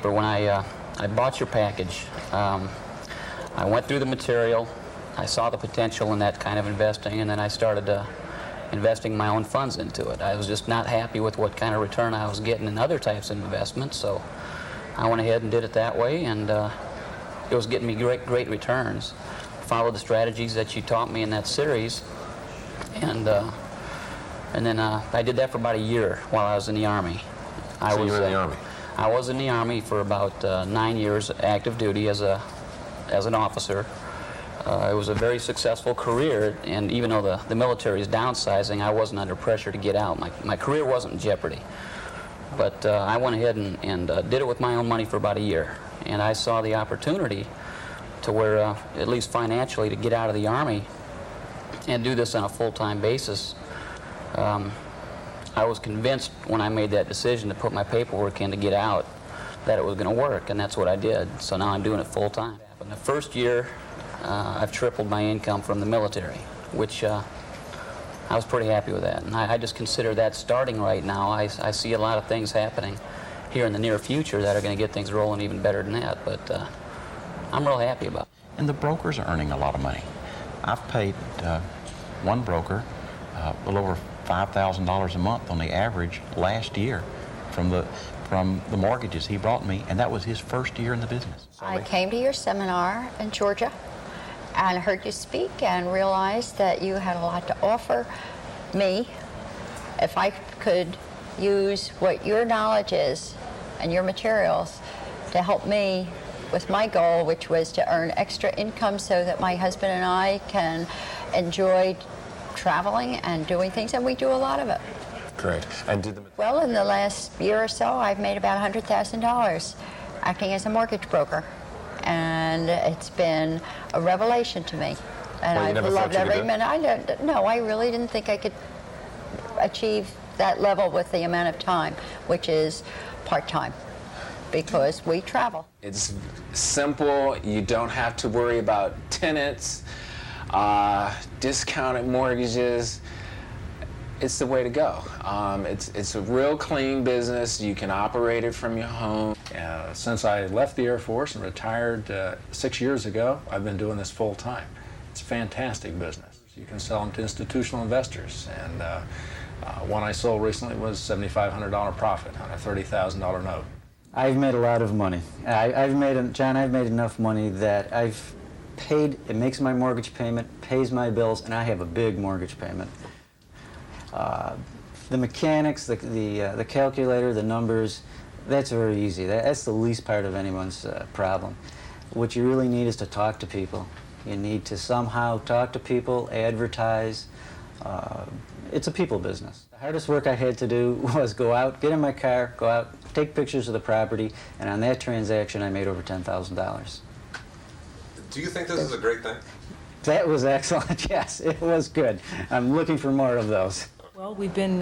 When I bought your package, I went through the material, I saw the potential in that kind of investing, and then I started investing my own funds into it. I was just not happy with what kind of return I was getting in other types of investments, so I went ahead and did it that way, and it was getting me great returns. Followed the strategies that you taught me in that series, and then I did that for about a year while I was in the Army. So you were in the Army? I was in the Army for about 9 years active duty as an officer. It was a very successful career, and even though the military is downsizing, I wasn't under pressure to get out. My career wasn't in jeopardy. But I went ahead and did it with my own money for about a year. And I saw the opportunity to where, at least financially, to get out of the Army and do this on a full-time basis. I was convinced when I made that decision to put my paperwork in to get out that it was going to work, and that's what I did. So now I'm doing it full-time. In the first year, I've tripled my income from the military, which I was pretty happy with that. And I just consider that starting right now. I see a lot of things happening here in the near future that are going to get things rolling even better than that, but I'm real happy about it. And the brokers are earning a lot of money. I've paid one broker a little over $5,000 a month on the average last year from the mortgages he brought me, and that was his first year in the business. I came to your seminar in Georgia and heard you speak and realized that you had a lot to offer me. If I could use what your knowledge is and your materials to help me with my goal, which was to earn extra income so that my husband and I can enjoy traveling and doing things, and we do a lot of it. Great. And Well, in the last year or so, I've made about $100,000 acting as a mortgage broker, and it's been a revelation to me. And Well, you never I've loved thought you could every minute. No, I really didn't think I could achieve that level with the amount of time, which is part-time, because we travel. It's simple. You don't have to worry about tenants, discounted mortgages. It's the way to go. It's a real clean business. You can operate it from your home. Since I left the Air Force and retired 6 years ago, I've been doing this full time. It's a fantastic business. You can sell them to institutional investors, and one I sold recently was $7,500 profit on a $30,000 note. I've made a lot of money. I've made enough money that I've paid, it makes my mortgage payment, pays my bills, and I have a big mortgage payment. The mechanics, the calculator, the numbers, that's very easy. That's the least part of anyone's problem. What you really need is to talk to people. You need to somehow talk to people, advertise. It's a people business. The hardest work I had to do was go out, get in my car, go out, take pictures of the property, and on that transaction I made over $10,000. Do you think this is a great thing? That was excellent, yes, it was good. I'm looking for more of those. Well, we've been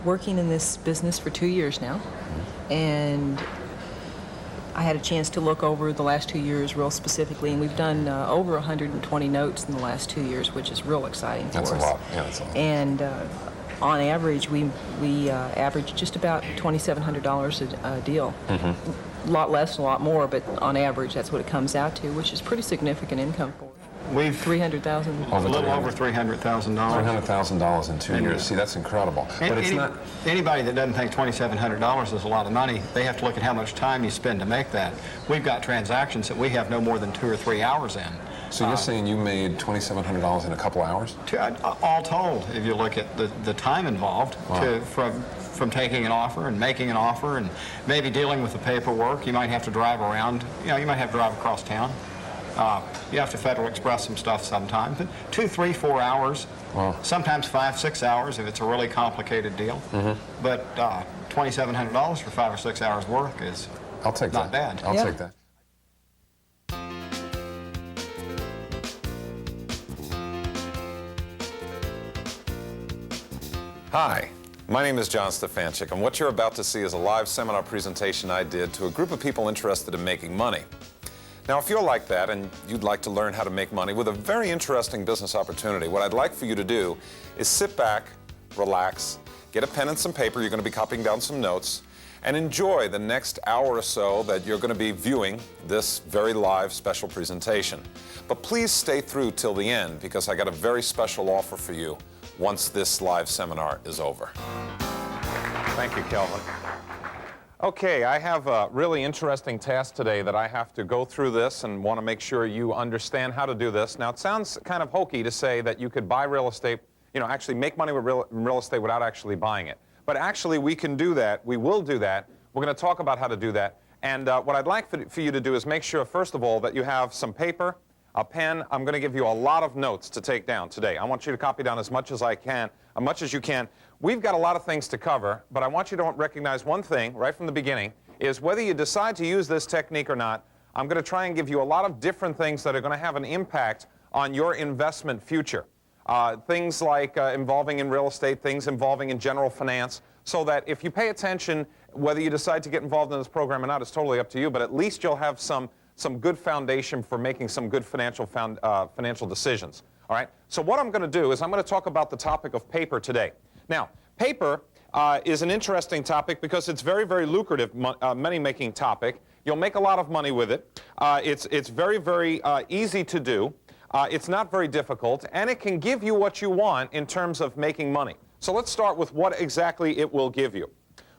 working in this business for 2 years now, and I had a chance to look over the last 2 years real specifically, and we've done over 120 notes in the last 2 years, which is real exciting for us. That's a lot. Yeah, that's a lot. And on average, we average just about $2,700 a deal. Mm-hmm. A lot less, a lot more, but on average, that's what it comes out to, which is pretty significant income for us. We've $300,000. a little over $300,000. $300,000 in 2 years. See, that's incredible. But it's not. Anybody that doesn't think $2,700 is a lot of money, they have to look at how much time you spend to make that. We've got transactions that we have no more than 2 or 3 hours in. So you're saying you made $2,700 in a couple hours? All told, if you look at the time involved. Wow. From taking an offer and making an offer and maybe dealing with the paperwork. You might have to drive around. You might have to drive across town. You have to Federal Express some stuff sometimes, but 2, 3, 4 hours, wow. Sometimes 5, 6 hours if it's a really complicated deal. Mm-hmm. But $2,700 for 5 or 6 hours work is not bad. I'll take that. Hi, my name is John Stefanchik, and what you're about to see is a live seminar presentation I did to a group of people interested in making money. Now, if you're like that and you'd like to learn how to make money with a very interesting business opportunity, what I'd like for you to do is sit back, relax, get a pen and some paper. You're going to be copying down some notes, and enjoy the next hour or so that you're going to be viewing this very live special presentation. But please stay through till the end, because I got a very special offer for you once this live seminar is over. Thank you, Kelvin. Okay, I have a really interesting task today that I have to go through this and want to make sure you understand how to do this. Now, it sounds kind of hokey to say that you could buy real estate, actually make money with real estate without actually buying it. But actually, we can do that. We will do that. We're going to talk about how to do that. And what I'd like for you to do is make sure, first of all, that you have some paper, a pen. I'm going to give you a lot of notes to take down today. I want you to copy down as much as you can. We've got a lot of things to cover, but I want you to recognize one thing right from the beginning, is whether you decide to use this technique or not, I'm going to try and give you a lot of different things that are going to have an impact on your investment future. Things like involving in real estate, things involving in general finance, so that if you pay attention, whether you decide to get involved in this program or not, it's totally up to you, but at least you'll have some good foundation for making some good financial decisions. All right? So what I'm going to do is I'm going to talk about the topic of paper today. Now, paper is an interesting topic because it's very, very lucrative money-making topic. You'll make a lot of money with it. It's very, very easy to do. It's not very difficult, and it can give you what you want in terms of making money. So let's start with what exactly it will give you.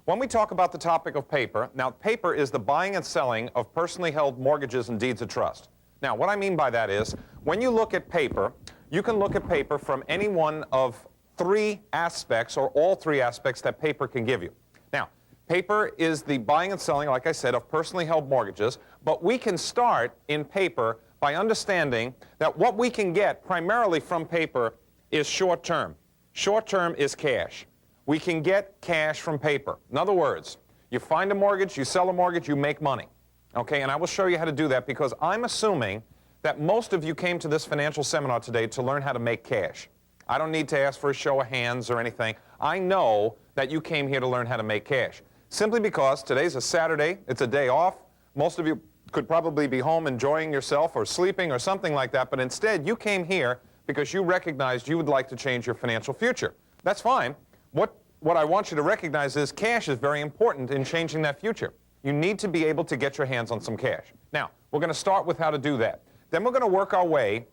When we talk about the topic of paper, now paper is the buying and selling of personally held mortgages and deeds of trust. Now, what I mean by that is, when you look at paper, you can look at paper from any one of three aspects, or all three aspects that paper can give you. Now, paper is the buying and selling, like I said, of personally held mortgages, but we can start in paper by understanding that what we can get primarily from paper is short term. Short term is cash. We can get cash from paper. In other words, you find a mortgage, you sell a mortgage, you make money. Okay, and I will show you how to do that, because I'm assuming that most of you came to this financial seminar today to learn how to make cash. I don't need to ask for a show of hands or anything. I know that you came here to learn how to make cash. Simply because today's a Saturday, it's a day off. Most of you could probably be home enjoying yourself or sleeping or something like that, but instead you came here because you recognized you would like to change your financial future. That's fine. What I want you to recognize is cash is very important in changing that future. You need to be able to get your hands on some cash. Now, we're going to start with how to do that. Then we're going to work our way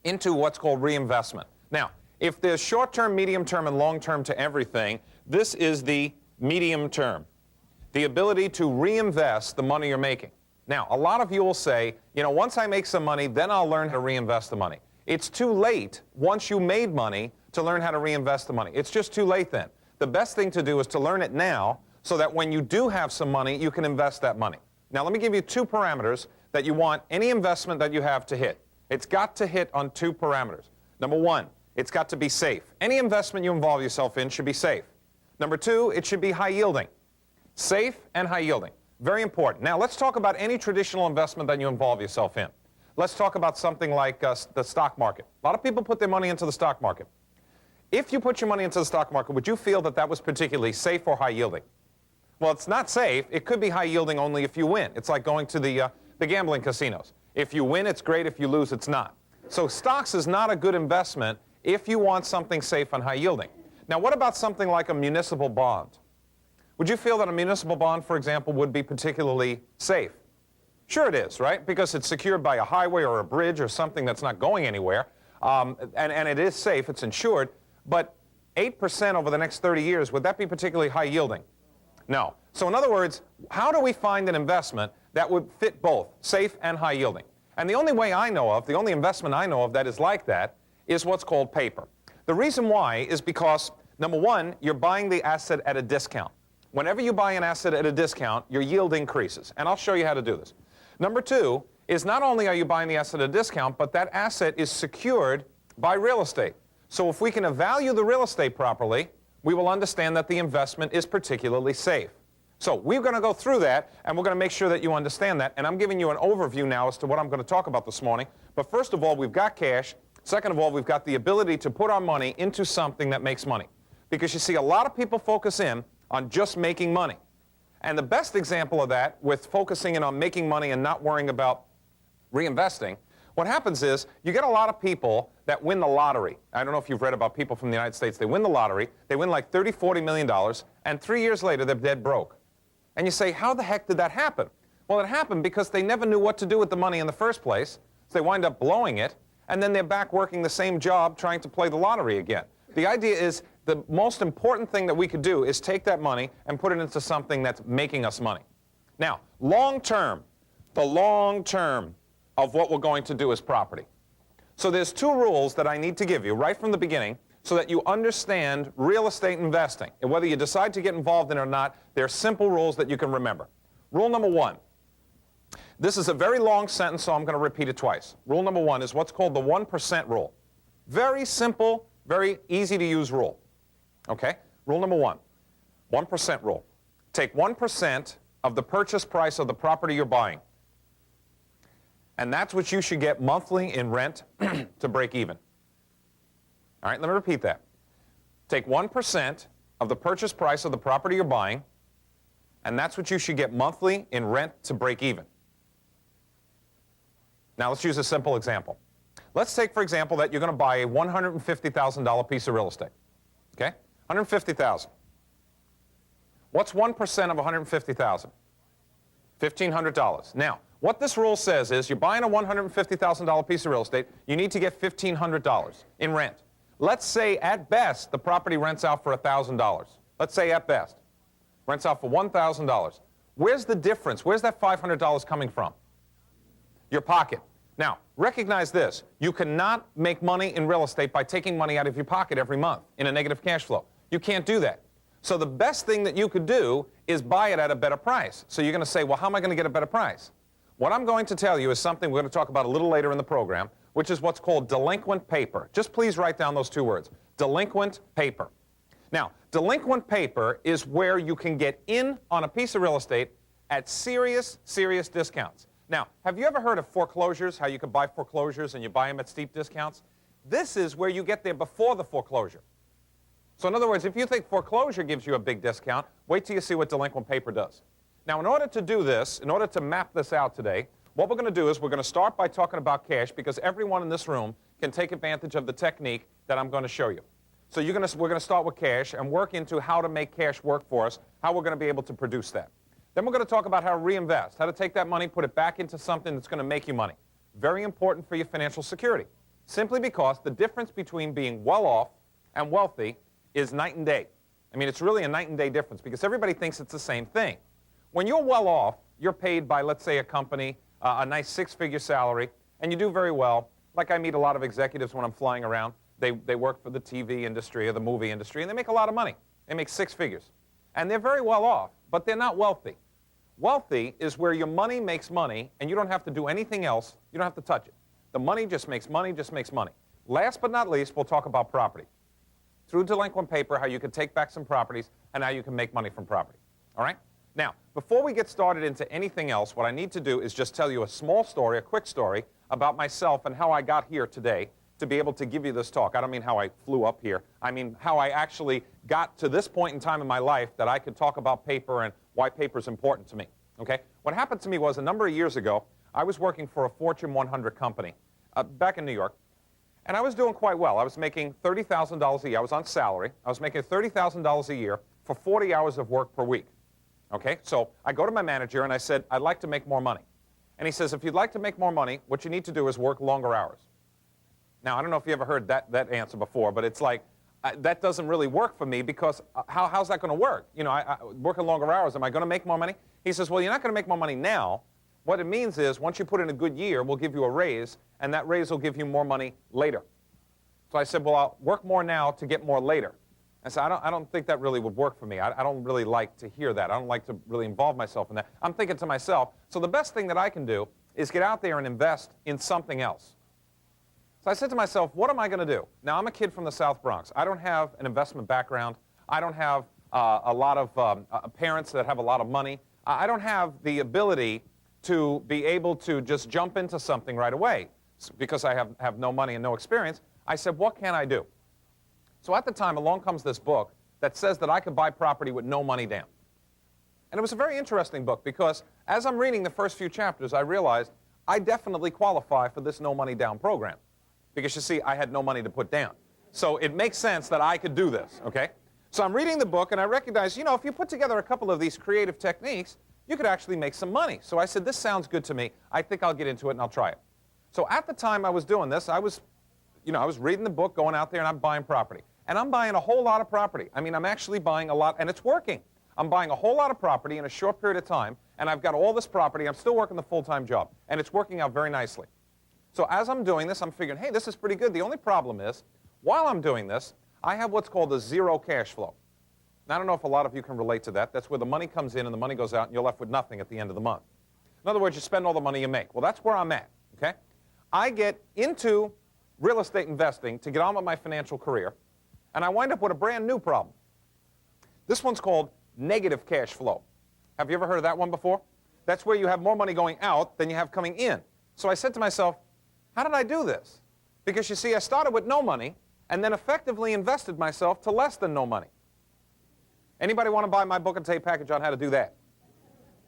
into what's called reinvestment. Now, if there's short-term, medium-term, and long-term to everything, this is the medium term, the ability to reinvest the money you're making. Now, a lot of you will say, once I make some money, then I'll learn how to reinvest the money. It's too late once you made money to learn how to reinvest the money. It's just too late then. The best thing to do is to learn it now, so that when you do have some money, you can invest that money. Now, let me give you two parameters that you want any investment that you have to hit. It's got to hit on two parameters. Number one, it's got to be safe. Any investment you involve yourself in should be safe. Number two, it should be high yielding. Safe and high yielding. Very important. Now, let's talk about any traditional investment that you involve yourself in. Let's talk about something like the stock market. A lot of people put their money into the stock market. If you put your money into the stock market, would you feel that that was particularly safe or high yielding? Well, it's not safe. It could be high yielding only if you win. It's like going to the gambling casinos. If you win, it's great. If you lose, it's not. So stocks is not a good investment if you want something safe and high yielding. Now, what about something like a municipal bond? Would you feel that a municipal bond, for example, would be particularly safe? Sure it is, right? Because it's secured by a highway or a bridge or something that's not going anywhere. And it is safe, it's insured. But 8% over the next 30 years, would that be particularly high yielding? No. So in other words, how do we find an investment that would fit both safe and high yielding? And the only way I know of, the only investment I know of that is like that, is what's called paper. The reason why is because, number one, you're buying the asset at a discount. Whenever you buy an asset at a discount, your yield increases. And I'll show you how to do this. Number two is not only are you buying the asset at a discount, but that asset is secured by real estate. So if we can value the real estate properly, we will understand that the investment is particularly safe. So we're going to go through that, and we're going to make sure that you understand that. And I'm giving you an overview now as to what I'm going to talk about this morning. But first of all, we've got cash. Second of all, we've got the ability to put our money into something that makes money. Because you see, a lot of people focus in on just making money. And the best example of that, with focusing in on making money and not worrying about reinvesting, what happens is you get a lot of people that win the lottery. I don't know if you've read about people from the United States. They win the lottery. They win like $30, $40 million, and 3 years later, they're dead broke. And you say, how the heck did that happen? Well, it happened because they never knew what to do with the money in the first place, so they wind up blowing it, and then they're back working the same job trying to play the lottery again. The idea is the most important thing that we could do is take that money and put it into something that's making us money. Now, long term, the long term of what we're going to do is property. So there's two rules that I need to give you right from the beginning so that you understand real estate investing. And whether you decide to get involved in it or not, there are simple rules that you can remember. Rule number one. This is a very long sentence, so I'm going to repeat it twice. Rule number one is what's called the 1% rule. Very simple, very easy to use rule. Okay? Rule number one, 1% rule. Take 1% of the purchase price of the property you're buying. And that's what you should get monthly in rent to break even. All right, let me repeat that. Take 1% of the purchase price of the property you're buying, and that's what you should get monthly in rent to break even. Now let's use a simple example. Let's take, for example, that you're going to buy a $150,000 piece of real estate. Okay? $150,000. What's 1% of $150,000? $1,500. Now, what this rule says is you're buying a $150,000 piece of real estate, you need to get $1,500 in rent. Let's say at best the property rents out for $1,000. Let's say at best. Rents out for $1,000. Where's the difference? Where's that $500 coming from? Your pocket. Now, recognize this. You cannot make money in real estate by taking money out of your pocket every month in a negative cash flow. You can't do that. So the best thing that you could do is buy it at a better price. So you're going to say, well, how am I going to get a better price? What I'm going to tell you is something we're going to talk about a little later in the program, which is what's called delinquent paper. Just please write down those two words, delinquent paper. Now, delinquent paper is where you can get in on a piece of real estate at serious, serious discounts. Now, have you ever heard of foreclosures, how you can buy foreclosures and you buy them at steep discounts? This is where you get there before the foreclosure. So in other words, if you think foreclosure gives you a big discount, wait till you see what delinquent paper does. Now, in order to do this, in order to map this out today, what we're going to do is we're going to start by talking about cash because everyone in this room can take advantage of the technique that I'm going to show you. So we're going to start with cash and work into how to make cash work for us, how we're going to be able to produce that. Then we're going to talk about how to reinvest, how to take that money, put it back into something that's going to make you money. Very important for your financial security. Simply because the difference between being well off and wealthy is night and day. I mean, it's really a night and day difference because everybody thinks it's the same thing. When you're well off, you're paid by, let's say, a company, a nice six-figure salary, and you do very well. Like I meet a lot of executives when I'm flying around. They work for the TV industry or the movie industry, and they make a lot of money. They make six figures. And they're very well off, but they're not wealthy. Wealthy is where your money makes money, and you don't have to do anything else. You don't have to touch it. The money just makes money, just makes money. Last but not least, we'll talk about property. Through delinquent paper, how you can take back some properties and how you can make money from property. All right? Now, before we get started into anything else, what I need to do is just tell you a small story, a quick story, about myself and how I got here today to be able to give you this talk. I don't mean how I flew up here. I mean how I actually got to this point in time in my life that I could talk about paper and why paper is important to me. Okay? What happened to me was a number of years ago, I was working for a Fortune 100 company back in New York, and I was doing quite well. I was making $30,000 a year. I was on salary. I was making $30,000 a year for 40 hours of work per week. Okay? So I go to my manager and I said, I'd like to make more money. And he says, if you'd like to make more money, what you need to do is work longer hours. Now, I don't know if you ever heard that answer before, but it's like, that doesn't really work for me because how's that going to work? You know, I working longer hours, am I going to make more money? He says, well, you're not going to make more money now. What it means is once you put in a good year, we'll give you a raise, and that raise will give you more money later. So I said, well, I'll work more now to get more later. I said, I don't think that really would work for me. I don't really like to hear that. I don't like to really involve myself in that. I'm thinking to myself, so the best thing that I can do is get out there and invest in something else. So I said to myself, what am I going to do? Now, I'm a kid from the South Bronx. I don't have an investment background. I don't have a lot of parents that have a lot of money. I don't have the ability to be able to just jump into something right away because I have no money and no experience. I said, what can I do? So at the time, along comes this book that says that I could buy property with no money down. And it was a very interesting book because as I'm reading the first few chapters, I realized I definitely qualify for this no money down program. Because you see, I had no money to put down. So it makes sense that I could do this, okay? So I'm reading the book, and I recognize, you know, if you put together a couple of these creative techniques, you could actually make some money. So I said, this sounds good to me. I think I'll get into it, and I'll try it. So at the time I was doing this, I was reading the book, going out there, and I'm buying property. And I'm buying a whole lot of property. I mean, I'm actually buying a lot, and it's working. I'm buying a whole lot of property in a short period of time, and I've got all this property. I'm still working the full-time job, and it's working out very nicely. So as I'm doing this, I'm figuring, hey, this is pretty good. The only problem is, while I'm doing this, I have what's called a zero cash flow. Now, I don't know if a lot of you can relate to that. That's where the money comes in and the money goes out, and you're left with nothing at the end of the month. In other words, you spend all the money you make. Well, that's where I'm at, okay? I get into real estate investing to get on with my financial career, and I wind up with a brand new problem. This one's called negative cash flow. Have you ever heard of that one before? That's where you have more money going out than you have coming in. So I said to myself, how did I do this? Because you see, I started with no money and then effectively invested myself to less than no money. Anybody want to buy my book and tape package on how to do that?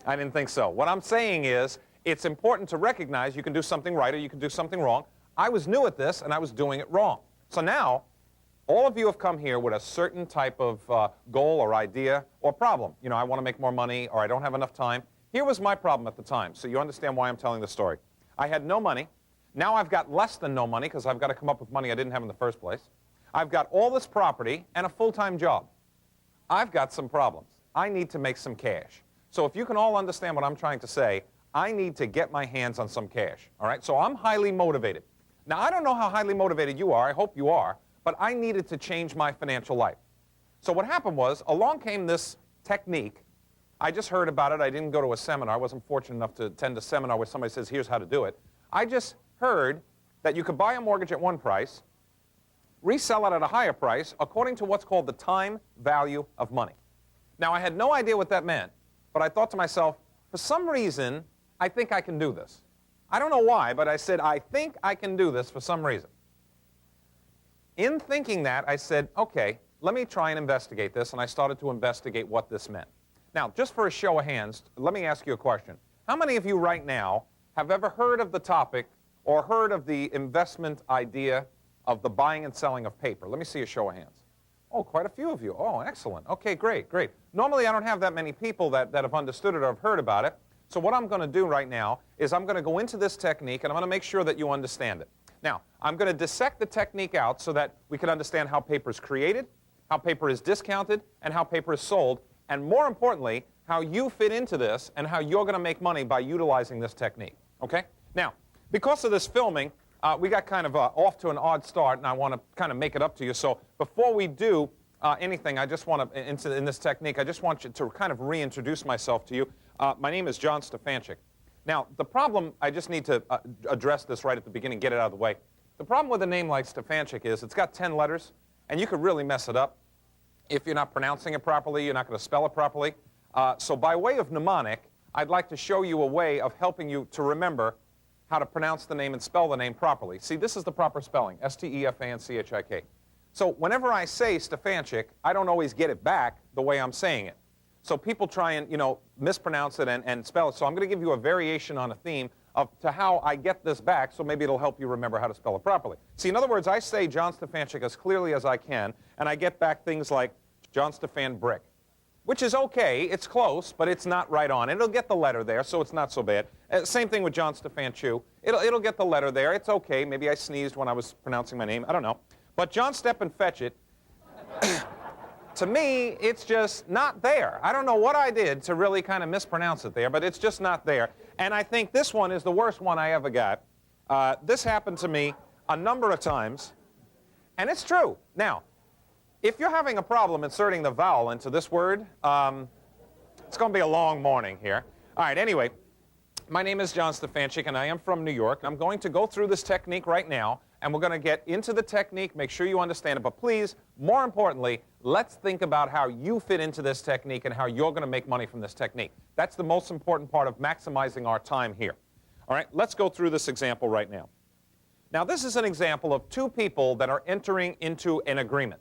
I didn't think so. What I'm saying is, it's important to recognize you can do something right or you can do something wrong. I was new at this and I was doing it wrong. So now, all of you have come here with a certain type of goal or idea or problem. You know, I want to make more money or I don't have enough time. Here was my problem at the time, so you understand why I'm telling the story. I had no money. Now I've got less than no money because I've got to come up with money I didn't have in the first place. I've got all this property and a full-time job. I've got some problems. I need to make some cash. So if you can all understand what I'm trying to say, I need to get my hands on some cash. All right? So I'm highly motivated. Now, I don't know how highly motivated you are. I hope you are. But I needed to change my financial life. So what happened was, along came this technique. I just heard about it. I didn't go to a seminar. I wasn't fortunate enough to attend a seminar where somebody says, here's how to do it. I just heard that you could buy a mortgage at one price, resell it at a higher price, according to what's called the time value of money. Now, I had no idea what that meant, but I thought to myself, for some reason, I think I can do this. I don't know why, but I said, I think I can do this for some reason. In thinking that, I said, okay, let me try and investigate this, and I started to investigate what this meant. Now, just for a show of hands, let me ask you a question. How many of you right now have ever heard of the topic or heard of the investment idea of the buying and selling of paper? Let me see a show of hands. Oh, quite a few of you. Oh, excellent. Okay, great, great. Normally, I don't have that many people that have understood it or have heard about it. So what I'm going to do right now is I'm going to go into this technique, and I'm going to make sure that you understand it. Now, I'm going to dissect the technique out so that we can understand how paper is created, how paper is discounted, and how paper is sold, and more importantly, how you fit into this and how you're going to make money by utilizing this technique. Okay? Now, because of this filming, we got kind of off to an odd start, and I want to kind of make it up to you. So before we do anything, I just want to, in this technique, I just want you to kind of reintroduce myself to you. My name is John Stefanchik. Now, the problem, I just need to address this right at the beginning, get it out of the way. The problem with a name like Stefanchik is it's got 10 letters, and you could really mess it up. If you're not pronouncing it properly, you're not going to spell it properly. So by way of mnemonic, I'd like to show you a way of helping you to remember how to pronounce the name and spell the name properly. See, this is the proper spelling, S-T-E-F-A-N-C-H-I-K. So whenever I say Stefanchik, I don't always get it back the way I'm saying it. So people try and, mispronounce it and spell it. So I'm going to give you a variation on a theme to how I get this back, so maybe it'll help you remember how to spell it properly. See, in other words, I say John Stefanchik as clearly as I can, and I get back things like John Stefan Brick, which is okay. It's close, but it's not right on. It'll get the letter there, so it's not so bad. Same thing with John Stefan Chew. It'll get the letter there. It's okay. Maybe I sneezed when I was pronouncing my name. I don't know. But John Stepan Fetchit, to me, it's just not there. I don't know what I did to really kind of mispronounce it there, but it's just not there. And I think this one is the worst one I ever got. This happened to me a number of times, and it's true. Now, if you're having a problem inserting the vowel into this word, it's going to be a long morning here. All right, anyway, my name is John Stefanchik, and I am from New York. I'm going to go through this technique right now, and we're going to get into the technique, make sure you understand it. But please, more importantly, let's think about how you fit into this technique and how you're going to make money from this technique. That's the most important part of maximizing our time here. All right, let's go through this example right now. Now, this is an example of two people that are entering into an agreement.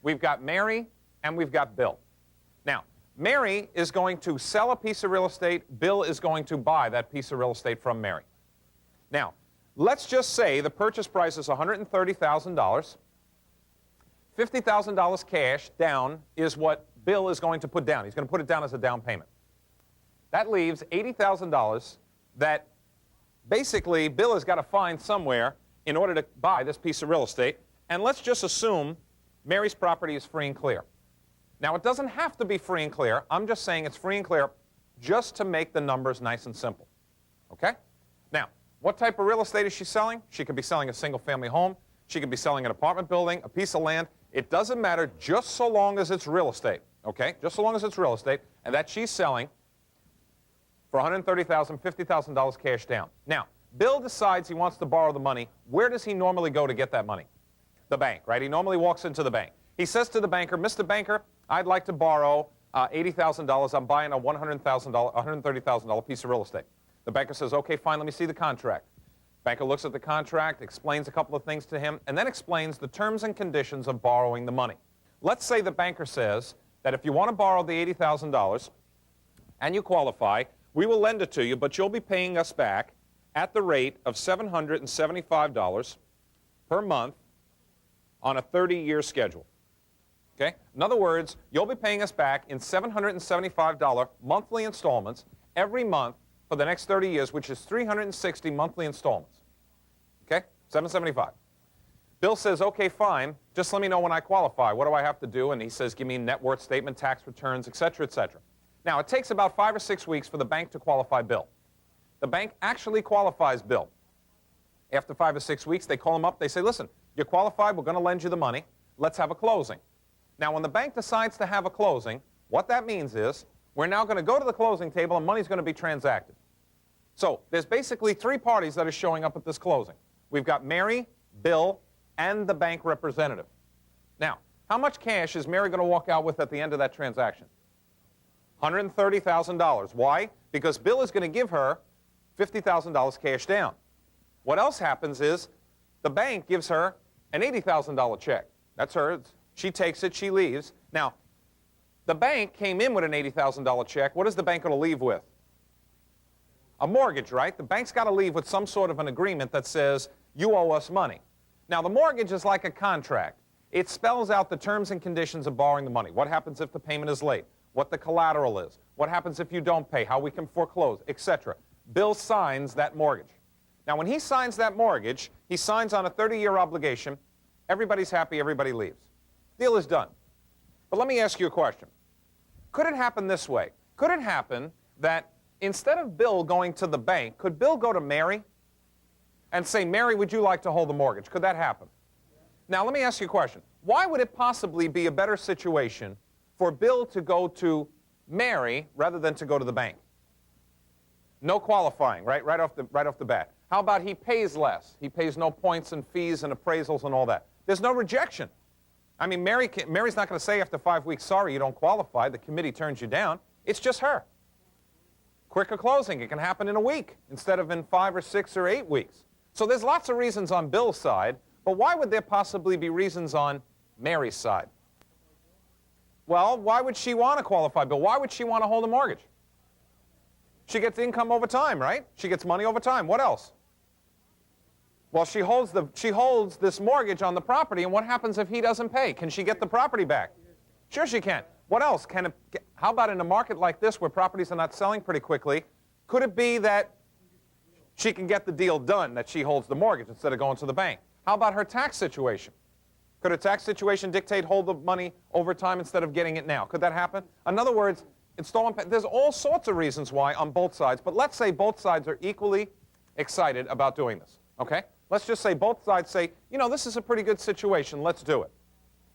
We've got Mary and we've got Bill. Now, Mary is going to sell a piece of real estate. Bill is going to buy that piece of real estate from Mary. Now, let's just say the purchase price is $130,000. $50,000 cash down is what Bill is going to put down. He's going to put it down as a down payment. That leaves $80,000 that basically Bill has got to find somewhere in order to buy this piece of real estate. And let's just assume Mary's property is free and clear. Now, it doesn't have to be free and clear. I'm just saying it's free and clear just to make the numbers nice and simple. Okay? Now, what type of real estate is she selling? She could be selling a single-family home. She could be selling an apartment building, a piece of land. It doesn't matter just so long as it's real estate. Okay? Just so long as it's real estate, and that she's selling for $130,000, $50,000 cash down. Now, Bill decides he wants to borrow the money. Where does he normally go to get that money? The bank, right? He normally walks into the bank. He says to the banker, Mr. Banker, I'd like to borrow $80,000. I'm buying a $130,000 piece of real estate. The banker says, okay, fine, let me see the contract. Banker looks at the contract, explains a couple of things to him, and then explains the terms and conditions of borrowing the money. Let's say the banker says that if you want to borrow the $80,000 and you qualify, we will lend it to you, but you'll be paying us back at the rate of $775 per month on a 30-year schedule. Okay? In other words, you'll be paying us back in $775 monthly installments every month for the next 30 years, which is 360 monthly installments. Okay? $775. Bill says, okay, fine, just let me know when I qualify. What do I have to do? And he says, give me a net worth statement, tax returns, et cetera, et cetera. Now, it takes about 5 or 6 weeks for the bank to qualify Bill. The bank actually qualifies Bill. After 5 or 6 weeks, they call him up. They say, listen, you're qualified. We're going to lend you the money. Let's have a closing. Now, when the bank decides to have a closing, what that means is we're now going to go to the closing table and money's going to be transacted. So there's basically 3 parties that are showing up at this closing. We've got Mary, Bill, and the bank representative. Now, how much cash is Mary going to walk out with at the end of that transaction? $130,000. Why? Because Bill is going to give her $50,000 cash down. What else happens is the bank gives her an $80,000 check. That's hers. She takes it, she leaves. Now, the bank came in with an $80,000 check. What is the bank going to leave with? A mortgage, right? The bank's got to leave with some sort of an agreement that says, you owe us money. Now, the mortgage is like a contract. It spells out the terms and conditions of borrowing the money. What happens if the payment is late? What the collateral is? What happens if you don't pay? How we can foreclose, etc. Bill signs that mortgage. Now, when he signs that mortgage, he signs on a 30-year obligation. Everybody's happy, everybody leaves. Deal is done. But let me ask you a question. Could it happen this way? Could it happen that instead of Bill going to the bank, could Bill go to Mary and say, Mary, would you like to hold the mortgage? Could that happen? Now, let me ask you a question. Why would it possibly be a better situation for Bill to go to Mary rather than to go to the bank? No qualifying, right off the bat. How about he pays less? He pays no points and fees and appraisals and all that. There's no rejection. I mean, Mary's not going to say after 5 weeks, sorry, you don't qualify. The committee turns you down. It's just her. Quicker closing. It can happen in a week instead of in 5 or 6 or 8 weeks. So there's lots of reasons on Bill's side, but why would there possibly be reasons on Mary's side? Well, why would she want to qualify Bill? Why would she want to hold a mortgage? She gets income over time, right? She gets money over time. What else? Well, she holds this mortgage on the property, and what happens if he doesn't pay? Can she get the property back? Sure she can. What else? How about in a market like this where properties are not selling pretty quickly, could it be that she can get the deal done, that she holds the mortgage instead of going to the bank? How about her tax situation? Could a tax situation dictate hold the money over time instead of getting it now? Could that happen? In other words, there's all sorts of reasons why on both sides, but let's say both sides are equally excited about doing this, okay? Let's just say both sides say, you know, this is a pretty good situation, let's do it.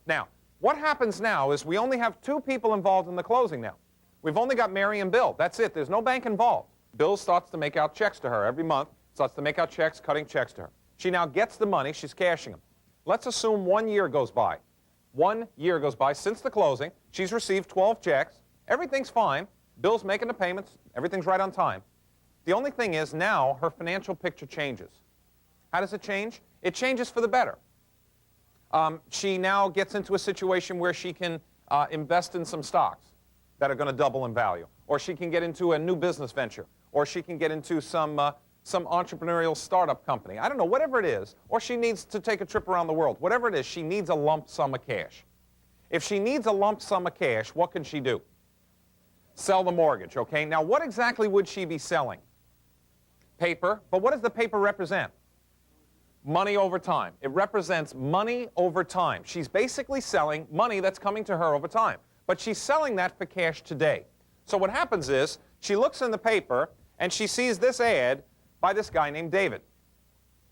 Now, what happens now is we only have 2 people involved in the closing now. We've only got Mary and Bill. That's it. There's no bank involved. Bill starts to make out checks to her every month, starts to make out checks, cutting checks to her. She now gets the money. She's cashing them. Let's assume 1 year goes by. 1 year goes by since the closing. She's received 12 checks. Everything's fine. Bill's making the payments. Everything's right on time. The only thing is now her financial picture changes. How does it change? It changes for the better. She now gets into a situation where she can invest in some stocks that are going to double in value. Or she can get into a new business venture. Or she can get into some some entrepreneurial startup company. I don't know, whatever it is. Or she needs to take a trip around the world. Whatever it is, she needs a lump sum of cash. If she needs a lump sum of cash, what can she do? Sell the mortgage, okay? Now, what exactly would she be selling? Paper. But what does the paper represent? Money over time. It represents money over time. She's basically selling money that's coming to her over time. But she's selling that for cash today. So what happens is, she looks in the paper, and she sees this ad by this guy named David.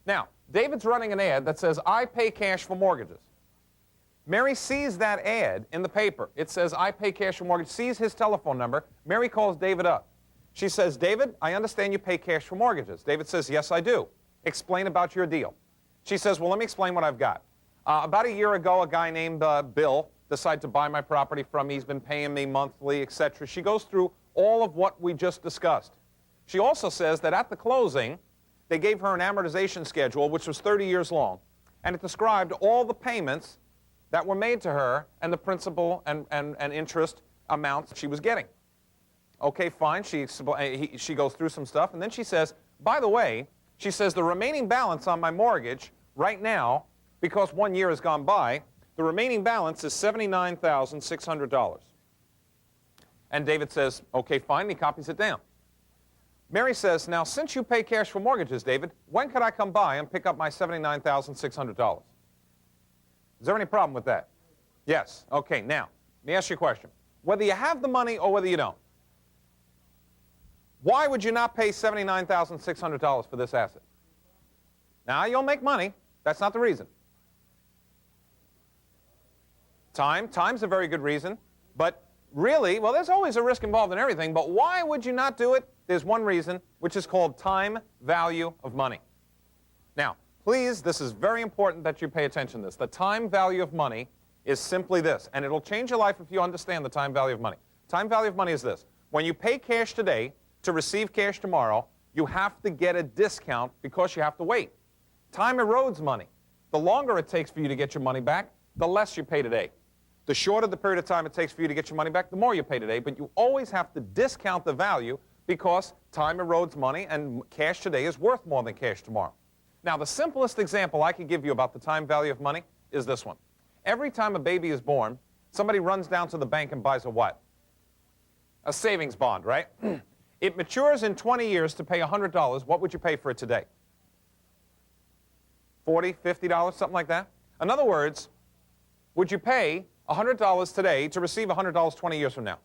Now, David's running an ad that says, I pay cash for mortgages. Mary sees that ad in the paper. It says, I pay cash for mortgage, sees his telephone number. Mary calls David up. She says, David, I understand you pay cash for mortgages. David says, yes, I do. Explain about your deal. She says, well, let me explain what I've got. About a year ago, a guy named Bill decided to buy my property from me. He's been paying me monthly, etc. She goes through all of what we just discussed. She also says that at the closing, they gave her an amortization schedule, which was 30 years long, and it described all the payments that were made to her and the principal and interest amounts she was getting. Okay, fine. She goes through some stuff, and then she says, by the way, she says, the remaining balance on my mortgage right now, because 1 year has gone by, the remaining balance is $79,600. And David says, okay, fine, and he copies it down. Mary says, now, since you pay cash for mortgages, David, when could I come by and pick up my $79,600? Is there any problem with that? Yes. Okay, now, let me ask you a question. Whether you have the money or whether you don't, why would you not pay $79,600 for this asset? Now, you'll make money. That's not the reason. Time's a very good reason. But really, well, there's always a risk involved in everything. But why would you not do it? There's one reason, which is called time value of money. Now, please, this is very important that you pay attention to this. The time value of money is simply this, and it'll change your life if you understand the time value of money. Time value of money is this. When you pay cash today to receive cash tomorrow, you have to get a discount because you have to wait. Time erodes money. The longer it takes for you to get your money back, the less you pay today. The shorter the period of time it takes for you to get your money back, the more you pay today, but you always have to discount the value because time erodes money and cash today is worth more than cash tomorrow. Now, the simplest example I can give you about the time value of money is this one. Every time a baby is born, somebody runs down to the bank and buys a what? A savings bond, right? It matures in 20 years to pay $100. What would you pay for it today? $40, $50, something like that? In other words, would you pay $100 today to receive $100 20 years from now?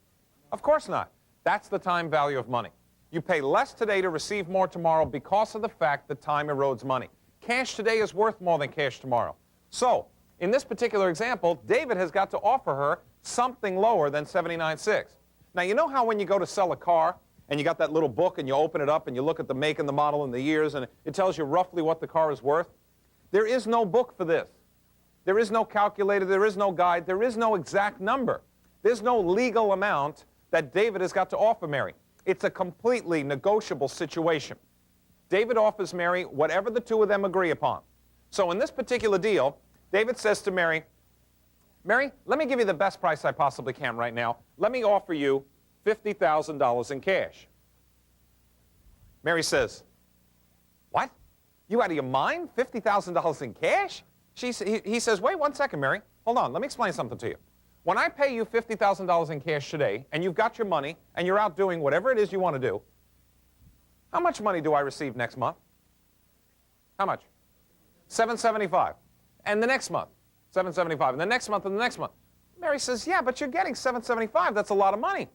Of course not. That's the time value of money. You pay less today to receive more tomorrow because of the fact that time erodes money. Cash today is worth more than cash tomorrow. So, in this particular example, David has got to offer her something lower than $79,600. Now, you know how when you go to sell a car, and you got that little book, and you open it up, and you look at the make and the model and the years, and it tells you roughly what the car is worth? There is no book for this. There is no calculator. There is no guide. There is no exact number. There's no legal amount that David has got to offer Mary. It's a completely negotiable situation. David offers Mary whatever the two of them agree upon. So in this particular deal, David says to Mary, Mary, let me give you the best price I possibly can right now. Let me offer you $50,000 in cash. Mary says, what? You out of your mind? $50,000 in cash? He says, wait 1 second, Mary. Hold on, let me explain something to you. When I pay you $50,000 in cash today, and you've got your money, and you're out doing whatever it is you want to do, how much money do I receive next month? How much? $775. And the next month, $775. And the next month, and the next month. Mary says, yeah, but you're getting $775. That's a lot of money.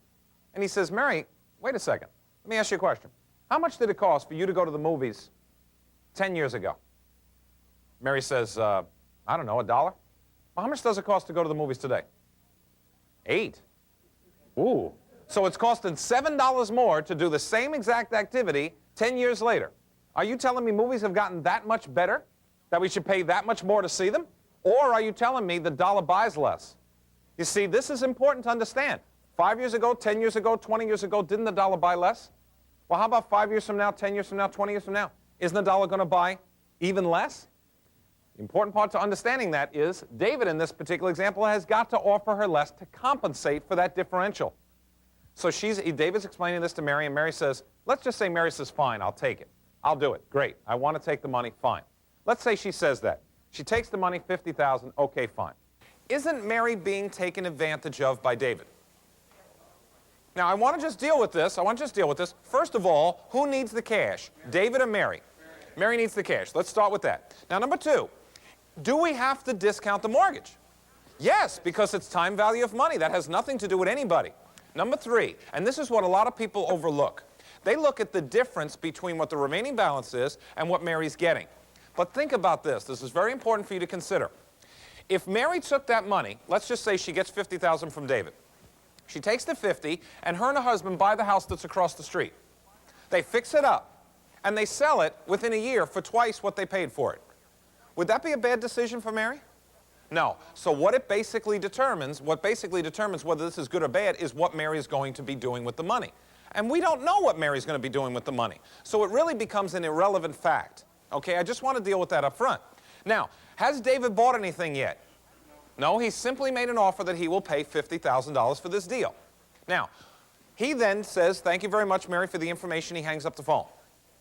And he says, Mary, wait a second. Let me ask you a question. How much did it cost for you to go to the movies 10 years ago? Mary says, I don't know, $1? Well, how much does it cost to go to the movies today? $8. Ooh. So it's costing $7 more to do the same exact activity 10 years later. Are you telling me movies have gotten that much better, that we should pay that much more to see them? Or are you telling me the dollar buys less? You see, this is important to understand. 5 years ago, 10 years ago, 20 years ago, didn't the dollar buy less? Well, how about 5 years from now, 10 years from now, 20 years from now? Isn't the dollar going to buy even less? The important part to understanding that is David, in this particular example, has got to offer her less to compensate for that differential. So David's explaining this to Mary, and Mary says, let's just say Mary says, fine, I'll take it. I'll do it. Great. I want to take the money. Fine. Let's say she says that. She takes the money, $50,000. Okay, fine. Isn't Mary being taken advantage of by David? Now, I want to just deal with this. First of all, who needs the cash? David or Mary? Mary needs the cash. Let's start with that. Now, number two, do we have to discount the mortgage? Yes, because it's time value of money. That has nothing to do with anybody. Number three, and this is what a lot of people overlook. They look at the difference between what the remaining balance is and what Mary's getting. But think about this. This is very important for you to consider. If Mary took that money, let's just say she gets $50,000 from David. She takes the 50, and her and her husband buy the house that's across the street. They fix it up, and they sell it within a year for twice what they paid for it. Would that be a bad decision for Mary? No. So what basically determines whether this is good or bad is what Mary is going to be doing with the money. And we don't know what Mary's going to be doing with the money. So it really becomes an irrelevant fact. Okay, I just want to deal with that up front. Now, has David bought anything yet? No, he's simply made an offer that he will pay $50,000 for this deal. Now, he then says, thank you very much, Mary, for the information. He hangs up the phone.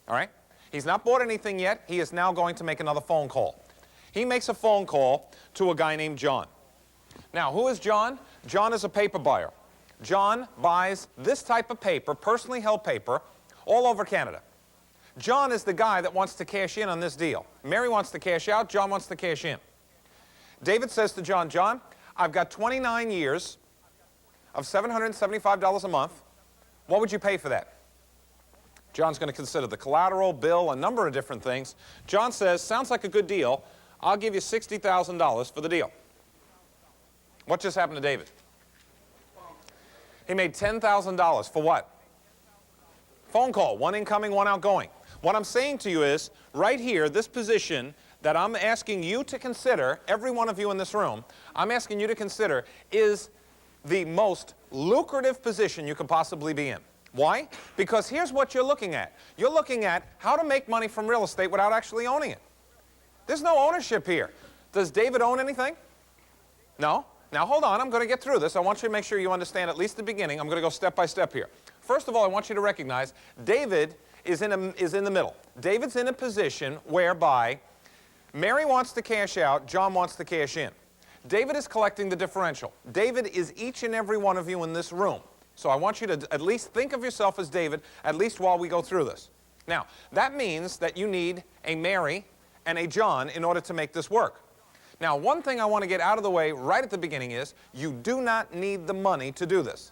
All right? He's not bought anything yet. He is now going to make another phone call. He makes a phone call to a guy named John. Now, who is John? John is a paper buyer. John buys this type of paper, personally held paper, all over Canada. John is the guy that wants to cash in on this deal. Mary wants to cash out. John wants to cash in. David says to John, John, I've got 29 years of $775 a month. What would you pay for that? John's going to consider the collateral, bill, a number of different things. John says, sounds like a good deal. I'll give you $60,000 for the deal. What just happened to David? He made $10,000 for what? Phone call, one incoming, one outgoing. What I'm saying to you is, right here, this position that I'm asking you to consider, every one of you in this room, I'm asking you to consider, is the most lucrative position you could possibly be in. Why? Because here's what you're looking at. You're looking at how to make money from real estate without actually owning it. There's no ownership here. Does David own anything? No? Now hold on, I'm going to get through this. I want you to make sure you understand at least the beginning. I'm going to go step by step here. First of all, I want you to recognize David is in the middle. David's in a position whereby Mary wants to cash out, John wants to cash in. David is collecting the differential. David is each and every one of you in this room. So I want you to at least think of yourself as David, at least while we go through this. Now, that means that you need a Mary and a John in order to make this work. Now, one thing I want to get out of the way right at the beginning is you do not need the money to do this.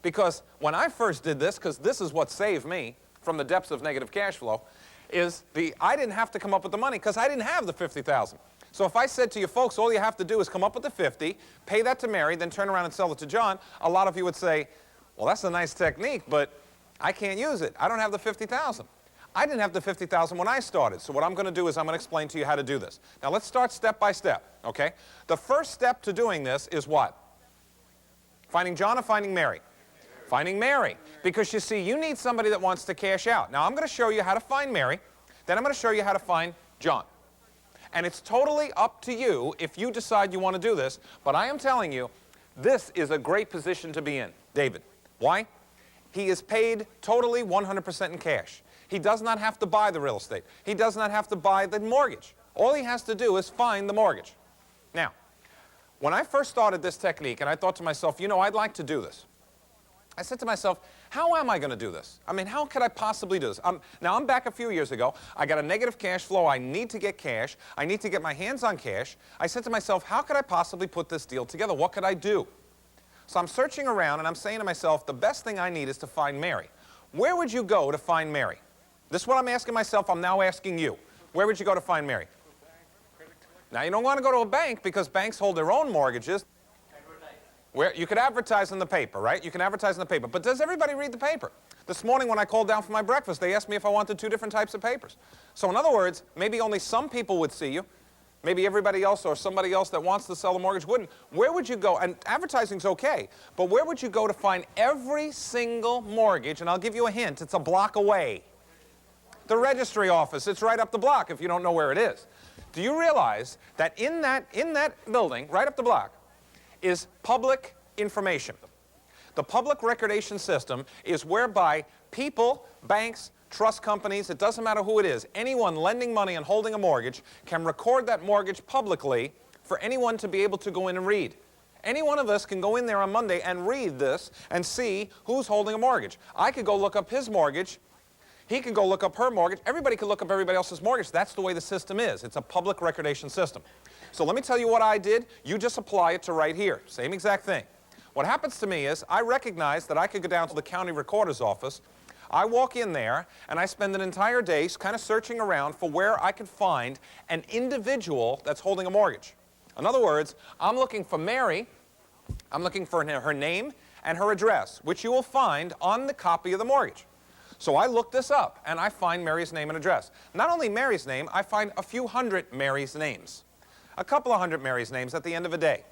Because when I first did this, because this is what saved me from the depths of negative cash flow, is I didn't have to come up with the money because I didn't have the $50,000. So if I said to you folks, all you have to do is come up with the 50, pay that to Mary, then turn around and sell it to John, a lot of you would say, well, that's a nice technique, but I can't use it. I don't have the $50,000. I didn't have the $50,000 when I started. So what I'm going to do is I'm going to explain to you how to do this. Now let's start step by step, okay? The first step to doing this is what? Finding John or finding Mary? Finding Mary. Because you see, you need somebody that wants to cash out. Now I'm going to show you how to find Mary. Then I'm going to show you how to find John. And it's totally up to you if you decide you want to do this. But I am telling you, this is a great position to be in, David. Why? He is paid totally 100% in cash. He does not have to buy the real estate. He does not have to buy the mortgage. All he has to do is find the mortgage. Now, when I first started this technique, and I thought to myself, you know, I'd like to do this. I said to myself, how am I going to do this? I mean, how could I possibly do this? Now, I'm back a few years ago. I got a negative cash flow. I need to get cash. I need to get my hands on cash. I said to myself, how could I possibly put this deal together? What could I do? So I'm searching around, and I'm saying to myself, the best thing I need is to find Mary. Where would you go to find Mary? This is what I'm asking myself. I'm now asking you. Where would you go to find Mary? Now, you don't want to go to a bank because banks hold their own mortgages. Where you could advertise in the paper, right? You can advertise in the paper. But does everybody read the paper? This morning when I called down for my breakfast, they asked me if I wanted 2 different types of papers. So in other words, maybe only some people would see you. Maybe everybody else or somebody else that wants to sell the mortgage wouldn't. Where would you go? And advertising's okay, but where would you go to find every single mortgage? And I'll give you a hint. It's a block away. The registry office, it's right up the block if you don't know where it is. Do you realize that in that building, right up the block, is public information? The public recordation system is whereby people, banks, trust companies, it doesn't matter who it is. Anyone lending money and holding a mortgage can record that mortgage publicly for anyone to be able to go in and read. Any one of us can go in there on Monday and read this and see who's holding a mortgage. I could go look up his mortgage. He could go look up her mortgage. Everybody could look up everybody else's mortgage. That's the way the system is. It's a public recordation system. So let me tell you what I did. You just apply it to right here. Same exact thing. What happens to me is I recognize that I could go down to the county recorder's office. I walk in there and I spend an entire day kind of searching around for where I could find an individual that's holding a mortgage. In other words, I'm looking for Mary. I'm looking for her name and her address, which you will find on the copy of the mortgage. So I look this up and I find Mary's name and address. Not only Mary's name, I find a few hundred Mary's names. A couple of hundred Mary's names at the end of a day.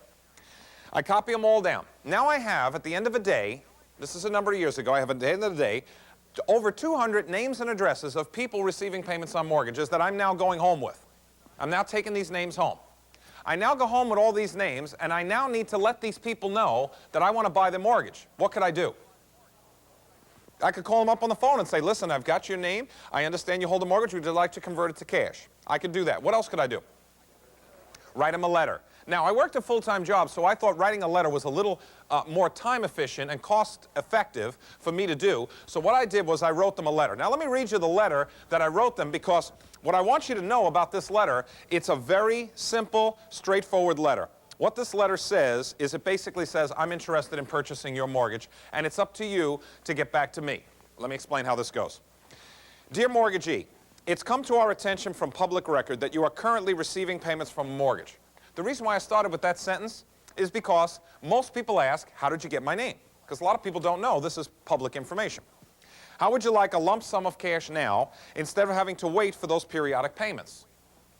I copy them all down. Now I have, at the end of a day, this is a number of years ago, I have at the end of the day, over 200 names and addresses of people receiving payments on mortgages that I'm now going home with. I'm now taking these names home. I now go home with all these names, and I now need to let these people know that I want to buy the mortgage. What could I do? I could call them up on the phone and say, listen, I've got your name. I understand you hold a mortgage. Would you like to convert it to cash? I could do that. What else could I do? Write them a letter. Now, I worked a full-time job, so I thought writing a letter was a little more time-efficient and cost-effective for me to do. So what I did was I wrote them a letter. Now, let me read you the letter that I wrote them, because what I want you to know about this letter, it's a very simple, straightforward letter. What this letter says is it basically says, I'm interested in purchasing your mortgage, and it's up to you to get back to me. Let me explain how this goes. Dear mortgagee, it's come to our attention from public record that you are currently receiving payments from a mortgage. The reason why I started with that sentence is because most people ask, how did you get my name? Because a lot of people don't know this is public information. How would you like a lump sum of cash now instead of having to wait for those periodic payments?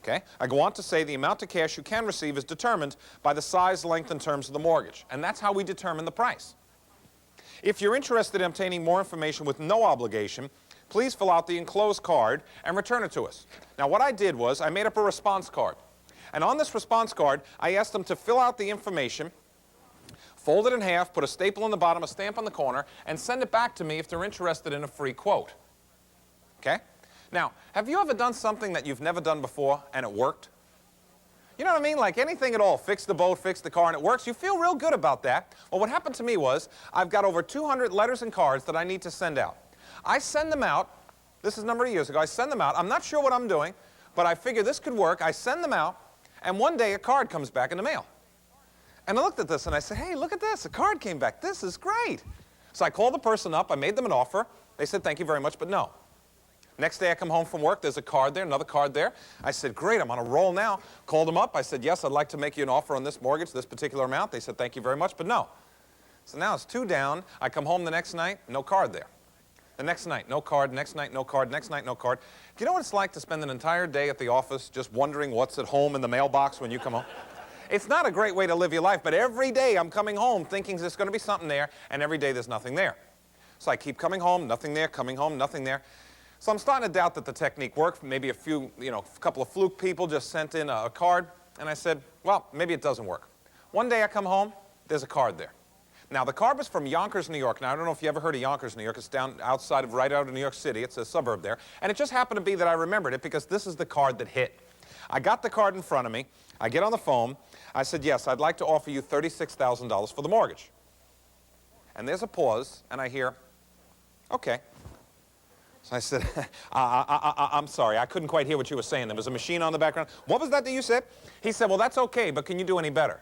Okay? I go on to say the amount of cash you can receive is determined by the size, length, and terms of the mortgage. And that's how we determine the price. If you're interested in obtaining more information with no obligation, please fill out the enclosed card and return it to us. Now, what I did was I made up a response card. And on this response card, I asked them to fill out the information, fold it in half, put a staple in the bottom, a stamp on the corner, and send it back to me if they're interested in a free quote. Okay? Now, have you ever done something that you've never done before and it worked? You know what I mean? Like anything at all. Fix the boat, fix the car, and it works. You feel real good about that. Well, what happened to me was I've got over 200 letters and cards that I need to send out. I send them out. This is a number of years ago. I send them out. I'm not sure what I'm doing, but I figure this could work. I send them out. And one day a card comes back in the mail. And I looked at this and I said, hey, look at this. A card came back. This is great. So I called the person up. I made them an offer. They said, thank you very much, but no. Next day I come home from work. There's a card there, another card there. I said, great, I'm on a roll now. Called them up. I said, yes, I'd like to make you an offer on this mortgage, this particular amount. They said, thank you very much, but no. So now it's 2 down. I come home the next night, no card there. The next night, no card. Next night, no card. Next night, no card. Do you know what it's like to spend an entire day at the office just wondering what's at home in the mailbox when you come home? It's not a great way to live your life, but every day I'm coming home thinking there's going to be something there, and every day there's nothing there. So I keep coming home, nothing there, coming home, nothing there. So I'm starting to doubt that the technique worked. Maybe a couple of fluke people just sent in a card, and I said, well, maybe it doesn't work. One day I come home, there's a card there. Now, the card was from Yonkers, New York. Now, I don't know if you ever heard of Yonkers, New York. It's down outside of, right out of New York City. It's a suburb there. And it just happened to be that I remembered it because this is the card that hit. I got the card in front of me. I get on the phone. I said, yes, I'd like to offer you $36,000 for the mortgage. And there's a pause, and I hear, okay. So I said, I'm sorry, I couldn't quite hear what you were saying. There was a machine on the background. What was that you said? He said, well, that's okay, but can you do any better?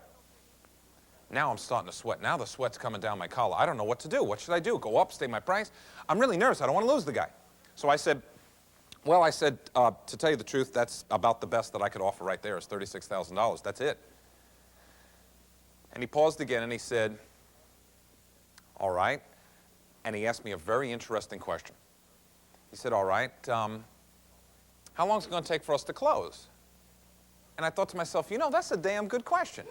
Now I'm starting to sweat. Now the sweat's coming down my collar. I don't know what to do. What should I do? Go up, state my price? I'm really nervous. I don't want to lose the guy. So I said, well, to tell you the truth, that's about the best that I could offer right there is $36,000. That's it. And he paused again and he said, all right. And he asked me a very interesting question. He said, all right, how long is it going to take for us to close? And I thought to myself, that's a damn good question.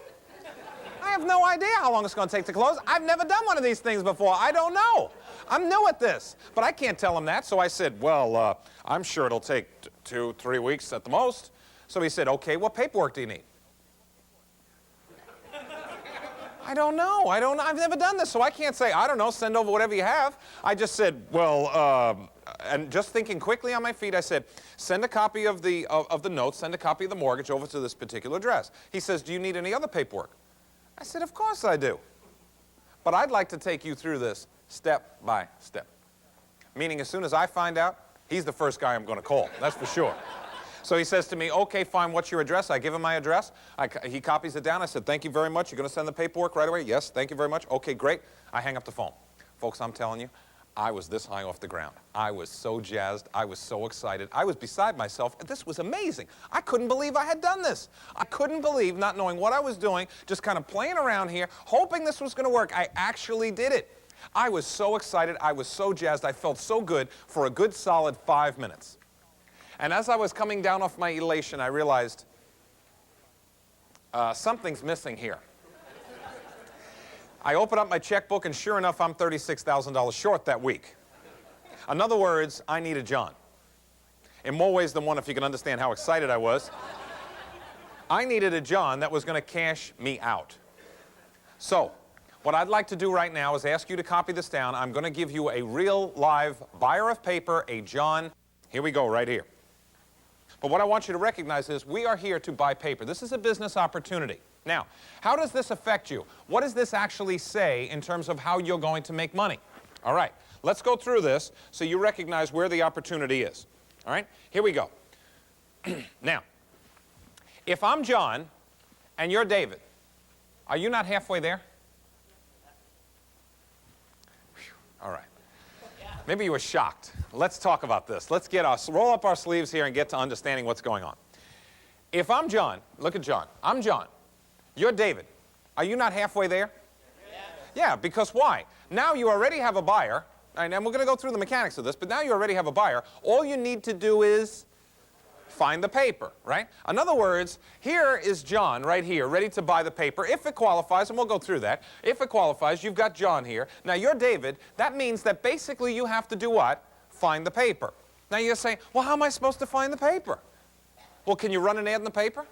I have no idea how long it's going to take to close. I've never done one of these things before. I don't know. I'm new at this. But I can't tell him that. So I said, well, I'm sure it'll take 2-3 weeks at the most. So he said, okay, what paperwork do you need? I don't know. I've never done this, so I can't say, I don't know, send over whatever you have. I just said, well, and just thinking quickly on my feet, I said, send a copy of the note, send a copy of the mortgage over to this particular address. He says, do you need any other paperwork? I said, of course I do. But I'd like to take you through this step by step. Meaning as soon as I find out, he's the first guy I'm going to call, that's for sure. So he says to me, okay, fine, what's your address? I give him my address. He copies it down. I said, thank you very much. You're going to send the paperwork right away? Yes, thank you very much. Okay, great. I hang up the phone. Folks, I'm telling you, I was this high off the ground. I was so jazzed. I was so excited. I was beside myself. This was amazing. I couldn't believe I had done this. I couldn't believe, not knowing what I was doing, just kind of playing around here, hoping this was going to work. I actually did it. I was so excited. I was so jazzed. I felt so good for a good solid 5 minutes. And as I was coming down off my elation, I realized something's missing here. I open up my checkbook, and sure enough, I'm $36,000 short that week. In other words, I needed John. In more ways than one, if you can understand how excited I was. I needed a John that was going to cash me out. So, what I'd like to do right now is ask you to copy this down. I'm going to give you a real, live buyer of paper, a John. Here we go, right here. But what I want you to recognize is we are here to buy paper. This is a business opportunity. Now, how does this affect you? What does this actually say in terms of how you're going to make money? All right, let's go through this so you recognize where the opportunity is. All right, here we go. Now, if I'm John and you're David, are you not halfway there? Whew. All right. Maybe you were shocked. Let's talk about this. Let's roll up our sleeves here and get to understanding what's going on. If I'm John, look at John. I'm John. You're David. Are you not halfway there? Yeah, because why? Now you already have a buyer, and we're going to go through the mechanics of this, but now you already have a buyer. All you need to do is find the paper, right? In other words, here is John right here, ready to buy the paper. If it qualifies, and we'll go through that, if it qualifies, you've got John here. Now you're David. That means that basically you have to do what? Find the paper. Now you're saying, well, how am I supposed to find the paper? Well, can you run an ad in the paper?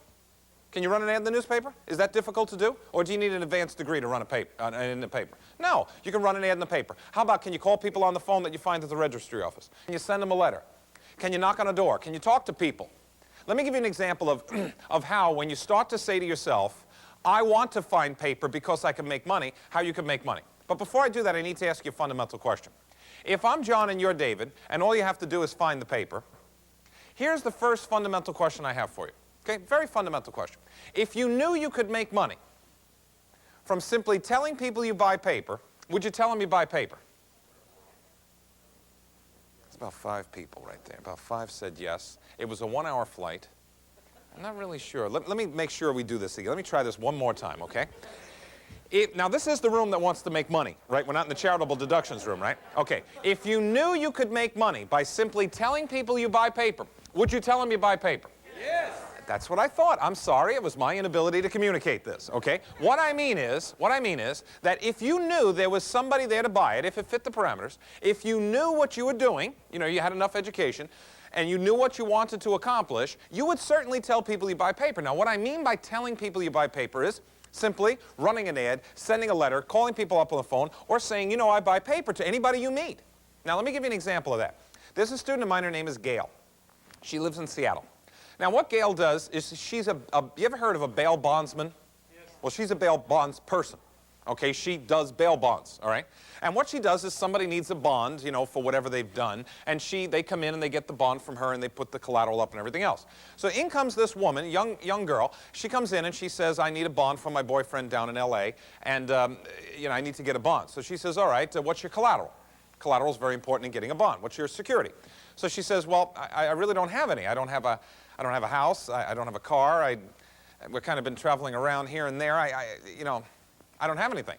Can you run an ad in the newspaper? Is that difficult to do? Or do you need an advanced degree to run a paper, in the paper? No, you can run an ad in the paper. How about, can you call people on the phone that you find at the registry office? Can you send them a letter? Can you knock on a door? Can you talk to people? Let me give you an example of how, when you start to say to yourself, I want to find paper because I can make money, how you can make money. But before I do that, I need to ask you a fundamental question. If I'm John and you're David, and all you have to do is find the paper, here's the first fundamental question I have for you. Okay, very fundamental question. If you knew you could make money from simply telling people you buy paper, would you tell them you buy paper? It's about 5 people right there. About 5 said yes. It was a 1-hour flight. I'm not really sure. Let me make sure we do this again. Let me try this one more time, okay? Now, this is the room that wants to make money, right? We're not in the charitable deductions room, right? Okay. If you knew you could make money by simply telling people you buy paper, would you tell them you buy paper? Yes. That's what I thought. I'm sorry. It was my inability to communicate this, okay? What I mean is that if you knew there was somebody there to buy it, if it fit the parameters, if you knew what you were doing, you know, you had enough education, and you knew what you wanted to accomplish, you would certainly tell people you buy paper. Now, what I mean by telling people you buy paper is simply running an ad, sending a letter, calling people up on the phone, or saying, you know, I buy paper to anybody you meet. Now, let me give you an example of that. There's a student of mine, her name is Gail. She lives in Seattle. Now, what Gail does is you ever heard of a bail bondsman? Yes. Well, she's a bail bonds person. Okay, she does bail bonds, all right? And what she does is somebody needs a bond, you know, for whatever they've done, and they come in and they get the bond from her and they put the collateral up and everything else. So in comes this woman, young girl. She comes in and she says, I need a bond from my boyfriend down in L.A., and, you know, I need to get a bond. So she says, all right, what's your collateral? Collateral is very important in getting a bond. What's your security? So she says, well, I really don't have any. I don't have a house. I don't have a car. We've kind of been traveling around here and there. You know, I don't have anything.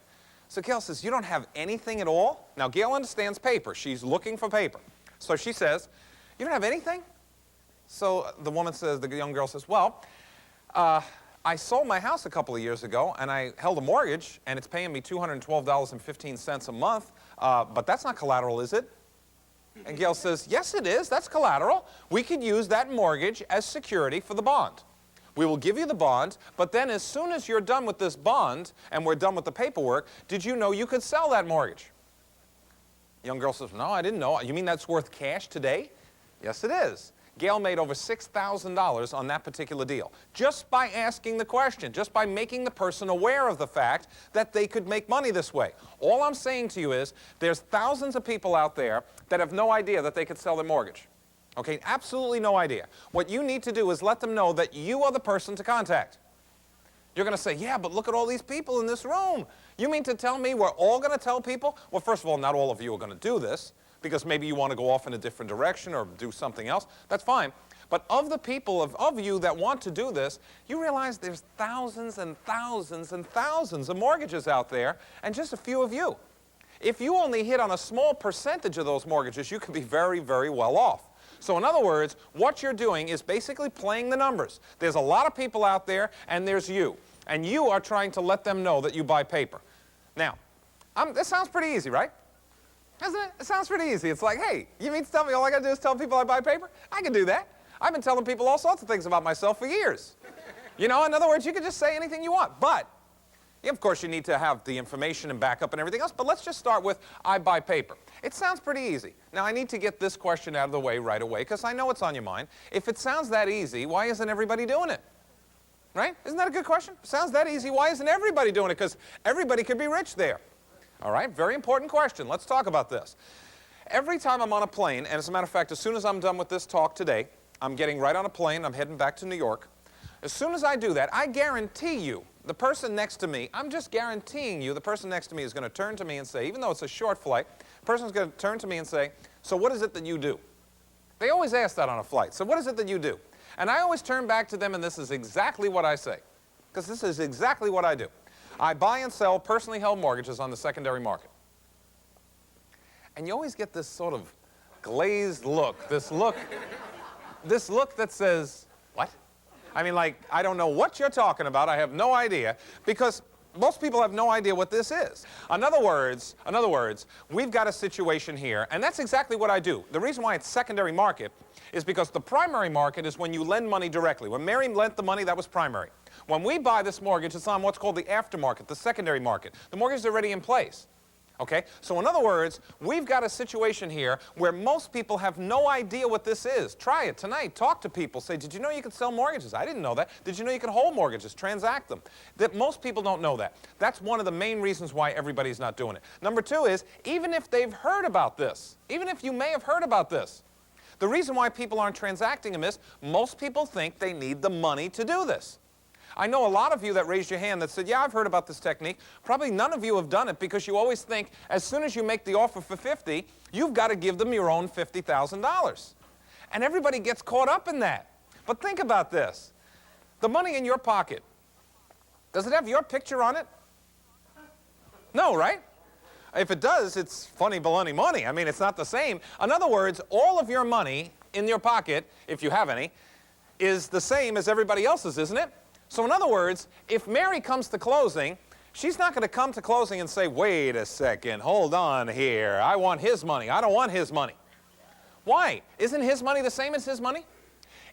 So Gail says, you don't have anything at all? Now, Gail understands paper. She's looking for paper. So she says, you don't have anything? So the woman says, the young girl says, well, I sold my house a couple of years ago, and I held a mortgage, and it's paying me $212.15 a month, but that's not collateral, is it? And Gail says, yes, it is. That's collateral. We could use that mortgage as security for the bond. We will give you the bond, but then as soon as you're done with this bond and we're done with the paperwork, did you know you could sell that mortgage? Young girl says, no, I didn't know. You mean that's worth cash today? Yes, it is. Gail made over $6,000 on that particular deal, just by asking the question, just by making the person aware of the fact that they could make money this way. All I'm saying to you is there's thousands of people out there that have no idea that they could sell their mortgage. Okay, absolutely no idea. What you need to do is let them know that you are the person to contact. You're going to say, yeah, but look at all these people in this room. You mean to tell me we're all going to tell people? Well, first of all, not all of you are going to do this, because maybe you want to go off in a different direction or do something else. That's fine. But of the people of you that want to do this, you realize there's thousands and thousands and thousands of mortgages out there, and just a few of you. If you only hit on a small percentage of those mortgages, you could be very, very well off. So in other words, what you're doing is basically playing the numbers. There's a lot of people out there, and there's you. And you are trying to let them know that you buy paper. Now, this sounds pretty easy, right? Doesn't it? It sounds pretty easy. It's like, hey, you mean to tell me all I got to do is tell people I buy paper? I can do that. I've been telling people all sorts of things about myself for years. You know, in other words, you can just say anything you want. But, of course, you need to have the information and backup and everything else. But let's just start with, I buy paper. It sounds pretty easy. Now, I need to get this question out of the way right away, because I know it's on your mind. If it sounds that easy, why isn't everybody doing it? Right? Isn't that a good question? It sounds that easy. Why isn't everybody doing it? Because everybody could be rich there. All right, very important question. Let's talk about this. Every time I'm on a plane, and as a matter of fact, as soon as I'm done with this talk today, I'm getting right on a plane, I'm heading back to New York. As soon as I do that, I guarantee you, the person next to me, I'm just guaranteeing you, the person next to me is going to turn to me and say, even though it's a short flight, the person's going to turn to me and say, so what is it that you do? They always ask that on a flight. So what is it that you do? And I always turn back to them, and this is exactly what I say, because this is exactly what I do. I buy and sell personally held mortgages on the secondary market. And you always get this sort of glazed look, this look that says, what? I mean, like, I don't know what you're talking about. I have no idea, because most people have no idea what this is. In other words, we've got a situation here, and that's exactly what I do. The reason why it's secondary market is because the primary market is when you lend money directly. When Mary lent the money, that was primary. When we buy this mortgage, it's on what's called the aftermarket, the secondary market. The mortgage is already in place. Okay? So in other words, we've got a situation here where most people have no idea what this is. Try it tonight. Talk to people. Say, did you know you could sell mortgages? I didn't know that. Did you know you could hold mortgages, transact them? That most people don't know that. That's one of the main reasons why everybody's not doing it. Number two is, even if they've heard about this, even if you may have heard about this, the reason why people aren't transacting them is most people think they need the money to do this. I know a lot of you that raised your hand that said, yeah, I've heard about this technique. Probably none of you have done it because you always think as soon as you make the offer for $50,000, you've got to give them your own $50,000. And everybody gets caught up in that. But think about this. The money in your pocket, does it have your picture on it? No, right? If it does, it's funny baloney money. I mean, it's not the same. In other words, all of your money in your pocket, if you have any, is the same as everybody else's, isn't it? So in other words, if Mary comes to closing, she's not going to come to closing and say, wait a second, hold on here. I want his money. I don't want his money. Why? Isn't his money the same as his money?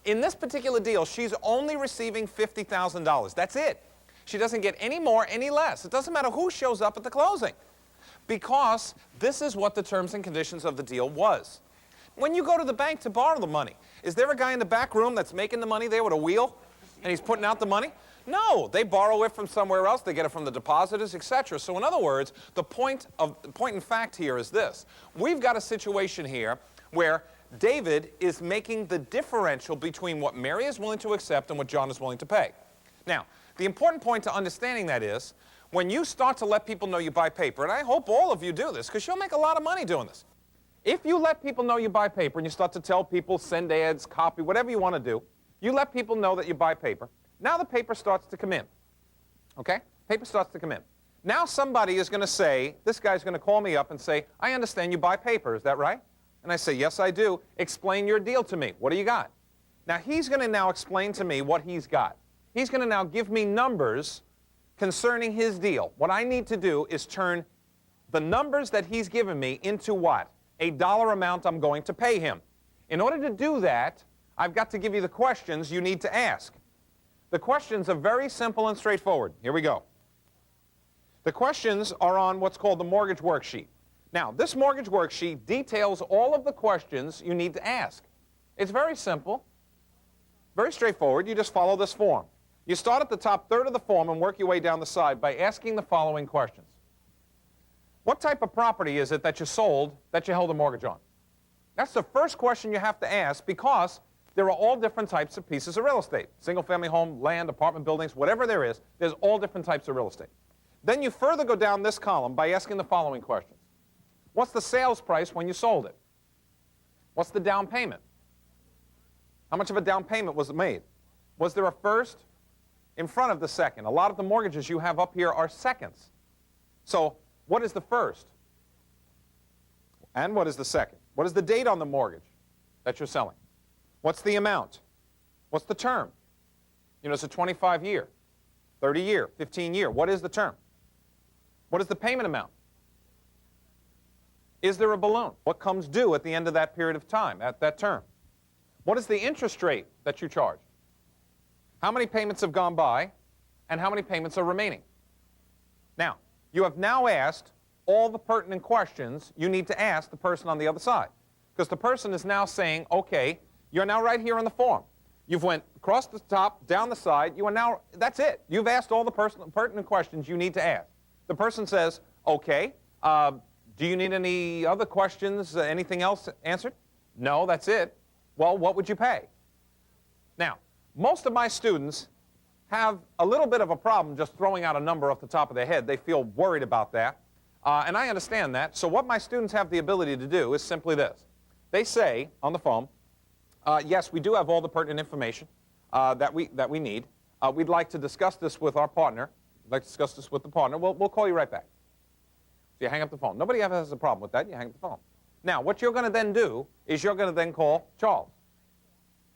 In this particular deal, she's only receiving $50,000. That's it. She doesn't get any more, any less. It doesn't matter who shows up at the closing, because this is what the terms and conditions of the deal was. When you go to the bank to borrow the money, is there a guy in the back room that's making the money there with a wheel? And he's putting out the money? No, they borrow it from somewhere else. They get it from the depositors, etc. So in other words, the point in fact here is this. We've got a situation here where David is making the differential between what Mary is willing to accept and what John is willing to pay. Now, the important point to understanding that is, when you start to let people know you buy paper, and I hope all of you do this, because you'll make a lot of money doing this. If you let people know you buy paper and you start to tell people, send ads, copy, whatever you want to do, you let people know that you buy paper. Now the paper starts to come in. Okay? Paper starts to come in. Now somebody is going to say, this guy's going to call me up and say, I understand you buy paper, is that right? And I say, yes, I do. Explain your deal to me. What do you got? Now he's going to now explain to me what he's got. He's going to now give me numbers concerning his deal. What I need to do is turn the numbers that he's given me into what? A dollar amount I'm going to pay him. In order to do that, I've got to give you the questions you need to ask. The questions are very simple and straightforward. Here we go. The questions are on what's called the mortgage worksheet. Now, this mortgage worksheet details all of the questions you need to ask. It's very simple, very straightforward. You just follow this form. You start at the top third of the form and work your way down the side by asking the following questions. What type of property is it that you sold that you held a mortgage on? That's the first question you have to ask, because there are all different types of pieces of real estate. Single-family home, land, apartment buildings, whatever there is, there's all different types of real estate. Then you further go down this column by asking the following questions. What's the sales price when you sold it? What's the down payment? How much of a down payment was made? Was there a first in front of the second? A lot of the mortgages you have up here are seconds. So what is the first? And what is the second? What is the date on the mortgage that you're selling? What's the amount? What's the term? You know, it's a 25-year, 30-year, 15-year. What is the term? What is the payment amount? Is there a balloon? What comes due at the end of that period of time, at that term? What is the interest rate that you charge? How many payments have gone by, and how many payments are remaining? Now, you have now asked all the pertinent questions you need to ask the person on the other side. Because the person is now saying, okay, you're now right here on the form. You've went across the top, down the side, you are now, that's it. You've asked all the pertinent questions you need to ask. The person says, okay, do you need any other questions, anything else answered? No, that's it. Well, what would you pay? Now, most of my students have a little bit of a problem just throwing out a number off the top of their head. They feel worried about that, and I understand that. So what my students have the ability to do is simply this. They say on the phone, yes, we do have all the pertinent information that we need. We'd like to discuss this with our partner. We'd like to discuss this with the partner. We'll call you right back. So you hang up the phone. Nobody ever has a problem with that. You hang up the phone. Now, what you're going to then do is you're going to then call Charles.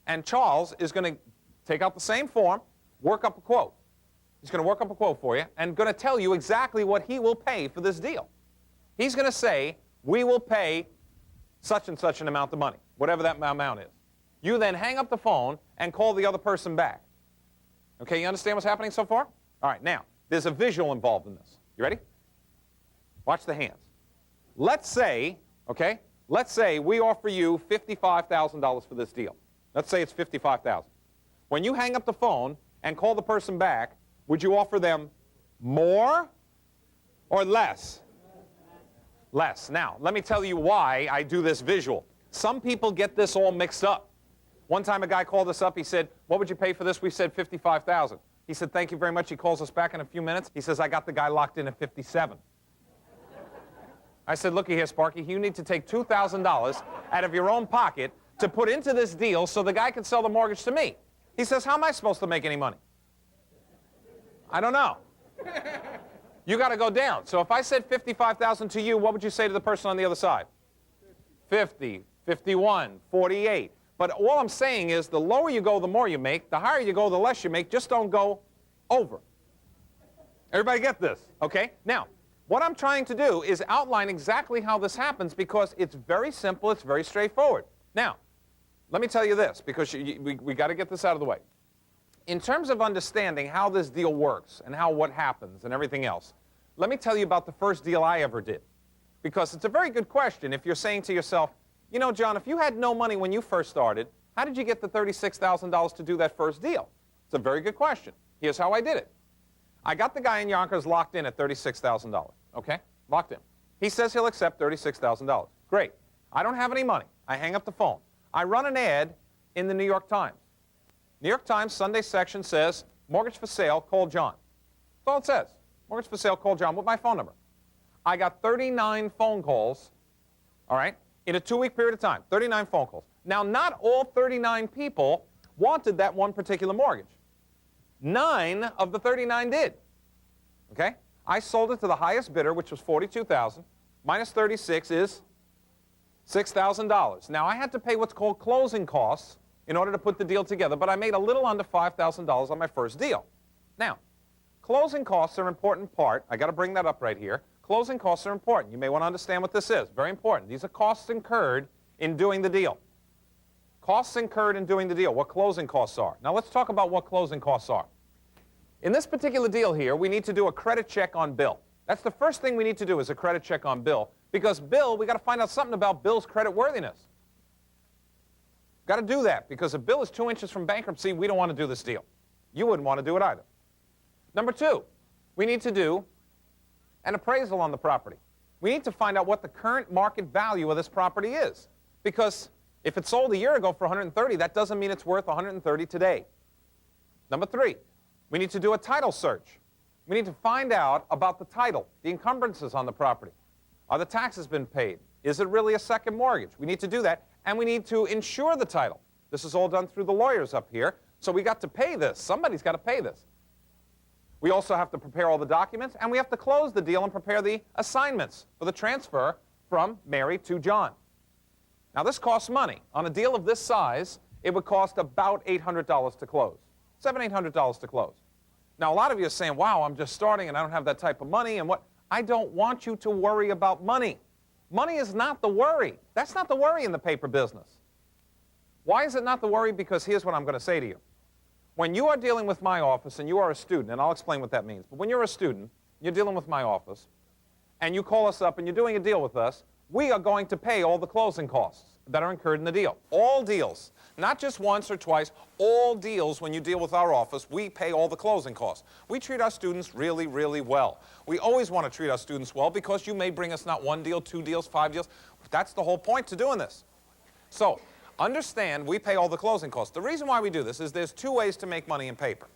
And Charles is going to take out the same form, work up a quote. He's going to work up a quote for you and going to tell you exactly what he will pay for this deal. He's going to say, we will pay such and such an amount of money, whatever that amount is. You then hang up the phone and call the other person back. Okay, you understand what's happening so far? All right, now, there's a visual involved in this. You ready? Watch the hands. Let's say, okay, let's say we offer you $55,000 for this deal. Let's say it's $55,000. When you hang up the phone and call the person back, would you offer them more or less? Less. Now, let me tell you why I do this visual. Some people get this all mixed up. One time a guy called us up. He said, what would you pay for this? We said $55,000. He said, thank you very much. He calls us back in a few minutes. He says, I got the guy locked in at $57,000. I said, looky here, Sparky, you need to take $2,000 out of your own pocket to put into this deal so the guy can sell the mortgage to me. He says, how am I supposed to make any money? I don't know. You got to go down. So if I said $55,000 to you, what would you say to the person on the other side? 50, 51, 48. But all I'm saying is the lower you go, the more you make. The higher you go, the less you make. Just don't go over. Everybody get this? Okay? Now, what I'm trying to do is outline exactly how this happens because it's very simple, it's very straightforward. Now, let me tell you this because we got to get this out of the way. In terms of understanding how this deal works and what happens and everything else, let me tell you about the first deal I ever did. Because it's a very good question if you're saying to yourself, you know, John, if you had no money when you first started, how did you get the $36,000 to do that first deal? It's a very good question. Here's how I did it. I got the guy in Yonkers locked in at $36,000, okay? Locked in. He says he'll accept $36,000. Great. I don't have any money. I hang up the phone. I run an ad in the New York Times. New York Times Sunday section says, mortgage for sale, call John. That's all it says. Mortgage for sale, call John with my phone number. I got 39 phone calls, all right, in a 2-week period of time, 39 phone calls. Now, not all 39 people wanted that one particular mortgage. 9 of the 39 did, okay? I sold it to the highest bidder, which was $42,000, minus 36 is $6,000. Now, I had to pay what's called closing costs in order to put the deal together, but I made a little under $5,000 on my first deal. Now, closing costs are an important part. I got to bring that up right here. Closing costs are important. You may want to understand what this is. Very important. These are costs incurred in doing the deal. Costs incurred in doing the deal, what closing costs are. Now, let's talk about what closing costs are. In this particular deal here, we need to do a credit check on Bill. That's the first thing we need to do is a credit check on Bill Because Bill, we got to find out something about Bill's credit worthiness. Got to do that, because if Bill is 2 inches from bankruptcy, we don't want to do this deal. You wouldn't want to do it either. Number two, we need to do an appraisal on the property. We need to find out what the current market value of this property is. Because if it sold a year ago for 130, that doesn't mean it's worth 130 today. Number three, we need to do a title search. We need to find out about the title, the encumbrances on the property. Are the taxes been paid? Is it really a second mortgage? We need to do that, and we need to insure the title. This is all done through the lawyers up here, so we got to pay this. Somebody's got to pay this. We also have to prepare all the documents, and we have to close the deal and prepare the assignments for the transfer from Mary to John. Now, this costs money. On a deal of this size, it would cost about $800 to close. $700, $800 to close. Now, a lot of you are saying, wow, I'm just starting and I don't have that type of money, and what? I don't want you to worry about money. Money is not the worry. That's not the worry in the paper business. Why is it not the worry? Because here's what I'm going to say to you. When you are dealing with my office and you are a student, and I'll explain what that means, but when you're a student, you're dealing with my office, and you call us up and you're doing a deal with us, we are going to pay all the closing costs that are incurred in the deal. All deals. Not just once or twice. All deals, when you deal with our office, we pay all the closing costs. We treat our students really, really well. We always want to treat our students well because you may bring us not one deal, 2 deals, 5 deals. That's the whole point to doing this. So, understand we pay all the closing costs. The reason why we do this is there's 2 ways to make money in paper.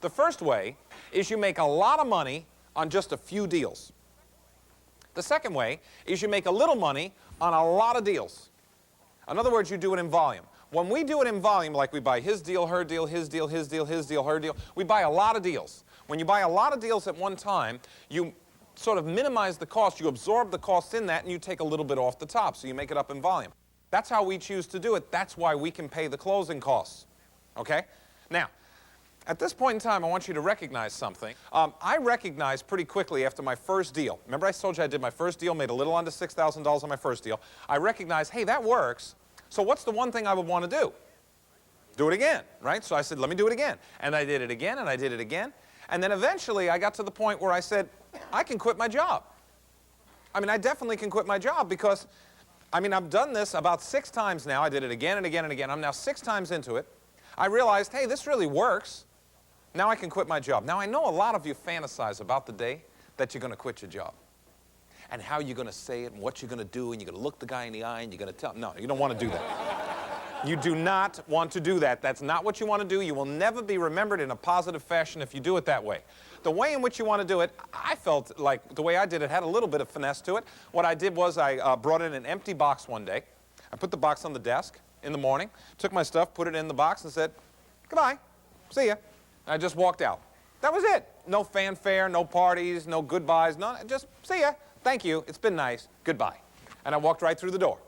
The first way is you make a lot of money on just a few deals. The second way is you make a little money on a lot of deals. In other words, you do it in volume. When we do it in volume, like we buy his deal, her deal, his deal, his deal, his deal, her deal, we buy a lot of deals. When you buy a lot of deals at one time, you sort of minimize the cost, you absorb the cost in that, and you take a little bit off the top, so you make it up in volume. That's how we choose to do it. That's why we can pay the closing costs. Okay? Now, at this point in time, I want you to recognize something. I recognized pretty quickly after my first deal. Remember I told you I did my first deal, made a little under $6,000 on my first deal. I recognized, hey, that works. So what's the one thing I would want to do? Do it again, right? So I said, let me do it again. And I did it again, and I did it again. And then eventually I got to the point where I said, I can quit my job. I mean, I definitely can quit my job because, I mean, I've done this about 6 times now. I did it again and again and again. I'm now 6 times into it. I realized, hey, this really works. Now I can quit my job. Now, I know a lot of you fantasize about the day that you're going to quit your job. And how you're going to say it and what you're going to do, and you're going to look the guy in the eye and you're going to tell him. No, you don't want to do that. You do not want to do that. That's not what you want to do. You will never be remembered in a positive fashion if you do it that way. The way in which you want to do it, I felt like the way I did it had a little bit of finesse to it. What I did was I brought in an empty box one day. I put the box on the desk in the morning, took my stuff, put it in the box, and said, goodbye, see ya. I just walked out. That was it. No fanfare, no parties, no goodbyes, no, just see ya. Thank you, it's been nice, goodbye. And I walked right through the door.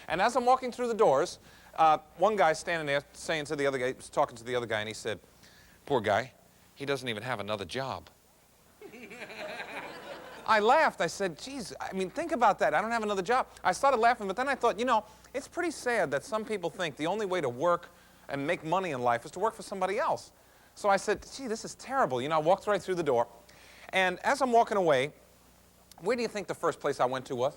And as I'm walking through the doors, one guy standing there saying to the other guy, was talking to the other guy, and he said, poor guy, he doesn't even have another job. I laughed. I said, geez, I mean, think about that. I don't have another job. I started laughing, but then I thought, you know, it's pretty sad that some people think the only way to work and make money in life is to work for somebody else. So I said, gee, this is terrible. You know, I walked right through the door. And as I'm walking away, where do you think the first place I went to was?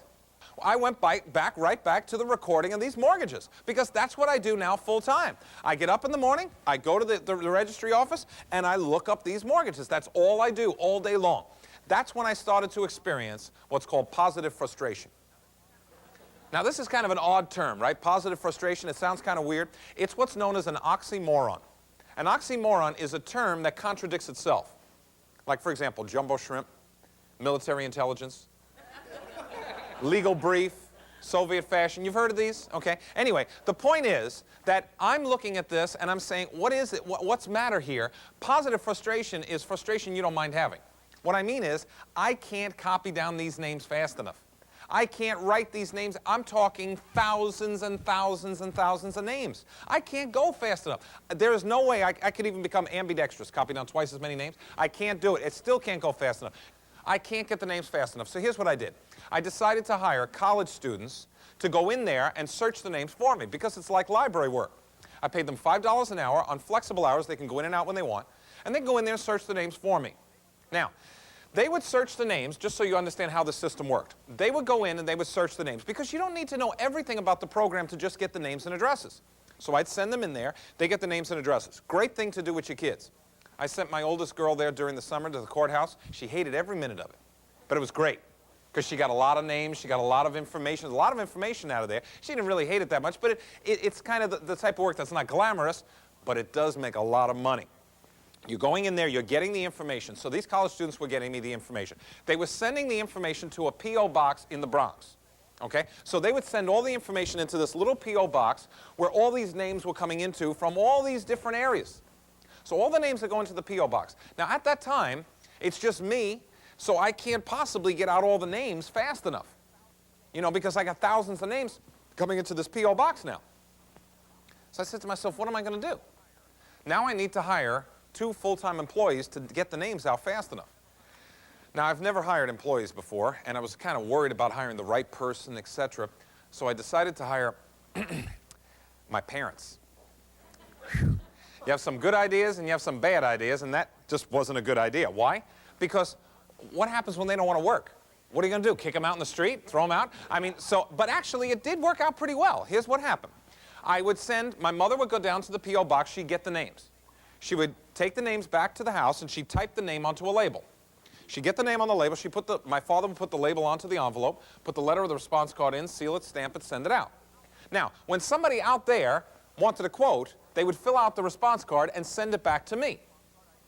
I went right back to the recording of these mortgages, because that's what I do now full time. I get up in the morning, I go to the registry office, and I look up these mortgages. That's all I do all day long. That's when I started to experience what's called positive frustration. Now, this is kind of an odd term, right? Positive frustration, it sounds kind of weird. It's what's known as an oxymoron. An oxymoron is a term that contradicts itself. Like, for example, jumbo shrimp, military intelligence, legal brief, Soviet fashion. You've heard of these? Okay. Anyway, the point is that I'm looking at this and I'm saying, what is it? What's matter here? Positive frustration is frustration you don't mind having. What I mean is, I can't copy down these names fast enough. I can't write these names. I'm talking thousands and thousands and thousands of names. I can't go fast enough. There is no way I could even become ambidextrous, copy down twice as many names. I can't do it. It still can't go fast enough. I can't get the names fast enough. So here's what I did. I decided to hire college students to go in there and search the names for me, because it's like library work. I paid them $5 an hour on flexible hours. They can go in and out when they want. And they can go in there and search the names for me. Now, They would search the names, just so you understand how the system worked. They would go in and they would search the names, because you don't need to know everything about the program to just get the names and addresses. So I'd send them in there, they get the names and addresses. Great thing to do with your kids. I sent my oldest girl there during the summer to the courthouse. She hated every minute of it, but it was great, because she got a lot of names, she got a lot of information, a lot of information out of there. She didn't really hate it that much, but it's kind of the type of work that's not glamorous, but it does make a lot of money. You're going in there, you're getting the information. So these college students were getting me the information. They were sending the information to a P.O. box in the Bronx. Okay? So they would send all the information into this little P.O. box where all these names were coming into from all these different areas. So all the names are going to the P.O. box. Now at that time, it's just me, so I can't possibly get out all the names fast enough. You know, because I got thousands of names coming into this P.O. box now. So I said to myself, what am I going to do? Now I need to hire 2 full-time employees to get the names out fast enough. Now, I've never hired employees before, and I was kind of worried about hiring the right person, etc. So I decided to hire my parents. You have some good ideas and you have some bad ideas, and that just wasn't a good idea. Why? Because what happens when they don't want to work? What are you going to do? Kick them out in the street? Throw them out? I mean, but actually it did work out pretty well. Here's what happened. My mother would go down to the P.O. box, she'd get the names. She would take the names back to the house and she'd type the name onto a label. She'd get the name on the label, my father would put the label onto the envelope, put the letter of the response card in, seal it, stamp it, send it out. Now, when somebody out there wanted a quote, they would fill out the response card and send it back to me.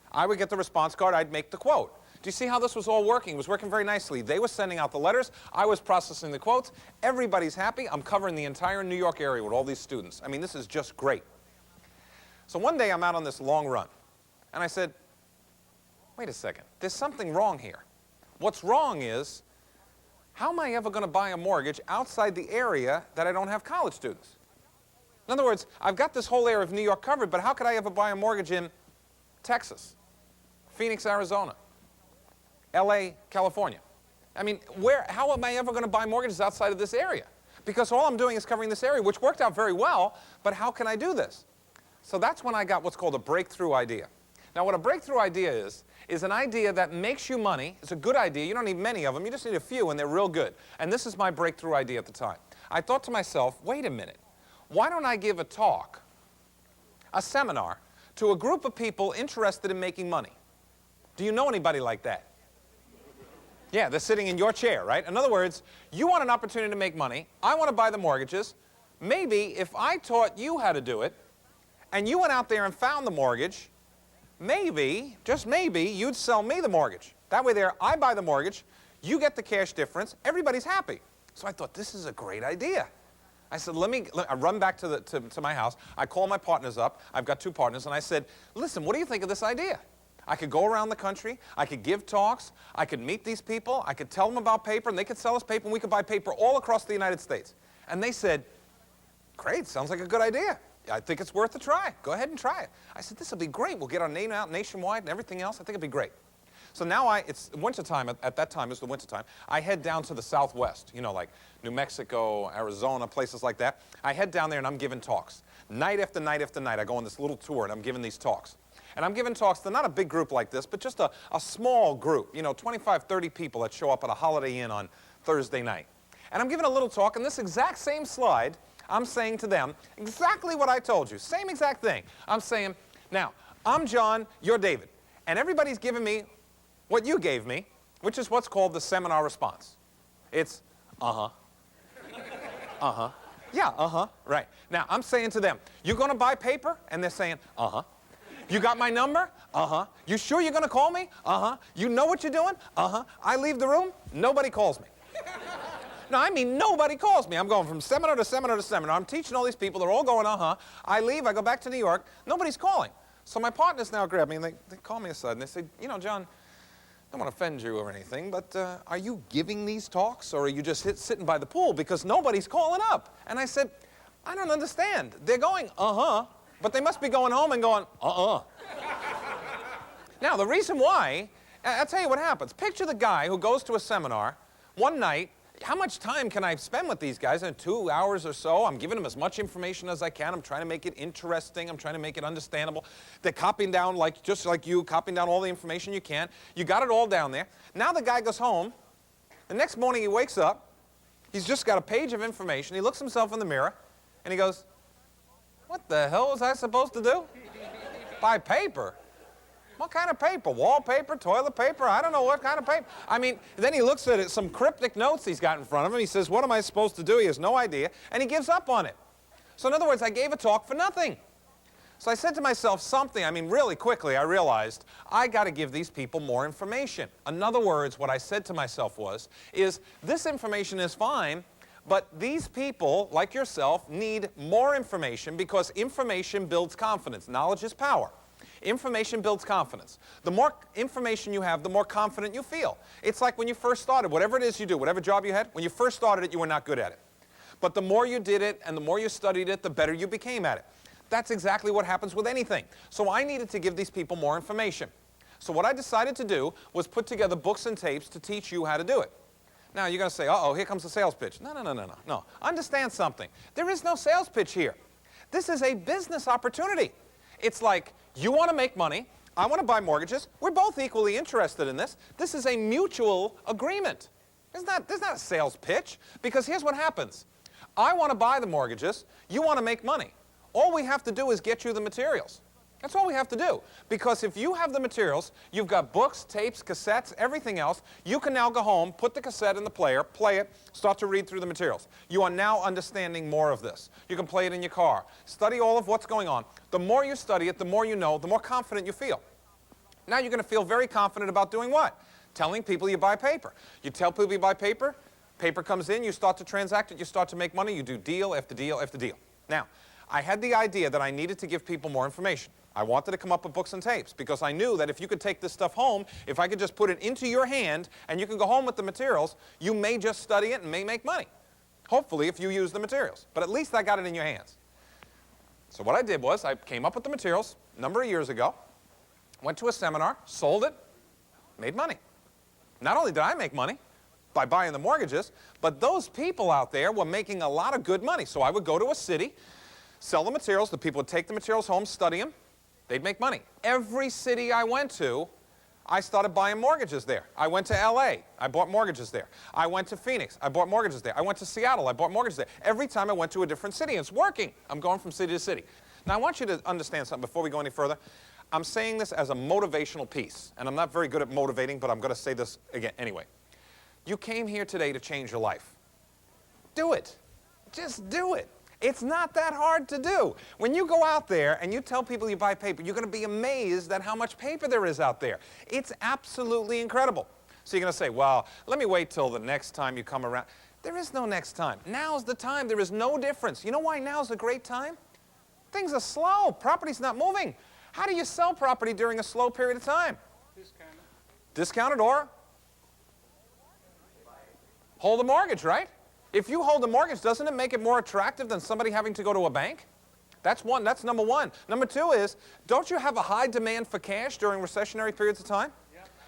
I would get the response card, I'd make the quote. Do you see how this was all working? It was working very nicely. They were sending out the letters, I was processing the quotes, everybody's happy, I'm covering the entire New York area with all these students. I mean, this is just great. So one day I'm out on this long run, and I said, wait a second, there's something wrong here. What's wrong is, how am I ever going to buy a mortgage outside the area that I don't have college students? In other words, I've got this whole area of New York covered, but how could I ever buy a mortgage in Texas, Phoenix, Arizona, LA, California? I mean, how am I ever going to buy mortgages outside of this area? Because all I'm doing is covering this area, which worked out very well, but how can I do this? So that's when I got what's called a breakthrough idea. Now what a breakthrough idea is an idea that makes you money. It's a good idea. You don't need many of them. You just need a few, and they're real good. And this is my breakthrough idea at the time. I thought to myself, wait a minute. Why don't I give a talk, a seminar, to a group of people interested in making money? Do you know anybody like that? Yeah, they're sitting in your chair, right? In other words, you want an opportunity to make money. I want to buy the mortgages. Maybe if I taught you how to do it, and you went out there and found the mortgage, maybe, just maybe, you'd sell me the mortgage. That way there, I buy the mortgage, you get the cash difference, everybody's happy. So I thought, this is a great idea. I said, I run back to my house, I call my partners up, I've got 2 partners, and I said, listen, what do you think of this idea? I could go around the country, I could give talks, I could meet these people, I could tell them about paper, and they could sell us paper, and we could buy paper all across the United States. And they said, great, sounds like a good idea. I think it's worth a try. Go ahead and try it. I said, this will be great. We'll get our name out nationwide and everything else. I think it'll be great. So now it's wintertime. At that time, it was the wintertime. I head down to the Southwest, you know, like New Mexico, Arizona, places like that. I head down there and I'm giving talks. Night after night after night, I go on this little tour and I'm giving these talks. And I'm giving talks to not a big group like this, but just a small group, you know, 25, 30 people that show up at a Holiday Inn on Thursday night. And I'm giving a little talk, and this exact same slide, I'm saying to them exactly what I told you, same exact thing. I'm saying, now, I'm John, you're David, and everybody's giving me what you gave me, which is what's called the seminar response. It's, uh-huh, uh-huh, yeah, uh-huh, right. Now, I'm saying to them, you going to buy paper? And they're saying, uh-huh. You got my number? Uh-huh. You sure you're going to call me? Uh-huh. You know what you're doing? Uh-huh. I leave the room, nobody calls me. No, I mean, nobody calls me. I'm going from seminar to seminar to seminar. I'm teaching all these people. They're all going, uh-huh. I leave. I go back to New York. Nobody's calling. So my partners now grab me, and they call me aside, and they say, you know, John, I don't want to offend you or anything, but are you giving these talks, or are you just sitting by the pool? Because nobody's calling up. And I said, I don't understand. They're going, uh-huh, but they must be going home and going, uh-uh. Now, the reason why, I'll tell you what happens. Picture the guy who goes to a seminar one night, how much time can I spend with these guys? In 2 hours or so, I'm giving them as much information as I can. I'm trying to make it interesting. I'm trying to make it understandable. They're copying down, just like you, copying down all the information you can. You got it all down there. Now the guy goes home. The next morning he wakes up. He's just got a page of information. He looks himself in the mirror, and he goes, what the hell was I supposed to do? Buy paper? What kind of paper? Wallpaper, toilet paper? I don't know what kind of paper. I mean, then he looks at it, some cryptic notes he's got in front of him. He says, what am I supposed to do? He has no idea, and he gives up on it. So in other words, I gave a talk for nothing. So I said to myself really quickly, I realized I got to give these people more information. In other words, what I said to myself is this information is fine, but these people, like yourself, need more information because information builds confidence. Knowledge is power. Information builds confidence. The more information you have, the more confident you feel. It's like when you first started, whatever it is you do, whatever job you had, when you first started it, you were not good at it. But the more you did it and the more you studied it, the better you became at it. That's exactly what happens with anything. So I needed to give these people more information. So what I decided to do was put together books and tapes to teach you how to do it. Now you're going to say, uh-oh, here comes the sales pitch. No. Understand something. There is no sales pitch here. This is a business opportunity. It's like, you want to make money, I want to buy mortgages, we're both equally interested in this. This is a mutual agreement. There's not a sales pitch, because here's what happens. I want to buy the mortgages, you want to make money. All we have to do is get you the materials. That's all we have to do. Because if you have the materials, you've got books, tapes, cassettes, everything else, you can now go home, put the cassette in the player, play it, start to read through the materials. You are now understanding more of this. You can play it in your car. Study all of what's going on. The more you study it, the more you know, the more confident you feel. Now you're going to feel very confident about doing what? Telling people you buy paper. You tell people you buy paper, paper comes in, you start to transact it, you start to make money, you do deal after deal after deal. Now, I had the idea that I needed to give people more information. I wanted to come up with books and tapes because I knew that if you could take this stuff home, if I could just put it into your hand and you can go home with the materials, you may just study it and may make money. Hopefully, if you use the materials. But at least I got it in your hands. So what I did was I came up with the materials a number of years ago, went to a seminar, sold it, made money. Not only did I make money by buying the mortgages, but those people out there were making a lot of good money. So I would go to a city, sell the materials, the people would take the materials home, study them, they'd make money. Every city I went to, I started buying mortgages there. I went to LA, I bought mortgages there. I went to Phoenix, I bought mortgages there. I went to Seattle, I bought mortgages there. Every time I went to a different city, it's working. I'm going from city to city. Now I want you to understand something before we go any further. I'm saying this as a motivational piece, and I'm not very good at motivating, but I'm going to say this again anyway. You came here today to change your life. Do it. Just do it. It's not that hard to do. When you go out there and you tell people you buy paper, you're going to be amazed at how much paper there is out there. It's absolutely incredible. So you're going to say, well, let me wait till the next time you come around. There is no next time. Now's the time. There is no difference. You know why now's a great time? Things are slow. Property's not moving. How do you sell property during a slow period of time? Discounted. Discounted or? Hold a mortgage, right? If you hold a mortgage, doesn't it make it more attractive than somebody having to go to a bank? That's number one. Number two is, don't you have a high demand for cash during recessionary periods of time?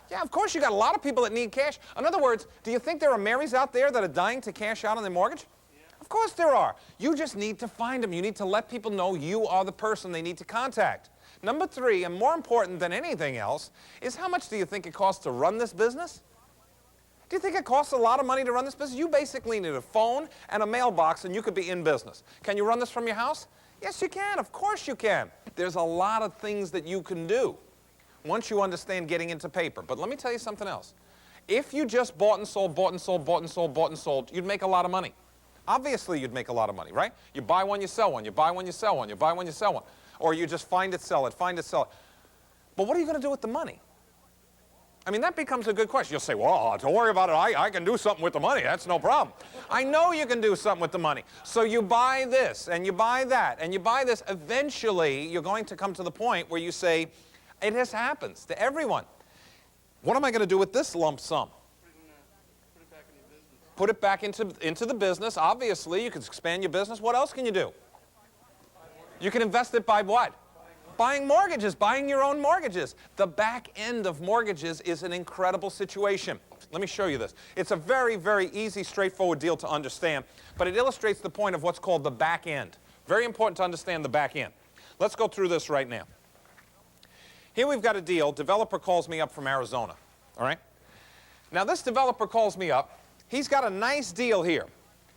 Yeah, of course you got a lot of people that need cash. In other words, do you think there are Marys out there that are dying to cash out on their mortgage? Yeah. Of course there are. You just need to find them. You need to let people know you are the person they need to contact. Number three, and more important than anything else, is how much do you think it costs to run this business? Do you think it costs a lot of money to run this business? You basically need a phone and a mailbox and you could be in business. Can you run this from your house? Yes, you can. Of course you can. There's a lot of things that you can do once you understand getting into paper. But let me tell you something else. If you just bought and sold, bought and sold, bought and sold, bought and sold, you'd make a lot of money. Obviously, you'd make a lot of money, right? You buy one, you sell one. You buy one, you sell one. You buy one, you sell one. Or you just find it, sell it, find it, sell it. But what are you going to do with the money? I mean, that becomes a good question. You'll say, well, don't worry about it. I can do something with the money. That's no problem. I know you can do something with the money. So you buy this, and you buy that, and you buy this. Eventually, you're going to come to the point where you say, it just happens to everyone. What am I going to do with this lump sum? Put it back into the business. Obviously, you can expand your business. What else can you do? You can invest it by what? Buying mortgages, buying your own mortgages. The back end of mortgages is an incredible situation. Let me show you this. It's a very, very easy, straightforward deal to understand, but it illustrates the point of what's called the back end. Very important to understand the back end. Let's go through this right now. Here we've got a deal. Developer calls me up from Arizona, all right? Now this developer calls me up. He's got a nice deal here.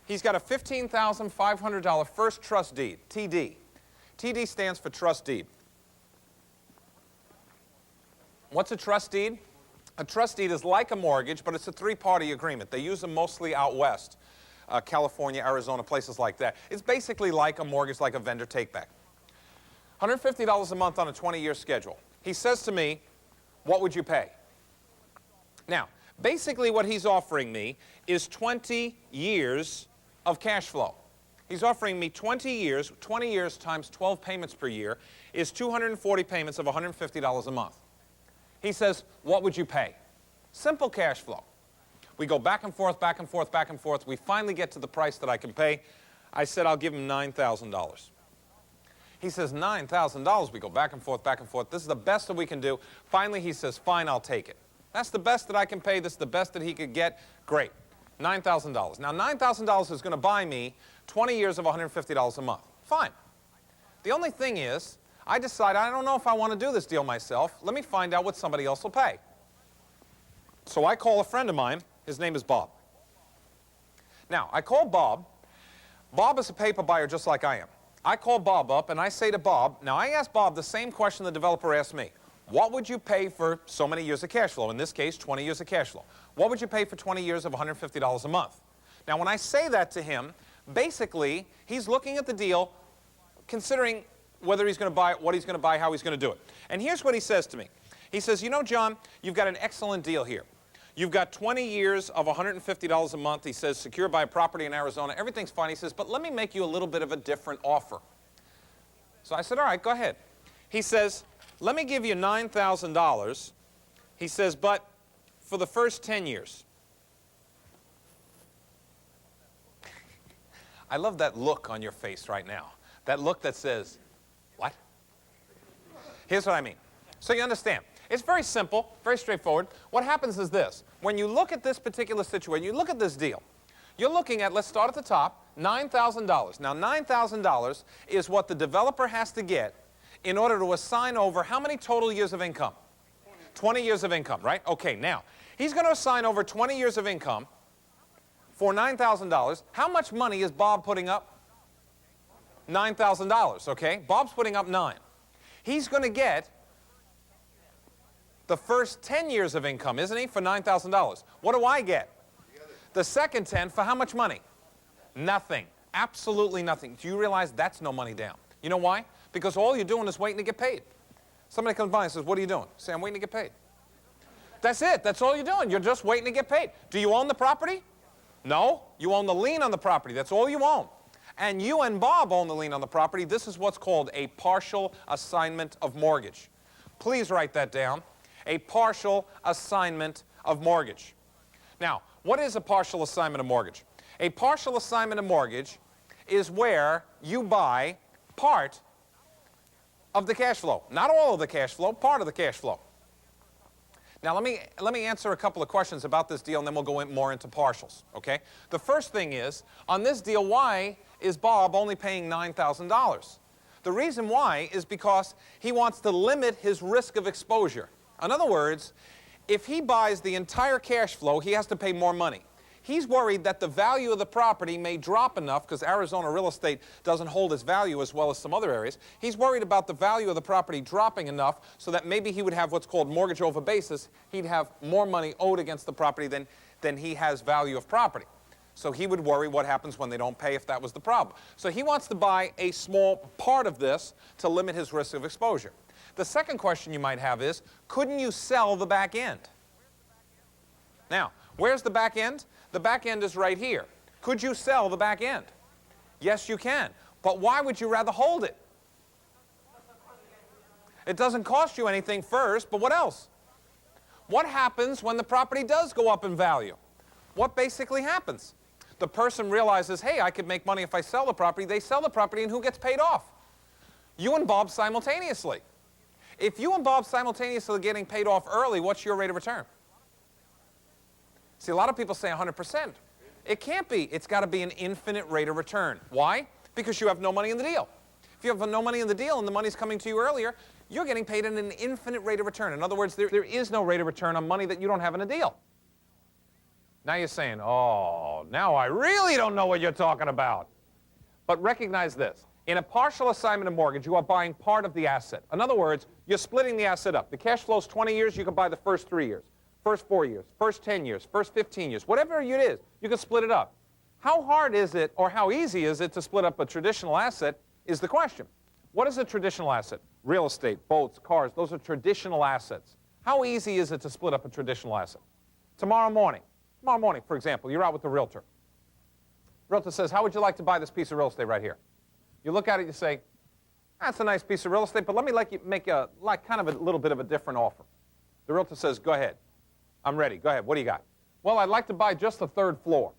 He's got a $15,500 first trust deed, TD. TD stands for trust deed. What's a trust deed? A trust deed is like a mortgage, but it's a three-party agreement. They use them mostly out west, California, Arizona, places like that. It's basically like a mortgage, like a vendor take-back. $150 a month on a 20-year schedule. He says to me, what would you pay? Now, basically what he's offering me is 20 years of cash flow. He's offering me 20 years times 12 payments per year is 240 payments of $150 a month. He says, what would you pay? Simple cash flow. We go back and forth, back and forth, back and forth. We finally get to the price that I can pay. I said, I'll give him $9,000. He says, $9,000. We go back and forth, back and forth. This is the best that we can do. Finally, he says, fine, I'll take it. That's the best that I can pay. This is the best that he could get. Great. $9,000. Now, $9,000 is going to buy me 20 years of $150 a month. Fine. The only thing is, I decide I don't know if I want to do this deal myself. Let me find out what somebody else will pay. So I call a friend of mine. His name is Bob. Now, I call Bob. Bob is a paper buyer just like I am. I call Bob up and I say to Bob, now I asked Bob the same question the developer asked me. What would you pay for so many years of cash flow? In this case, 20 years of cash flow. What would you pay for 20 years of $150 a month? Now, when I say that to him, basically, he's looking at the deal, considering whether he's going to buy it, what he's going to buy, how he's going to do it. And here's what he says to me. He says, you know, John, you've got an excellent deal here. You've got 20 years of $150 a month. He says, secured by a property in Arizona. Everything's fine. He says, but let me make you a little bit of a different offer. So I said, all right, go ahead. He says, let me give you $9,000. He says, but for the first 10 years. I love that look on your face right now. That look that says, what? Here's what I mean. So you understand. It's very simple, very straightforward. What happens is this. When you look at this particular situation, you look at this deal, you're looking at, let's start at the top, $9,000. Now, $9,000 is what the developer has to get in order to assign over how many total years of income? 20 years of income, right? Okay, now, he's going to assign over 20 years of income for $9,000. How much money is Bob putting up? $9,000, okay? Bob's putting up 9. He's going to get the first 10 years of income, isn't he, for $9,000. What do I get? The second 10 for how much money? Nothing. Absolutely nothing. Do you realize that's no money down? You know why? Because all you're doing is waiting to get paid. Somebody comes by and says, what are you doing? Say, I'm waiting to get paid. That's it. That's all you're doing. You're just waiting to get paid. Do you own the property? No. You own the lien on the property. That's all you own. And you and Bob own the lien on the property. This is what's called a partial assignment of mortgage. Please write that down. A partial assignment of mortgage. Now, what is a partial assignment of mortgage? A partial assignment of mortgage is where you buy part of the cash flow. Not all of the cash flow, part of the cash flow. Now, let me answer a couple of questions about this deal, and then we'll go more into partials, okay? The first thing is, on this deal, why is Bob only paying $9,000? The reason why is because he wants to limit his risk of exposure. In other words, if he buys the entire cash flow, he has to pay more money. He's worried that the value of the property may drop enough, because Arizona real estate doesn't hold its value as well as some other areas. He's worried about the value of the property dropping enough so that maybe he would have what's called mortgage over basis. He'd have more money owed against the property than he has value of property. So he would worry what happens when they don't pay if that was the problem. So he wants to buy a small part of this to limit his risk of exposure. The second question you might have is, couldn't you sell the back end? Now, where's the back end? The back end is right here. Could you sell the back end? Yes, you can. But why would you rather hold it? It doesn't cost you anything first, but what else? What happens when the property does go up in value? What basically happens? The person realizes, hey, I could make money if I sell the property. They sell the property, and who gets paid off? You and Bob simultaneously. If you and Bob simultaneously getting paid off early, what's your rate of return? See, a lot of people say 100%. It can't be. It's got to be an infinite rate of return. Why? Because you have no money in the deal. If you have no money in the deal and the money's coming to you earlier, you're getting paid at an infinite rate of return. In other words, there is no rate of return on money that you don't have in a deal. Now you're saying, oh, now I really don't know what you're talking about. But recognize this. In a partial assignment of mortgage, you are buying part of the asset. In other words, you're splitting the asset up. The cash flow's 20 years, you can buy the first 3 years, first 4 years, first 10 years, first 15 years, whatever it is, you can split it up. How hard is it, or how easy is it to split up a traditional asset is the question. What is a traditional asset? Real estate, boats, cars, those are traditional assets. How easy is it to split up a traditional asset? Tomorrow morning, for example, you're out with the realtor. Realtor says, how would you like to buy this piece of real estate right here? You look at it, you say, that's a nice piece of real estate, but let me make a kind of a little bit of a different offer. The realtor says, go ahead. I'm ready. Go ahead. What do you got? Well, I'd like to buy just the 3rd floor.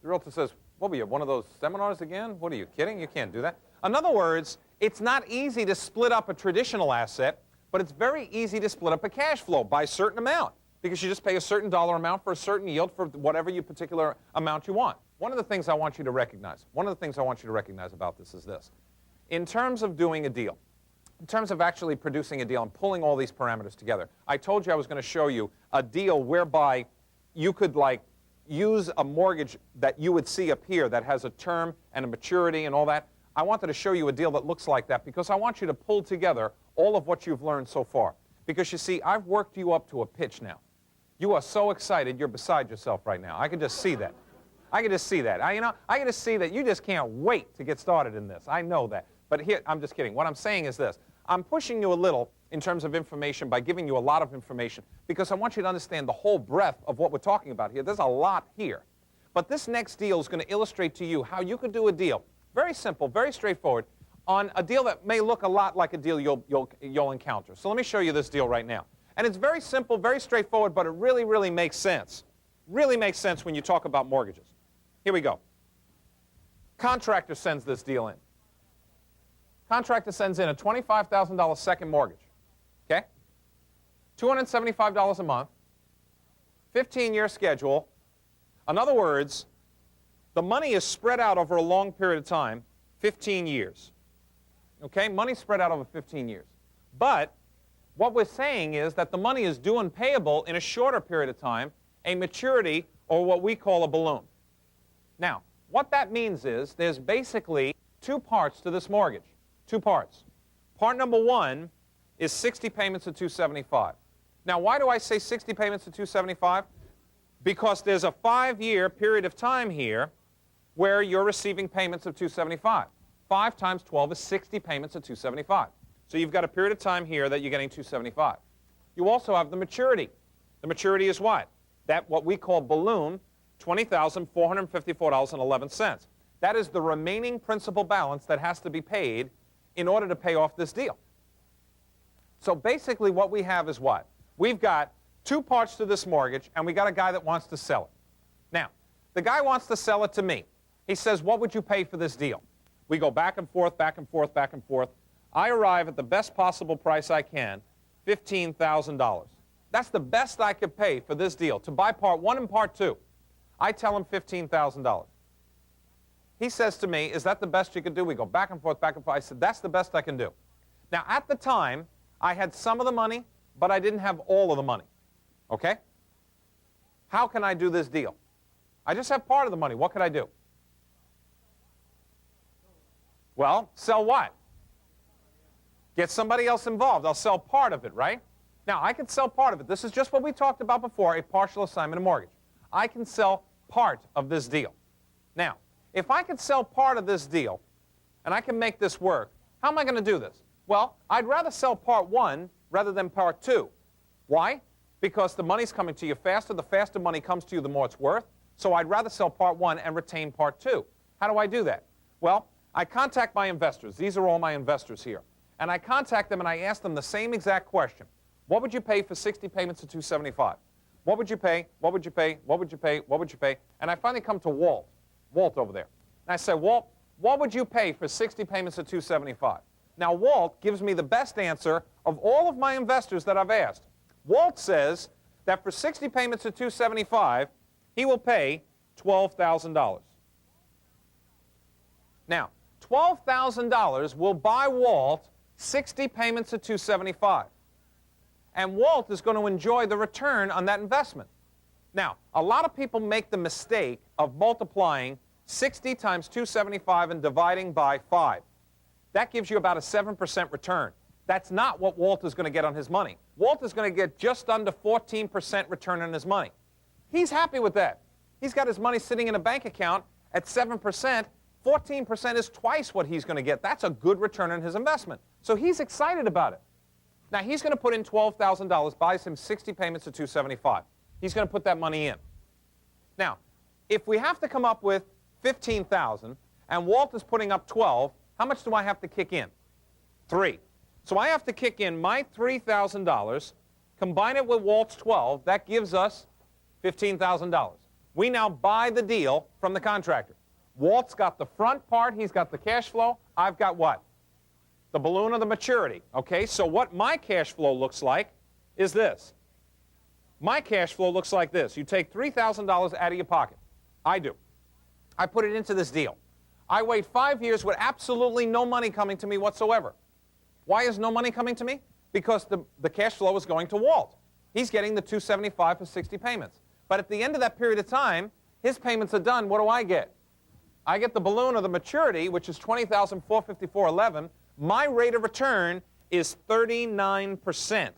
The realtor says, what were you, one of those seminars again? What are you kidding? You can't do that. In other words, it's not easy to split up a traditional asset, but it's very easy to split up a cash flow by a certain amount, because you just pay a certain dollar amount for a certain yield for whatever you particular amount you want. One of the things I want you to recognize about this is this. In terms of doing a deal, in terms of actually producing a deal and pulling all these parameters together, I told you I was going to show you a deal whereby you could use a mortgage that you would see up here that has a term and a maturity and all that. I wanted to show you a deal that looks like that because I want you to pull together all of what you've learned so far. Because you see, I've worked you up to a pitch now. You are so excited, you're beside yourself right now. I can just see that. I can just see that. I can just see that you just can't wait to get started in this. I know that. But here, I'm just kidding. What I'm saying is this. I'm pushing you a little in terms of information by giving you a lot of information because I want you to understand the whole breadth of what we're talking about here. There's a lot here. But this next deal is going to illustrate to you how you could do a deal, very simple, very straightforward, on a deal that may look a lot like a deal you'll encounter. So let me show you this deal right now. And it's very simple, very straightforward, but it really, really makes sense. Really makes sense when you talk about mortgages. Here we go. Contractor sends this deal in. Contractor sends in a $25,000 second mortgage. Okay? $275 a month, 15-year schedule. In other words, the money is spread out over a long period of time, 15 years. Okay? Money spread out over 15 years. But what we're saying is that the money is due and payable in a shorter period of time, a maturity, or what we call a balloon. Now, what that means is there's basically 2 parts to this mortgage. 2 parts. Part number 1 is 60 payments of $275. Now, why do I say 60 payments of $275? Because there's a 5-year period of time here where you're receiving payments of $275. 5 times 12 is 60 payments of $275. So you've got a period of time here that you're getting $275. You also have the maturity. The maturity is what? That what we call balloon, $20,454.11. That is the remaining principal balance that has to be paid in order to pay off this deal. So basically what we have is what? We've got 2 parts to this mortgage, and we got a guy that wants to sell it. Now, the guy wants to sell it to me. He says, what would you pay for this deal? We go back and forth, back and forth, back and forth. I arrive at the best possible price I can, $15,000. That's the best I could pay for this deal, to buy part 1 and part 2. I tell him $15,000. He says to me, is that the best you could do? We go back and forth, back and forth. I said, that's the best I can do. Now, at the time, I had some of the money, but I didn't have all of the money. Okay? How can I do this deal? I just have part of the money. What could I do? Well, sell what? Get somebody else involved. I'll sell part of it, right? Now, I can sell part of it. This is just what we talked about before, a partial assignment of mortgage. I can sell part of this deal. Now, if I could sell part of this deal, and I can make this work, how am I going to do this? Well, I'd rather sell part 1 rather than part 2. Why? Because the money's coming to you faster. The faster money comes to you, the more it's worth. So I'd rather sell part 1 and retain part 2. How do I do that? Well, I contact my investors. These are all my investors here. And I contact them and I ask them the same exact question. What would you pay for 60 payments of $275? What would you pay? What would you pay? What would you pay? What would you pay? And I finally come to Walt over there. And I say, Walt, what would you pay for 60 payments of $275? Now, Walt gives me the best answer of all of my investors that I've asked. Walt says that for 60 payments of $275, he will pay $12,000. Now, $12,000 will buy Walt 60 payments of $275. And Walt is going to enjoy the return on that investment. Now, a lot of people make the mistake of multiplying 60 times 275 and dividing by 5. That gives you about a 7% return. That's not what Walt is going to get on his money. Walt is going to get just under 14% return on his money. He's happy with that. He's got his money sitting in a bank account at 7%. 14% is twice what he's going to get. That's a good return on his investment. So he's excited about it. Now, he's going to put in $12,000, buys him 60 payments of $275. He's going to put that money in. Now, if we have to come up with $15,000 and Walt is putting up 12, how much do I have to kick in? 3. So I have to kick in my $3,000, combine it with Walt's 12, that gives us $15,000. We now buy the deal from the contractor. Walt's got the front part, he's got the cash flow, I've got what? The balloon of the maturity. Okay, so what my cash flow looks like is this. My cash flow looks like this. You take $3,000 out of your pocket. I do. I put it into this deal. I wait 5 years with absolutely no money coming to me whatsoever. Why is no money coming to me? Because the cash flow is going to Walt. He's getting the $275 for 60 payments. But at the end of that period of time, his payments are done. What do I get? I get the balloon of the maturity, which is $20,454.11. My rate of return is 39%.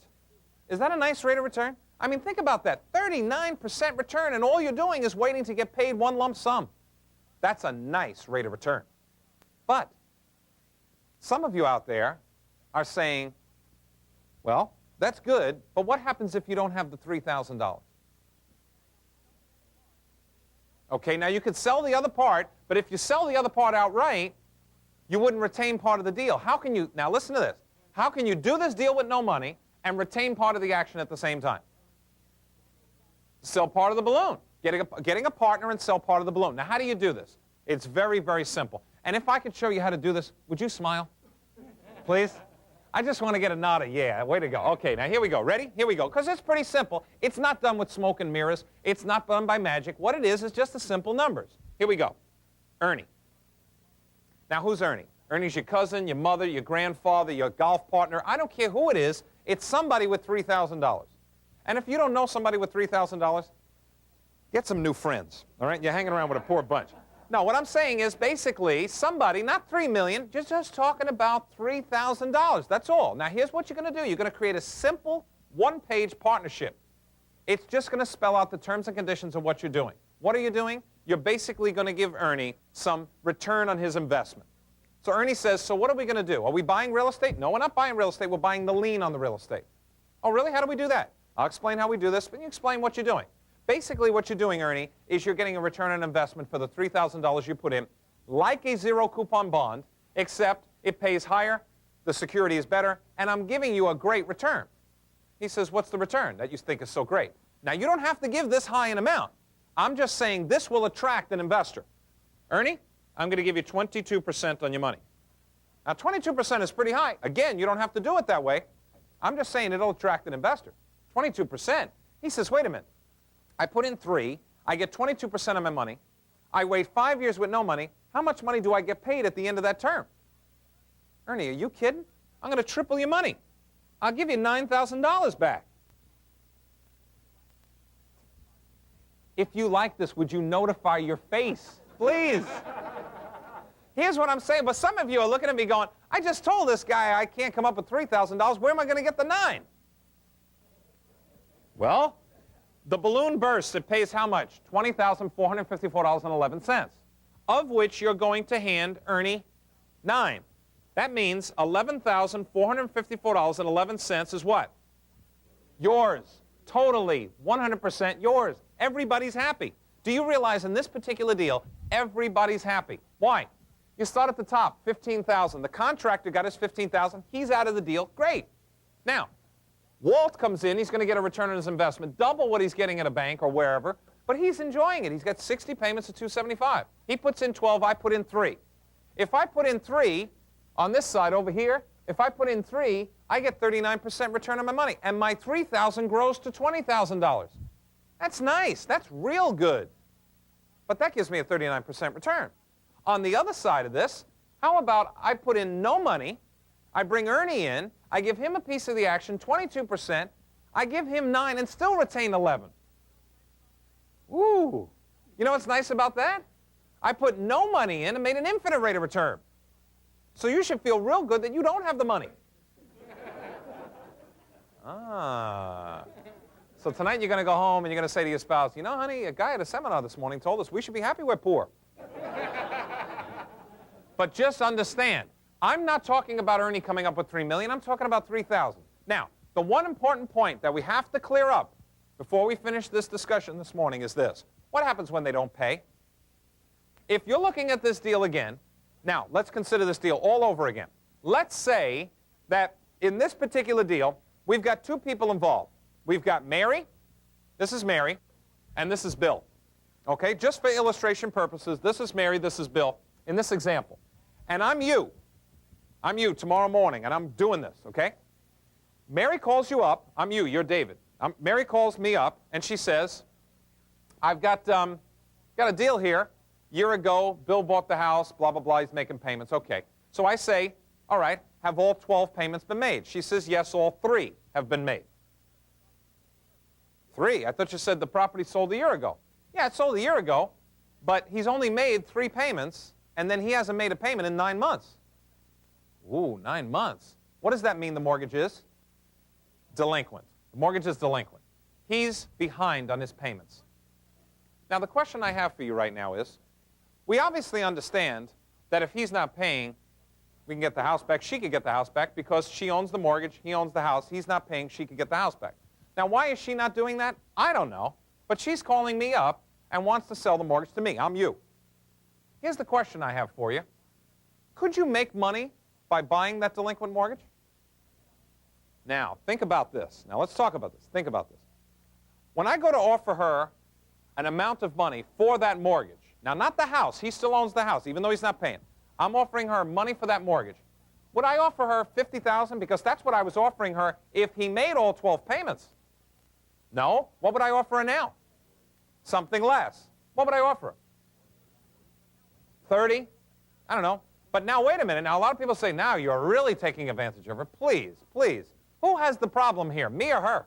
Is that a nice rate of return? I mean, think about that. 39% return, and all you're doing is waiting to get paid one lump sum. That's a nice rate of return. But some of you out there are saying, well, that's good, but what happens if you don't have the $3,000? Okay, now you could sell the other part, but if you sell the other part outright, you wouldn't retain part of the deal. How can you, now listen to this, how can you do this deal with no money and retain part of the action at the same time? Sell part of the balloon. Getting a partner and sell part of the balloon. Now, how do you do this? It's very, very simple. And if I could show you how to do this, would you smile? Please? I just want to get a nod of yeah. Way to go. Okay, now here we go. Ready? Here we go. Because it's pretty simple. It's not done with smoke and mirrors. It's not done by magic. What it is just the simple numbers. Here we go. Ernie. Now, who's Ernie? Ernie's your cousin, your mother, your grandfather, your golf partner. I don't care who it is. It's somebody with $3,000. And if you don't know somebody with $3,000, get some new friends, all right? You're hanging around with a poor bunch. No, what I'm saying is basically somebody, not $3 million, just talking about $3,000. That's all. Now, here's what you're going to do. You're going to create a simple one-page partnership. It's just going to spell out the terms and conditions of what you're doing. What are you doing? You're basically going to give Ernie some return on his investment. So Ernie says, so what are we going to do? Are we buying real estate? No, we're not buying real estate. We're buying the lien on the real estate. Oh, really? How do we do that? I'll explain how we do this, but you explain what you're doing. Basically, what you're doing, Ernie, is you're getting a return on investment for the $3,000 you put in, like a zero-coupon bond, except it pays higher, the security is better, and I'm giving you a great return. He says, what's the return that you think is so great? Now, you don't have to give this high an amount. I'm just saying this will attract an investor. Ernie, I'm going to give you 22% on your money. Now, 22% is pretty high. Again, you don't have to do it that way. I'm just saying it'll attract an investor. 22%. He says, wait a minute. I put in 3. I get 22% of my money. I wait 5 years with no money. How much money do I get paid at the end of that term? Ernie, are you kidding? I'm going to triple your money. I'll give you $9,000 back. If you like this, would you notify your face? Please. Here's what I'm saying, but some of you are looking at me going, I just told this guy I can't come up with $3,000. Where am I going to get the 9? Well, the balloon bursts. It pays how much? $20,454.11, of which you're going to hand Ernie 9. That means $11,454.11 is what? Yours. Totally, 100% yours. Everybody's happy. Do you realize in this particular deal, everybody's happy? Why? You start at the top, $15,000. The contractor got his $15,000. He's out of the deal. Great. Now, Walt comes in. He's going to get a return on his investment, double what he's getting at a bank or wherever, but he's enjoying it. He's got 60 payments of $275. He puts in 12. I put in 3. If I put in 3, On this side over here, if I put in 3, I get 39% return on my money, and my $3,000 grows to $20,000. That's nice. That's real good. But that gives me a 39% return. On the other side of this, how about I put in no money, I bring Ernie in, I give him a piece of the action, 22%, I give him 9 and still retain 11. Ooh. You know what's nice about that? I put no money in and made an infinite rate of return. So you should feel real good that you don't have the money. So tonight you're going to go home and you're going to say to your spouse, you know, honey, a guy at a seminar this morning told us we should be happy we're poor. But just understand, I'm not talking about Ernie coming up with $3 million. I'm talking about $3,000. Now, the one important point that we have to clear up before we finish this discussion this morning is this. What happens when they don't pay? If you're looking at this deal again, now let's consider this deal all over again. Let's say that in this particular deal, we've got 2 people involved. We've got Mary, this is Mary, and this is Bill. Okay, just for illustration purposes, this is Mary, this is Bill, in this example. And I'm you. I'm you tomorrow morning, and I'm doing this, okay? Mary calls you up. I'm you, you're David. Mary calls me up, and she says, I've got a deal here. Year ago, Bill bought the house, blah, blah, blah, he's making payments. Okay. So I say, all right, have all 12 payments been made? She says, yes, all 3 have been made. 3? I thought you said the property sold a year ago. Yeah, it sold a year ago, but he's only made 3 payments, and then he hasn't made a payment in 9 months. Ooh, 9 months. What does that mean the mortgage is? Delinquent. The mortgage is delinquent. He's behind on his payments. Now, the question I have for you right now is, we obviously understand that if he's not paying, we can get the house back. She could get the house back because she owns the mortgage, he owns the house. He's not paying, she could get the house back. Now, why is she not doing that? I don't know. But she's calling me up and wants to sell the mortgage to me. I'm you. Here's the question I have for you. Could you make money by buying that delinquent mortgage? Now, think about this. Now, let's talk about this. Think about this. When I go to offer her an amount of money for that mortgage, now, not the house. He still owns the house, even though he's not paying. I'm offering her money for that mortgage. Would I offer her $50,000? Because that's what I was offering her if he made all 12 payments. No. What would I offer her now? Something less. What would I offer her? 30? I don't know. But now, wait a minute. Now, a lot of people say, now you're really taking advantage of her. Please, please. Who has the problem here, me or her?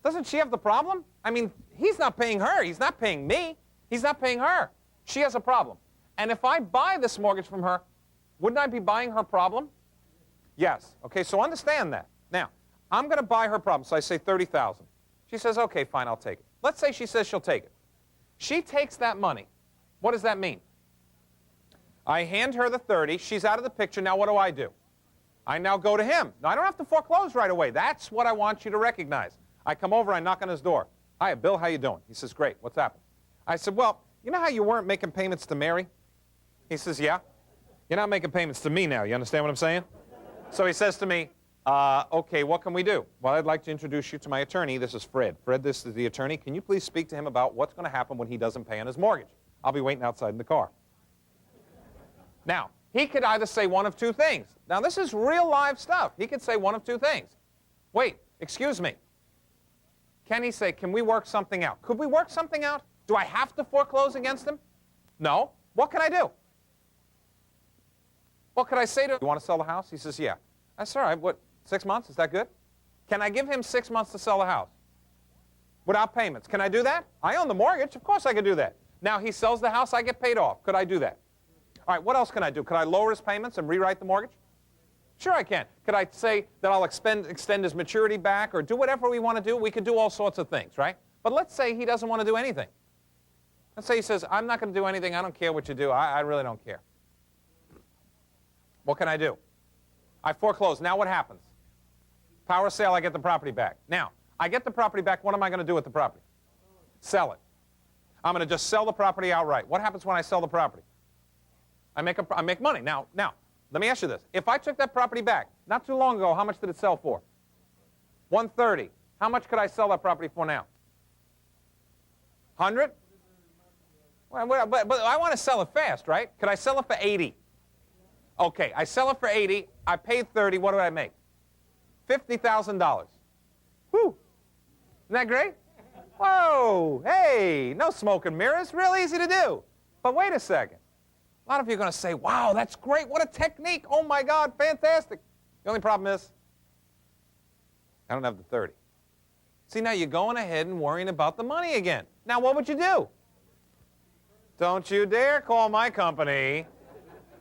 Doesn't she have the problem? I mean, he's not paying her. He's not paying me. He's not paying her. She has a problem. And if I buy this mortgage from her, wouldn't I be buying her problem? Yes. Okay, so understand that. Now, I'm going to buy her problem, so I say $30,000. She says, okay, fine, I'll take it. Let's say she says she'll take it. She takes that money. What does that mean? I hand her the 30. She's out of the picture. Now what do? I now go to him. Now, I don't have to foreclose right away. That's what I want you to recognize. I come over, I knock on his door. Hi, Bill, how you doing? He says, great, what's happened? I said, well, you know how you weren't making payments to Mary? He says, yeah. You're not making payments to me now. You understand what I'm saying? So he says to me, okay, what can we do? Well, I'd like to introduce you to my attorney. This is Fred. Fred, this is the attorney. Can you please speak to him about what's going to happen when he doesn't pay on his mortgage? I'll be waiting outside in the car. Now, he could either say one of 2 things. Now, this is real live stuff. He could say one of 2 things. Wait, excuse me. Can he say, can we work something out? Could we work something out? Do I have to foreclose against him? No. What can I do? What could I say to him? You want to sell the house? He says, yeah. I said, all right, what, 6 months? Is that good? Can I give him 6 months to sell the house? Without payments. Can I do that? I own the mortgage. Of course I could do that. Now he sells the house, I get paid off. Could I do that? All right, what else can I do? Could I lower his payments and rewrite the mortgage? Sure I can. Could I say that I'll extend his maturity back or do whatever we want to do? We could do all sorts of things, right? But let's say he doesn't want to do anything. Let's say he says, I'm not going to do anything. I don't care what you do. I really don't care. What can I do? I foreclose. Now what happens? Power of sale, I get the property back. Now, I get the property back. What am I going to do with the property? Sell it. I'm going to just sell the property outright. What happens when I sell the property? I make money. Now, let me ask you this. If I took that property back, not too long ago, how much did it sell for? $130. How much could I sell that property for now? 100? Well, but I want to sell it fast, right? Could I sell it for 80? Okay, I sell it for 80. I paid 30. What do I make? $50,000. Whew. Isn't that great? Whoa, hey, no smoke and mirrors. Real easy to do. But wait a second. A lot of you are going to say, wow, that's great. What a technique. Oh, my God, fantastic. The only problem is I don't have the 30. See, now you're going ahead and worrying about the money again. Now, what would you do? Don't you dare call my company.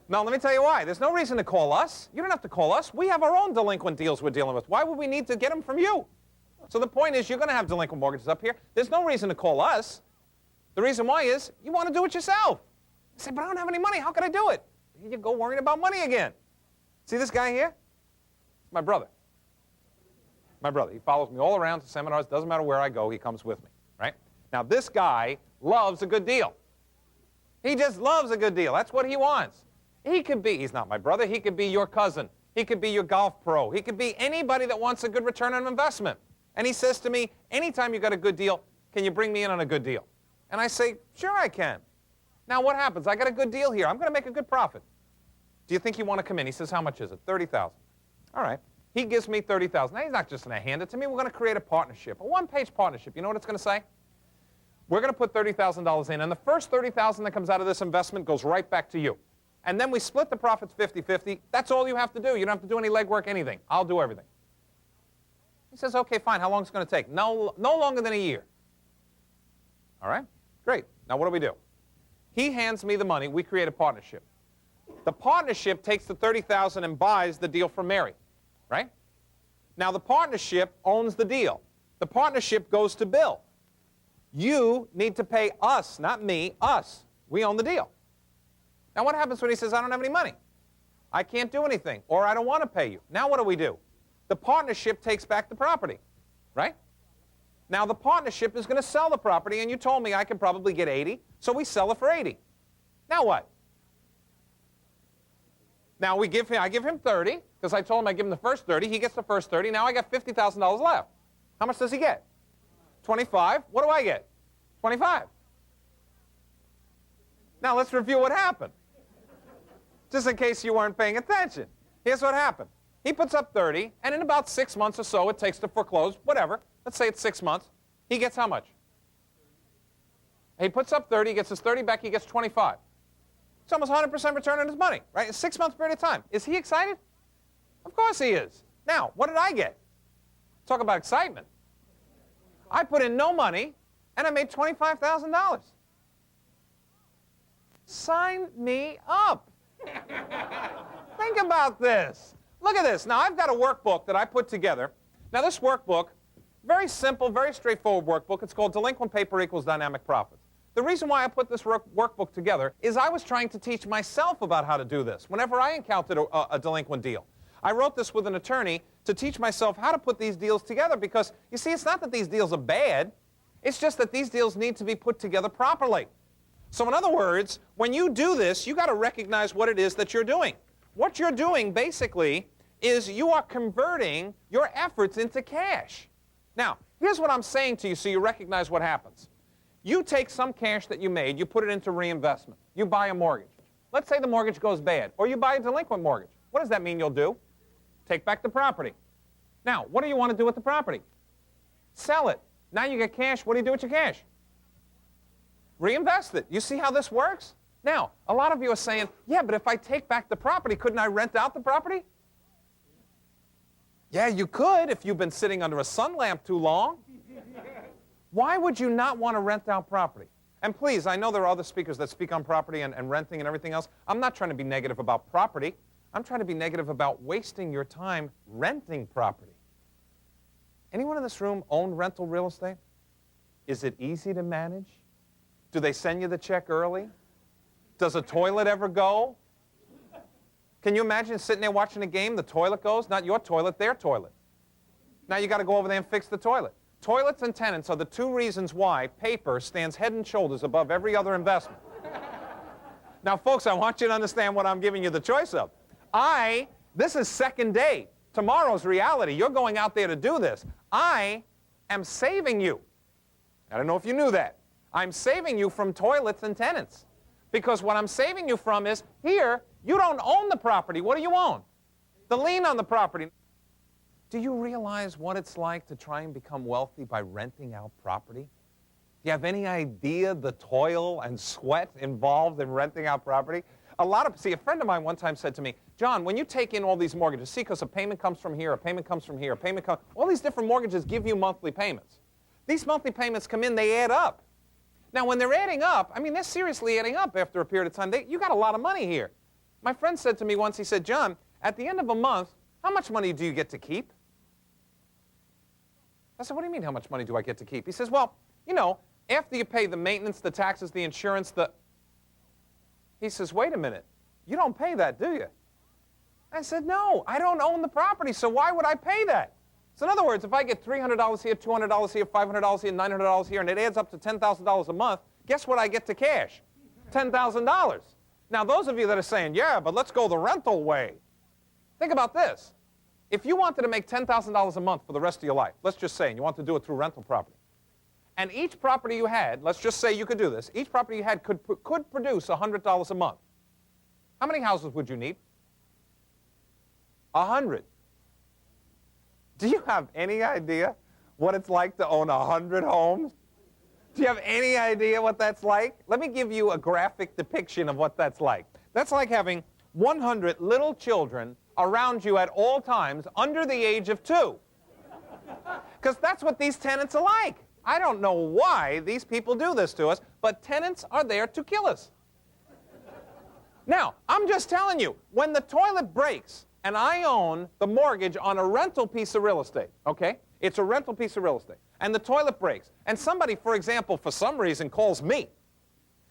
No, let me tell you why. There's no reason to call us. You don't have to call us. We have our own delinquent deals we're dealing with. Why would we need to get them from you? So the point is, you're going to have delinquent mortgages up here. There's no reason to call us. The reason why is you want to do it yourself. You say, but I don't have any money. How can I do it? Here you go worrying about money again. See this guy here? My brother. My brother. He follows me all around to seminars. Doesn't matter where I go. He comes with me. Right? Now, this guy loves a good deal. He just loves a good deal. That's what he wants. He could be, he's not my brother. He could be your cousin. He could be your golf pro. He could be anybody that wants a good return on investment. And he says to me, anytime you got a good deal, can you bring me in on a good deal? And I say, sure I can. Now what happens? I got a good deal here. I'm going to make a good profit. Do you think you want to come in? He says, how much is it? $30,000. All right. He gives me $30,000. Now he's not just going to hand it to me. We're going to create a partnership, a one-page partnership. You know what it's going to say? We're going to put $30,000 in, and the first $30,000 that comes out of this investment goes right back to you. And then we split the profits 50-50. That's all you have to do. You don't have to do any legwork, anything. I'll do everything. He says, okay, fine. How long is it going to take? No longer than a year. All right? Great. Now what do? He hands me the money. We create a partnership. The partnership takes the $30,000 and buys the deal from Mary. Right? Now the partnership owns the deal. The partnership goes to Bill. You need to pay us, not me, us. We own the deal. Now what happens when he says, I don't have any money? I can't do anything, or I don't want to pay you. Now what do? The partnership takes back the property, right? Now the partnership is going to sell the property, and you told me I could probably get 80, so we sell it for 80. Now what? Now I give him 30, because I told him I'd give him the first 30. He gets the first 30. Now I got $50,000 left. How much does he get? 25. What do I get? 25. Now let's review what happened. Just in case you weren't paying attention. Here's what happened. He puts up 30, and in about 6 months or so it takes to foreclose, whatever. Let's say it's 6 months. He gets how much? He puts up 30, he gets his 30 back, he gets 25. It's almost 100% return on his money, right? In 6 months period of time. Is he excited? Of course he is. Now, what did I get? Talk about excitement. I put in no money, and I made $25,000. Sign me up. Think about this. Look at this. Now, I've got a workbook that I put together. Now, this workbook, very simple, very straightforward workbook. It's called Delinquent Paper Equals Dynamic Profits. The reason why I put this workbook together is I was trying to teach myself about how to do this whenever I encountered a delinquent deal. I wrote this with an attorney to teach myself how to put these deals together because, you see, it's not that these deals are bad. It's just that these deals need to be put together properly. So in other words, when you do this, you got to recognize what it is that you're doing. What you're doing, basically, is you are converting your efforts into cash. Now, here's what I'm saying to you so you recognize what happens. You take some cash that you made, you put it into reinvestment. You buy a mortgage. Let's say the mortgage goes bad, or you buy a delinquent mortgage. What does that mean you'll do? Take back the property. Now, what do you want to do with the property? Sell it. Now you get cash. What do you do with your cash? Reinvest it. You see how this works? Now, a lot of you are saying, yeah, but if I take back the property, couldn't I rent out the property? Yeah, you could if you've been sitting under a sun lamp too long. Why would you not want to rent out property? And please, I know there are other speakers that speak on property and renting and everything else. I'm not trying to be negative about property. I'm trying to be negative about wasting your time renting property. Anyone in this room own rental real estate? Is it easy to manage? Do they send you the check early? Does a toilet ever go? Can you imagine sitting there watching a game, the toilet goes? Not your toilet, their toilet. Now you got to go over there and fix the toilet. Toilets and tenants are the two reasons why paper stands head and shoulders above every other investment. Now, folks, I want you to understand what I'm giving you the choice of. This is second day. Tomorrow's reality. You're going out there to do this. I am saving you. I don't know if you knew that. I'm saving you from toilets and tenants. Because what I'm saving you from is, here, you don't own the property. What do you own? The lien on the property. Do you realize what it's like to try and become wealthy by renting out property? Do you have any idea the toil and sweat involved in renting out property? A friend of mine one time said to me, John, when you take in all these mortgages, see, because a payment comes from here, a payment comes from here, all these different mortgages give you monthly payments. These monthly payments come in, they add up. Now, when they're adding up, I mean, they're seriously adding up after a period of time. You got a lot of money here. My friend said to me once, he said, John, at the end of a month, how much money do you get to keep? I said, what do you mean, how much money do I get to keep? He says, well, you know, after you pay the maintenance, the taxes, the insurance, He says, wait a minute, you don't pay that, do you? I said, no, I don't own the property, so why would I pay that? So in other words, if I get $300 here, $200 here, $500 here, $900 here, and it adds up to $10,000 a month, guess what I get to cash? $10,000. Now, those of you that are saying, yeah, but let's go the rental way. Think about this. If you wanted to make $10,000 a month for the rest of your life, let's just say, and you want to do it through rental property, and each property you had, let's just say you could do this, each property you had could produce $100 a month. How many houses would you need? 100. Do you have any idea what it's like to own 100 homes? Do you have any idea what that's like? Let me give you a graphic depiction of what that's like. That's like having 100 little children around you at all times under the age of 2. Because that's what these tenants are like. I don't know why these people do this to us, but tenants are there to kill us. Now, I'm just telling you, when the toilet breaks, and I own the mortgage on a rental piece of real estate, okay? It's a rental piece of real estate. And the toilet breaks. And somebody, for example, for some reason calls me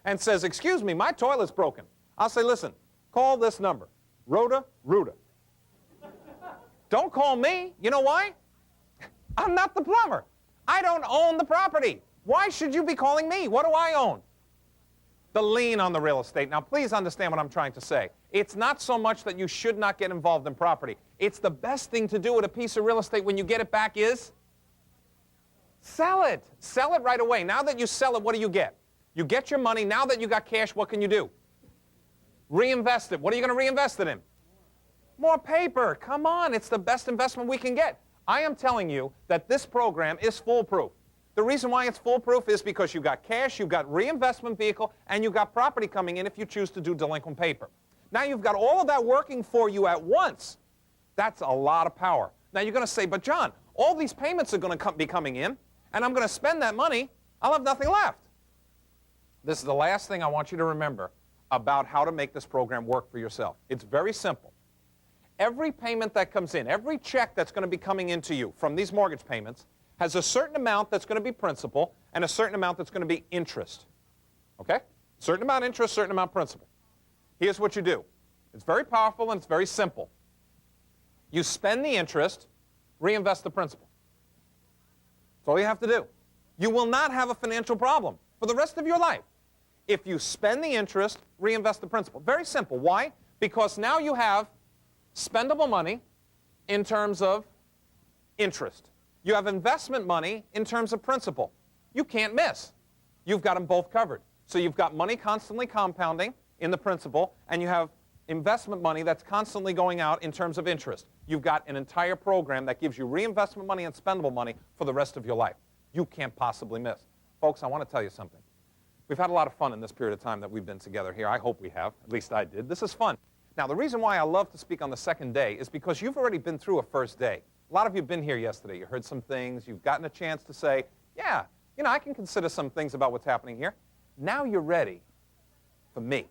and says, excuse me, my toilet's broken. I'll say, listen, call this number, Rhoda Ruda. Don't call me. You know why? I'm not the plumber. I don't own the property. Why should you be calling me? What do I own? The lien on the real estate. Now, please understand what I'm trying to say. It's not so much that you should not get involved in property. It's the best thing to do with a piece of real estate when you get it back is sell it. Sell it right away. Now that you sell it, what do you get? You get your money. Now that you got cash, what can you do? Reinvest it. What are you going to reinvest it in? More paper. Come on. It's the best investment we can get. I am telling you that this program is foolproof. The reason why it's foolproof is because you've got cash, you've got reinvestment vehicle, and you've got property coming in if you choose to do delinquent paper. Now you've got all of that working for you at once. That's a lot of power. Now you're going to say, but John, all these payments are going to be coming in, and I'm going to spend that money. I'll have nothing left. This is the last thing I want you to remember about how to make this program work for yourself. It's very simple. Every payment that comes in, every check that's going to be coming into you from these mortgage payments has a certain amount that's going to be principal and a certain amount that's going to be interest. Okay? Certain amount interest, certain amount principal. Here's what you do. It's very powerful and it's very simple. You spend the interest, reinvest the principal. That's all you have to do. You will not have a financial problem for the rest of your life if you spend the interest, reinvest the principal. Very simple. Why? Because now you have spendable money in terms of interest. You have investment money in terms of principal. You can't miss. You've got them both covered. So you've got money constantly compounding in the principal, and you have investment money that's constantly going out in terms of interest. You've got an entire program that gives you reinvestment money and spendable money for the rest of your life. You can't possibly miss. Folks, I want to tell you something. We've had a lot of fun in this period of time that we've been together here. I hope we have. At least I did. This is fun. Now, the reason why I love to speak on the second day is because you've already been through a first day. A lot of you have been here yesterday. You heard some things. You've gotten a chance to say, yeah, you know, I can consider some things about what's happening here. Now you're ready for me.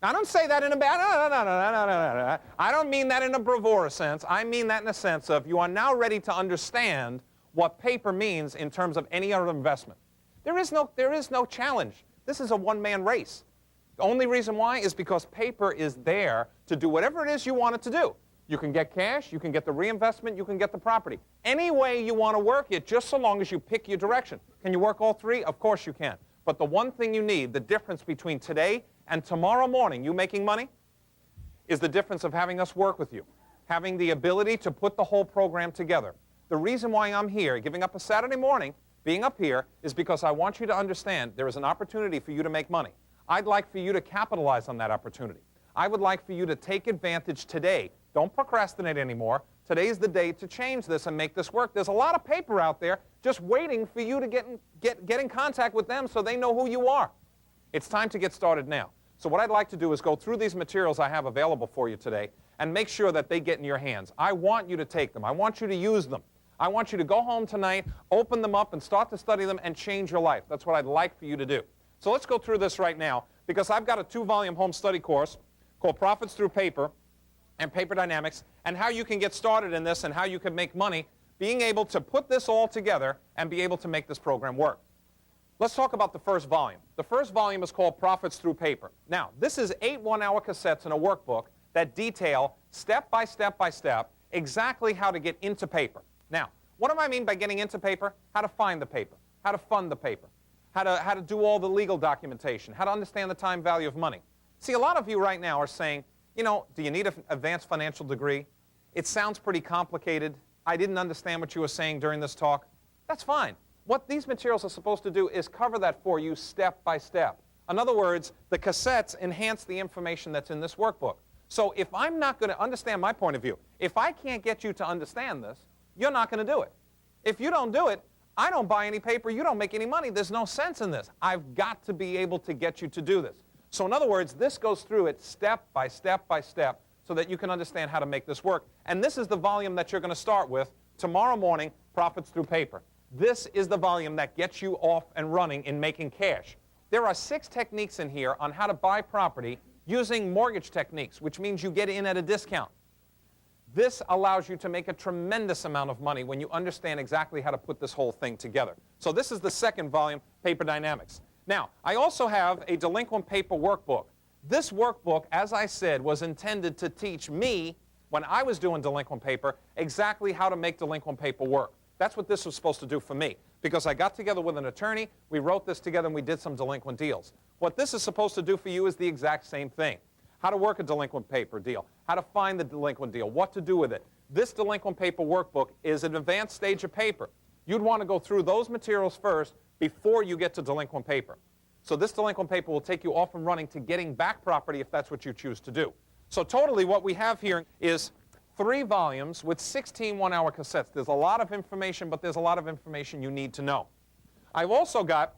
Now, I don't say that in a bad, no. I don't mean that in a bravura sense. I mean that in a sense of you are now ready to understand what paper means in terms of any other investment. There is no challenge. This is a one-man race. The only reason why is because paper is there to do whatever it is you want it to do. You can get cash, you can get the reinvestment, you can get the property. Any way you want to work it, just so long as you pick your direction. Can you work all three? Of course you can. But the one thing you need, the difference between today and tomorrow morning, you making money, is the difference of having us work with you, having the ability to put the whole program together. The reason why I'm here, giving up a Saturday morning, being up here, is because I want you to understand there is an opportunity for you to make money. I'd like for you to capitalize on that opportunity. I would like for you to take advantage today. Don't procrastinate anymore. Today's the day to change this and make this work. There's a lot of paper out there just waiting for you to get in contact with them so they know who you are. It's time to get started now. So what I'd like to do is go through these materials I have available for you today and make sure that they get in your hands. I want you to take them. I want you to use them. I want you to go home tonight, open them up, and start to study them and change your life. That's what I'd like for you to do. So let's go through this right now, because I've got a 2-volume home study course called Profits Through Paper and Paper Dynamics, and how you can get started in this and how you can make money being able to put this all together and be able to make this program work. Let's talk about the first volume. The first volume is called Profits Through Paper. Now, this is 8 one-hour cassettes in a workbook that detail step by step by step exactly how to get into paper. Now, what do I mean by getting into paper? How to find the paper, how to fund the paper, how to do all the legal documentation, how to understand the time value of money. See, a lot of you right now are saying, you know, do you need an advanced financial degree? It sounds pretty complicated. I didn't understand what you were saying during this talk. That's fine. What these materials are supposed to do is cover that for you step by step. In other words, the cassettes enhance the information that's in this workbook. So if I'm not going to understand my point of view, if I can't get you to understand this, you're not going to do it. If you don't do it, I don't buy any paper, you don't make any money. There's no sense in this. I've got to be able to get you to do this. So in other words, this goes through it step by step by step so that you can understand how to make this work. And this is the volume that you're going to start with tomorrow morning, Profits Through Paper. This is the volume that gets you off and running in making cash. There are 6 techniques in here on how to buy property using mortgage techniques, which means you get in at a discount. This allows you to make a tremendous amount of money when you understand exactly how to put this whole thing together. So this is the second volume, Paper Dynamics. Now, I also have a delinquent paper workbook. This workbook, as I said, was intended to teach me, when I was doing delinquent paper, exactly how to make delinquent paper work. That's what this was supposed to do for me, because I got together with an attorney, we wrote this together, and we did some delinquent deals. What this is supposed to do for you is the exact same thing. How to work a delinquent paper deal, how to find the delinquent deal, what to do with it. This delinquent paper workbook is an advanced stage of paper. You'd want to go through those materials first before you get to delinquent paper. So this delinquent paper will take you off and running to getting back property if that's what you choose to do. So totally what we have here is 3 volumes with 16 one-hour cassettes. There's a lot of information, but there's a lot of information you need to know. I've also got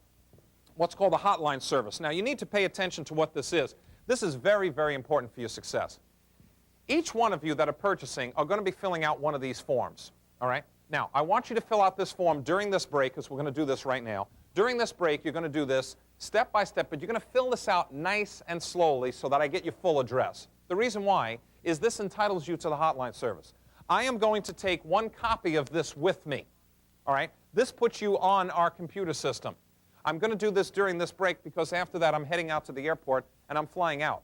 what's called a hotline service. Now, you need to pay attention to what this is. This is very, very important for your success. Each one of you that are purchasing are going to be filling out one of these forms, all right? Now, I want you to fill out this form during this break, because we're going to do this right now. During this break, you're going to do this step by step, but you're going to fill this out nice and slowly so that I get your full address. The reason why is this entitles you to the hotline service. I am going to take 1 copy of this with me, all right? This puts you on our computer system. I'm going to do this during this break because after that I'm heading out to the airport and I'm flying out.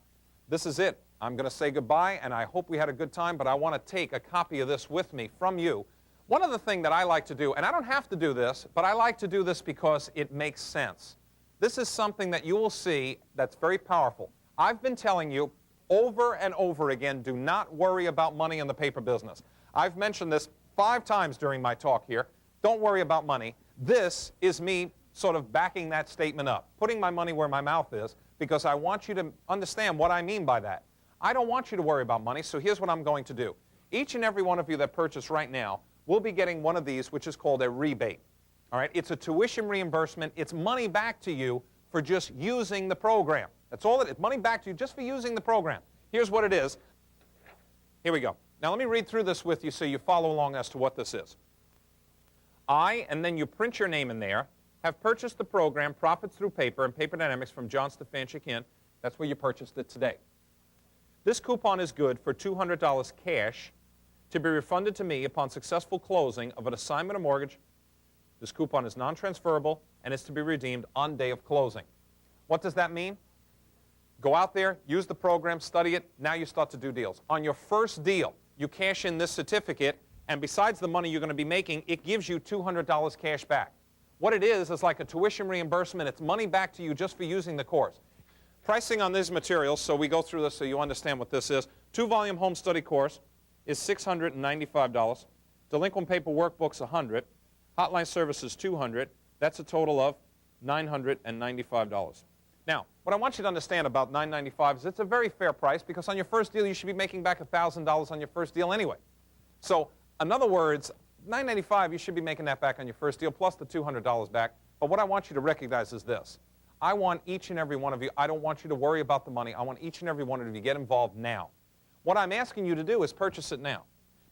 This is it. I'm going to say goodbye, and I hope we had a good time, but I want to take a copy of this with me from you. One other thing that I like to do, and I don't have to do this, but I like to do this because it makes sense. This is something that you will see that's very powerful. I've been telling you over and over again, do not worry about money in the paper business. I've mentioned this 5 times during my talk here. Don't worry about money. This is me sort of backing that statement up, putting my money where my mouth is, because I want you to understand what I mean by that. I don't want you to worry about money, so here's what I'm going to do. Each and every one of you that purchase right now will be getting one of these, which is called a rebate. All right? It's a tuition reimbursement. It's money back to you for just using the program. That's all it is. Money back to you just for using the program. Here's what it is. Here we go. Now let me read through this with you so you follow along as to what this is. I, and then you print your name in there, have purchased the program Profits Through Paper and Paper Dynamics from John Stefanchik in. That's where you purchased it today. This coupon is good for $200 cash to be refunded to me upon successful closing of an assignment or mortgage. This coupon is non-transferable and is to be redeemed on day of closing. What does that mean? Go out there, use the program, study it, now you start to do deals. On your first deal, you cash in this certificate, and besides the money you're going to be making, it gives you $200 cash back. What it is like a tuition reimbursement. It's money back to you just for using the course. Pricing on these materials, so we go through this so you understand what this is. 2-volume home study course is $695. Delinquent paper workbooks, $100. Hotline services, $200. That's a total of $995. Now, what I want you to understand about $9.95 is it's a very fair price because on your first deal, you should be making back $1,000 on your first deal anyway. So, in other words, $9.95, you should be making that back on your first deal plus the $200 back. But what I want you to recognize is this. I want each and every one of you, I don't want you to worry about the money. I want each and every one of you to get involved now. What I'm asking you to do is purchase it now.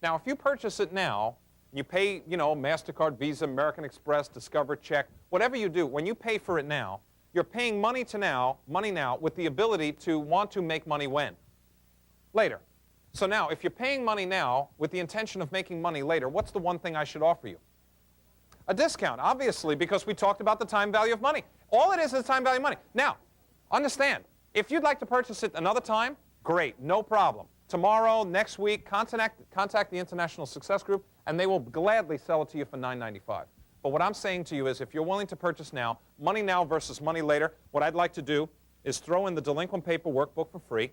Now, if you purchase it now, you pay, you know, MasterCard, Visa, American Express, Discover, check, whatever you do, when you pay for it now, you're paying money now with the ability to want to make money when? Later. So now, if you're paying money now with the intention of making money later, what's the one thing I should offer you? A discount, obviously, because we talked about the time value of money. All it is the time value of money. Now, understand, if you'd like to purchase it another time, great, no problem. Tomorrow, next week, contact the International Success Group, and they will gladly sell it to you for $9.95. But what I'm saying to you is if you're willing to purchase now, money now versus money later, what I'd like to do is throw in the delinquent paper workbook for free,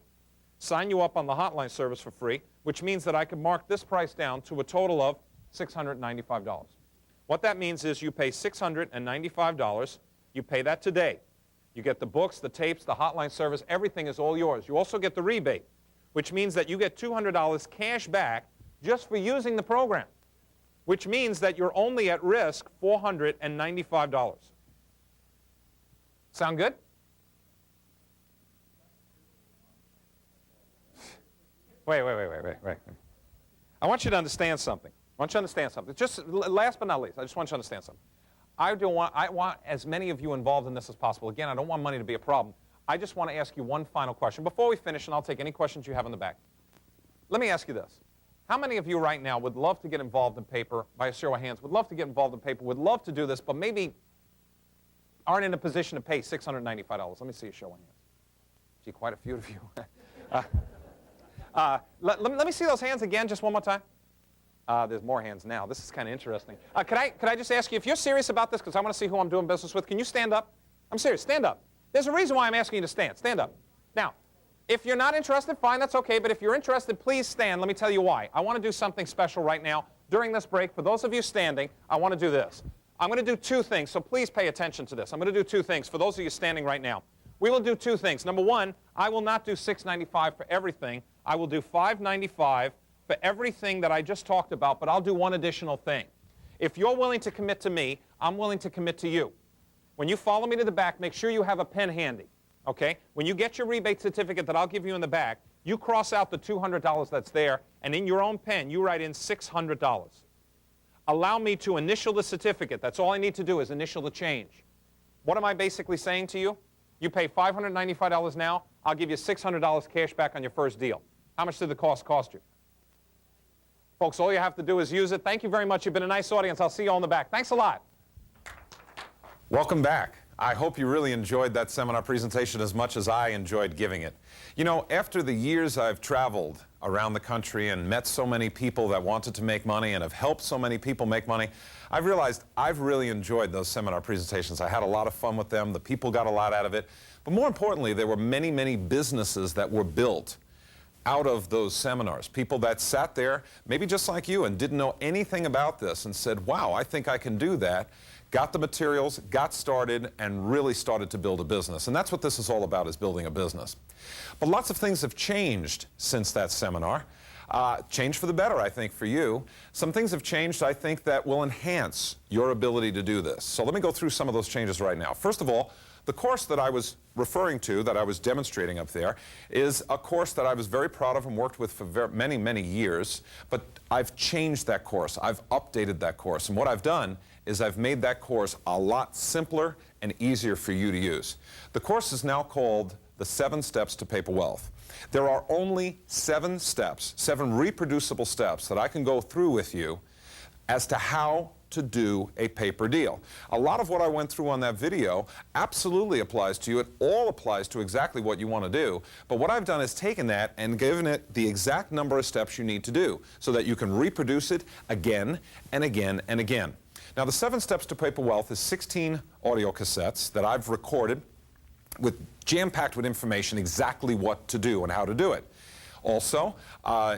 sign you up on the hotline service for free, which means that I can mark this price down to a total of $695. What that means is you pay $695. You pay that today. You get the books, the tapes, the hotline service, everything is all yours. You also get the rebate, which means that you get $200 cash back just for using the program, which means that you're only at risk $495. Sound good? Wait. I want you to understand something. Just last but not least, I just want you to understand something. I want as many of you involved in this as possible. Again, I don't want money to be a problem. I just want to ask you one final question before we finish, and I'll take any questions you have in the back. Let me ask you this. How many of you right now would love to get involved in paper, by a show of hands, would love to get involved in paper, would love to do this, but maybe aren't in a position to pay $695? Let me see a show of hands. Gee, quite a few of you. Let me see those hands again just one more time. There's more hands now. This is kind of interesting. Could I just ask you, if you're serious about this, because I want to see who I'm doing business with, can you stand up? I'm serious. Stand up. There's a reason why I'm asking you to stand. Stand up. Now, if you're not interested, fine, that's okay. But if you're interested, please stand. Let me tell you why. I want to do something special right now. During this break, for those of you standing, I want to do this. I'm going to do two things, so please pay attention to this. I'm going to do two things for those of you standing right now. We will do two things. Number one, I will not do $695 for everything. I will do $595 for everything that I just talked about, but I'll do one additional thing. If you're willing to commit to me, I'm willing to commit to you. When you follow me to the back, make sure you have a pen handy, okay? When you get your rebate certificate that I'll give you in the back, you cross out the $200 that's there, and in your own pen, you write in $600. Allow me to initial the certificate. That's all I need to do is initial the change. What am I basically saying to you? You pay $595 now, I'll give you $600 cash back on your first deal. How much did the cost you? Folks, all you have to do is use it. Thank you very much. You've been a nice audience. I'll see you all in the back. Thanks a lot. Welcome back. I hope you really enjoyed that seminar presentation as much as I enjoyed giving it. You know, after the years I've traveled around the country and met so many people that wanted to make money and have helped so many people make money, I've realized I've really enjoyed those seminar presentations. I had a lot of fun with them. The people got a lot out of it. But more importantly, there were many, many businesses that were built out of those seminars. People that sat there, maybe just like you, and didn't know anything about this and said, wow, I think I can do that. Got the materials, got started, and really started to build a business. And that's what this is all about, is building a business. But lots of things have changed since that seminar. Changed for the better, I think, for you. Some things have changed, I think, that will enhance your ability to do this. So let me go through some of those changes right now. First of all, the course that I was referring to, that I was demonstrating up there, is a course that I was very proud of and worked with for many, many years. But I've changed that course. I've updated that course. And what I've done is I've made that course a lot simpler and easier for you to use. The course is now called The 7 Steps to Paper Wealth. There are only 7 steps, 7 reproducible steps that I can go through with you as to how to do a paper deal. A lot of what I went through on that video absolutely applies to you. It all applies to exactly what you want to do. But what I've done is taken that and given it the exact number of steps you need to do so that you can reproduce it again and again and again. Now, the 7 Steps to Paper Wealth is 16 audio cassettes that I've recorded with jam-packed with information exactly what to do and how to do it. Also,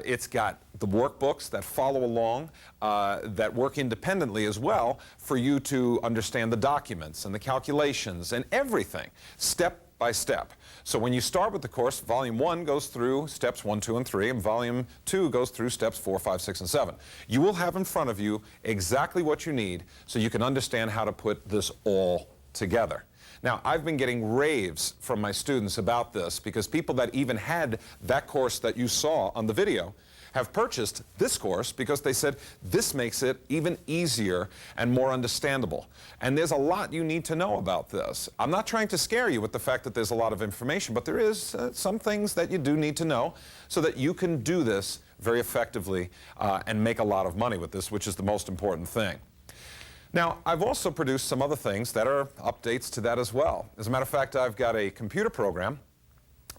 it's got the workbooks that follow along that work independently as well for you to understand the documents and the calculations and everything, step by step. So when you start with the course, Volume 1 goes through steps 1, 2, and 3, and Volume 2 goes through steps 4, 5, 6, and 7. You will have in front of you exactly what you need so you can understand how to put this all together. Now, I've been getting raves from my students about this because people that even had that course that you saw on the video have purchased this course because they said this makes it even easier and more understandable. And there's a lot you need to know about this. I'm not trying to scare you with the fact that there's a lot of information, but there is some things that you do need to know so that you can do this very effectively and make a lot of money with this, which is the most important thing. Now, I've also produced some other things that are updates to that as well. As a matter of fact, I've got a computer program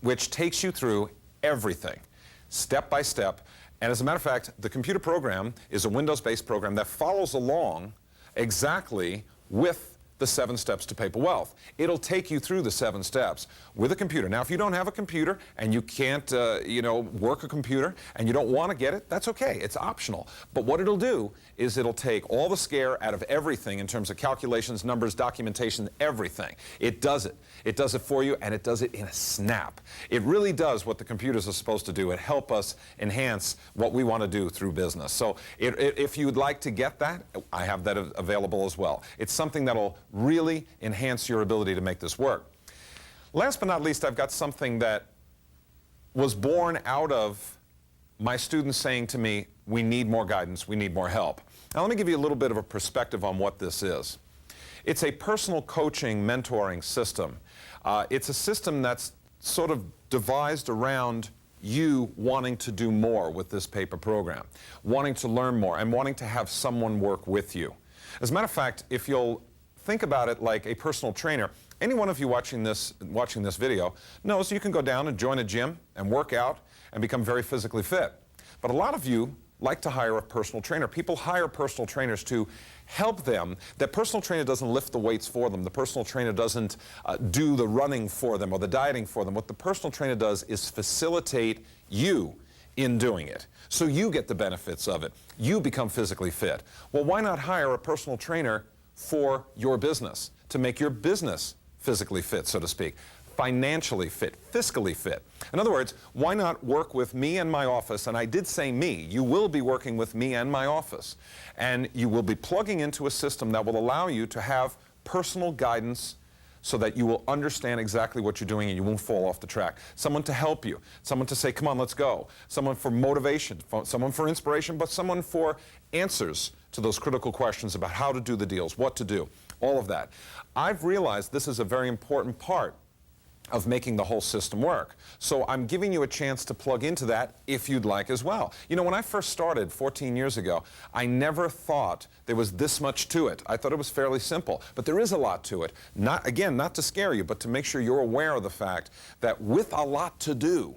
which takes you through everything, step by step. And as a matter of fact, the computer program is a Windows-based program that follows along exactly with the 7 steps to paper wealth. It'll take you through the 7 steps with a computer. Now, if you don't have a computer and you can't, work a computer and you don't want to get it, that's okay. It's optional. But what it'll do is it'll take all the scare out of everything in terms of calculations, numbers, documentation, everything. It does it. It does it for you, and it does it in a snap. It really does what the computers are supposed to do and help us enhance what we want to do through business. So if you'd like to get that, I have that available as well. It's something that'll really enhance your ability to make this work. Last but not least, I've got something that was born out of my students saying to me, we need more guidance, we need more help. Now let me give you a little bit of a perspective on what this is. It's a personal coaching, mentoring system. It's a system that's sort of devised around you wanting to do more with this paper program, wanting to learn more, and wanting to have someone work with you. As a matter of fact, if you'll think about it like a personal trainer, any one of you watching this video knows you can go down and join a gym and work out and become very physically fit. But a lot of you like to hire a personal trainer. People hire personal trainers to help them. That personal trainer doesn't lift the weights for them. The personal trainer doesn't do the running for them or the dieting for them. What the personal trainer does is facilitate you in doing it. So you get the benefits of it. You become physically fit. Well, why not hire a personal trainer for your business to make your business physically fit, so to speak, financially fit, fiscally fit? In other words, why not work with me and my office? And I did say me. You will be working with me and my office. And you will be plugging into a system that will allow you to have personal guidance so that you will understand exactly what you're doing and you won't fall off the track. Someone to help you, someone to say, come on, let's go. Someone for motivation, someone for inspiration, but someone for answers to those critical questions about how to do the deals, what to do, all of that. I've realized this is a very important part of making the whole system work. So I'm giving you a chance to plug into that if you'd like as well. You know, when I first started 14 years ago, I never thought there was this much to it. I thought it was fairly simple, but there is a lot to it. Not, again, not to scare you, but to make sure you're aware of the fact that with a lot to do,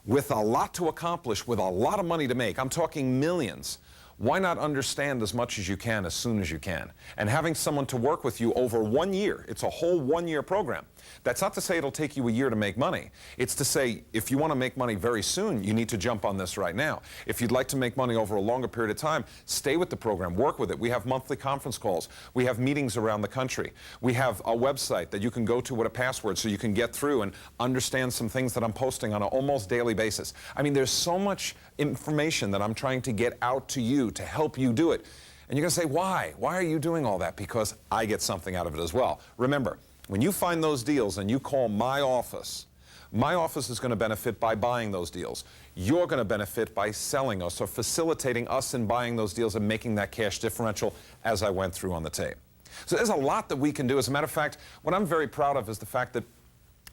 with a lot to accomplish, with a lot of money to make, I'm talking millions, why not understand as much as you can as soon as you can? And having someone to work with you over 1 year, it's a whole 1-year program. That's not to say it'll take you a year to make money. It's to say if you want to make money very soon, you need to jump on this right now. If you'd like to make money over a longer period of time, stay with the program, work with it. We have monthly conference calls. We have meetings around the country. We have a website that you can go to with a password so you can get through and understand some things that I'm posting on an almost daily basis. I mean, there's so much information that I'm trying to get out to you to help you do it. And you're going to say, why? Why are you doing all that? Because I get something out of it as well. Remember, when you find those deals and you call my office is going to benefit by buying those deals. You're going to benefit by selling us or facilitating us in buying those deals and making that cash differential as I went through on the tape. So there's a lot that we can do. As a matter of fact, what I'm very proud of is the fact that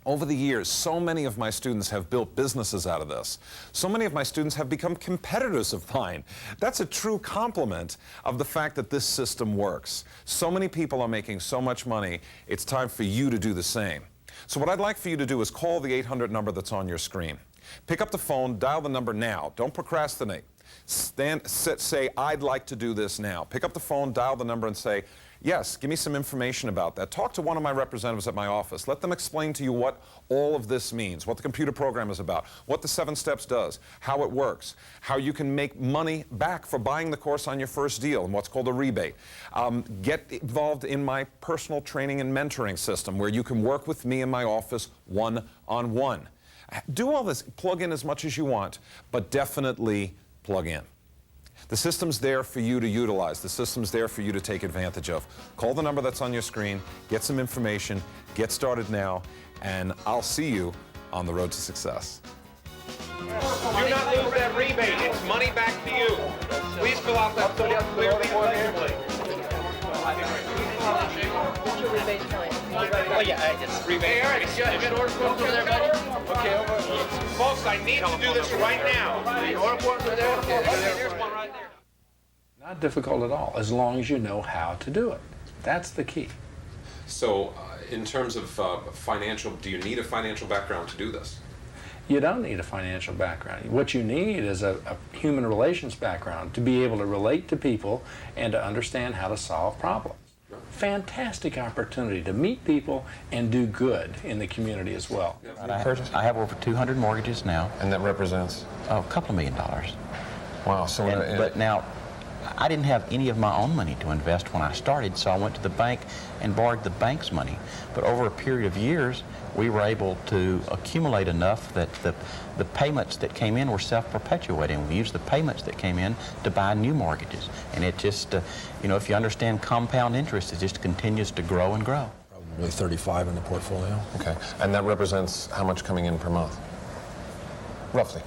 over the years, so many of my students have built businesses out of this. So many of my students have become competitors of mine. That's a true compliment of the fact that this system works. So many people are making so much money, it's time for you to do the same. So what I'd like for you to do is call the 800 number that's on your screen. Pick up the phone, dial the number now. Don't procrastinate. Say, I'd like to do this now. Pick up the phone, dial the number, and say, yes, give me some information about that. Talk to one of my representatives at my office. Let them explain to you what all of this means, what the computer program is about, what the 7 steps does, how it works, how you can make money back for buying the course on your first deal, and what's called a rebate. Get involved in my personal training and mentoring system where you can work with me in my office one-on-one. Do all this, plug in as much as you want, but definitely plug in. The system's there for you to utilize. The system's there for you to take advantage of. Call the number that's on your screen, get some information, get started now, and I'll see you on the road to success. Do not lose that rebate. It's money back to you. Please fill out that form clearly and legibly. Oh yeah, it's rebate. Hey, Eric, you got order forms over there, buddy? Okay, over. Folks, I need to do this right now. Order forms are there? Okay, there's one right there. Not difficult at all, as long as you know how to do it. That's the key. So, in terms of financial, do you need a financial background to do this? You don't need a financial background. What you need is a human relations background to be able to relate to people and to understand how to solve problems. Fantastic opportunity to meet people and do good in the community as well. I have over 200 mortgages now. And that represents? A couple $1 million. Wow. So, but now, I didn't have any of my own money to invest when I started, so I went to the bank and borrowed the bank's money. But over a period of years, we were able to accumulate enough that the payments that came in were self-perpetuating. We used the payments that came in to buy new mortgages. And it just, you know, if you understand compound interest, it just continues to grow and grow. Probably 35 in the portfolio. Okay. And that represents how much coming in per month? Roughly.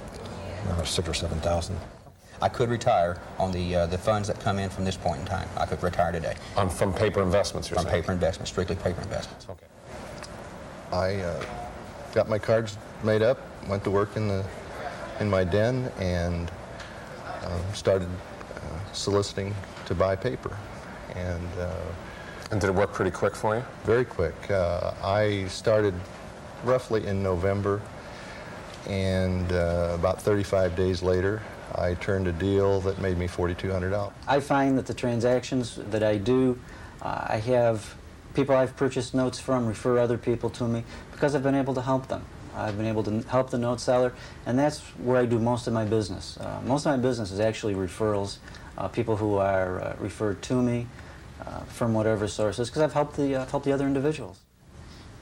6,000 or 7,000. I could retire on the funds that come in from this point in time. I could retire today. From paper investments, you're saying? From paper investments, strictly paper investments. Okay. I got my cards made up, went to work in my den, and started soliciting to buy paper. And did it work pretty quick for you? Very quick. I started roughly in November, and about 35 days later, I turned a deal that made me $4,200. I find that the transactions that I do, I have people I've purchased notes from refer other people to me because I've been able to help them. I've been able to help the note seller, and that's where I do most of my business. Most of my business is actually referrals, people who are referred to me from whatever sources, because I've helped the other individuals.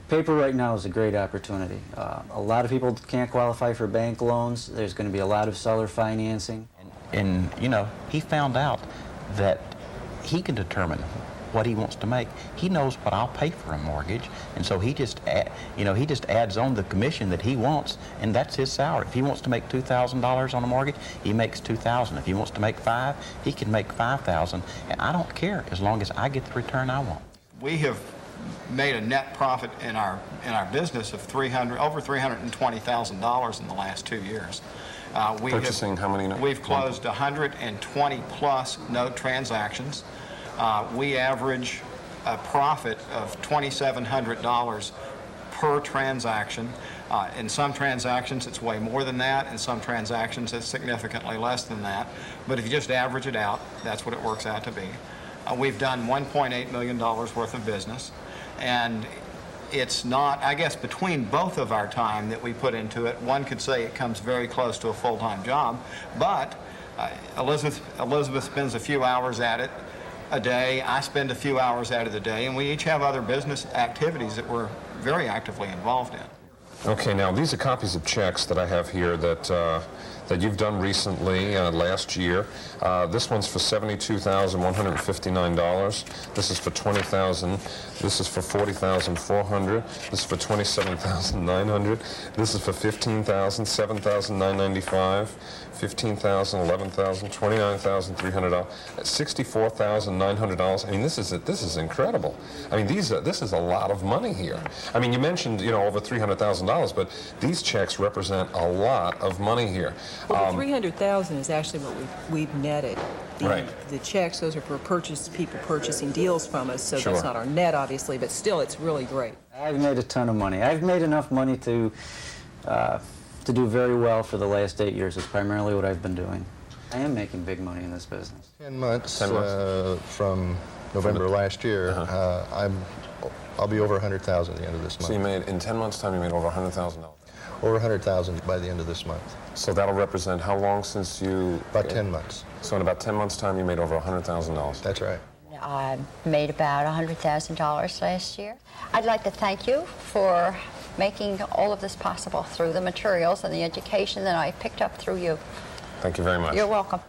Paper right now is a great opportunity. A lot of people can't qualify for bank loans. There's going to be a lot of seller financing. And you know, he found out that he can determine what he wants to make. He knows what I'll pay for a mortgage, and so he just adds on the commission that he wants, and that's his salary. If he wants to make $2,000 on a mortgage, he makes $2,000. If he wants to make $5,000, he can make $5,000, and I don't care as long as I get the return I want. We have made a net profit in our business of over $320,000 in the last 2 years. Purchasing how many notes? We've closed 120 plus note transactions. We average a profit of $2,700 per transaction. In some transactions, it's way more than that. In some transactions, it's significantly less than that. But if you just average it out, that's what it works out to be. We've done $1.8 million worth of business. And it's not, I guess, between both of our time that we put into it, one could say it comes very close to a full-time job. But Elizabeth spends a few hours at it a day. I spend a few hours at it a day. And we each have other business activities that we're very actively involved in. Okay, now these are copies of checks that I have here that you've done recently, last year. This one's for $72,159. This is for $20,000. This is for $40,400. This is for $27,900. This is for $15,000, $7,995. $15,000, $11,000, $29,300, $64,900. I mean, this is incredible. I mean, this is a lot of money here. I mean, you mentioned, you know, over $300,000, but these checks represent a lot of money here. Well, the $300,000 is actually what we've netted. The checks, those are for people purchasing deals from us, so that's not our net, obviously, but still, it's really great. I've made a ton of money. I've made enough money to do very well for the last 8 years. It's primarily what I've been doing. I am making big money in this business. 10 months, 10 months. From November last year, I'll be over 100,000 at the end of this month. So you made, in 10 months' time, you made over $100,000. Over 100,000 by the end of this month. So that'll represent how long since you... About 10 months. So in about 10 months' time, you made over $100,000. That's right. I made about $100,000 last year. I'd like to thank you for making all of this possible through the materials and the education that I picked up through you. Thank you very much. You're welcome.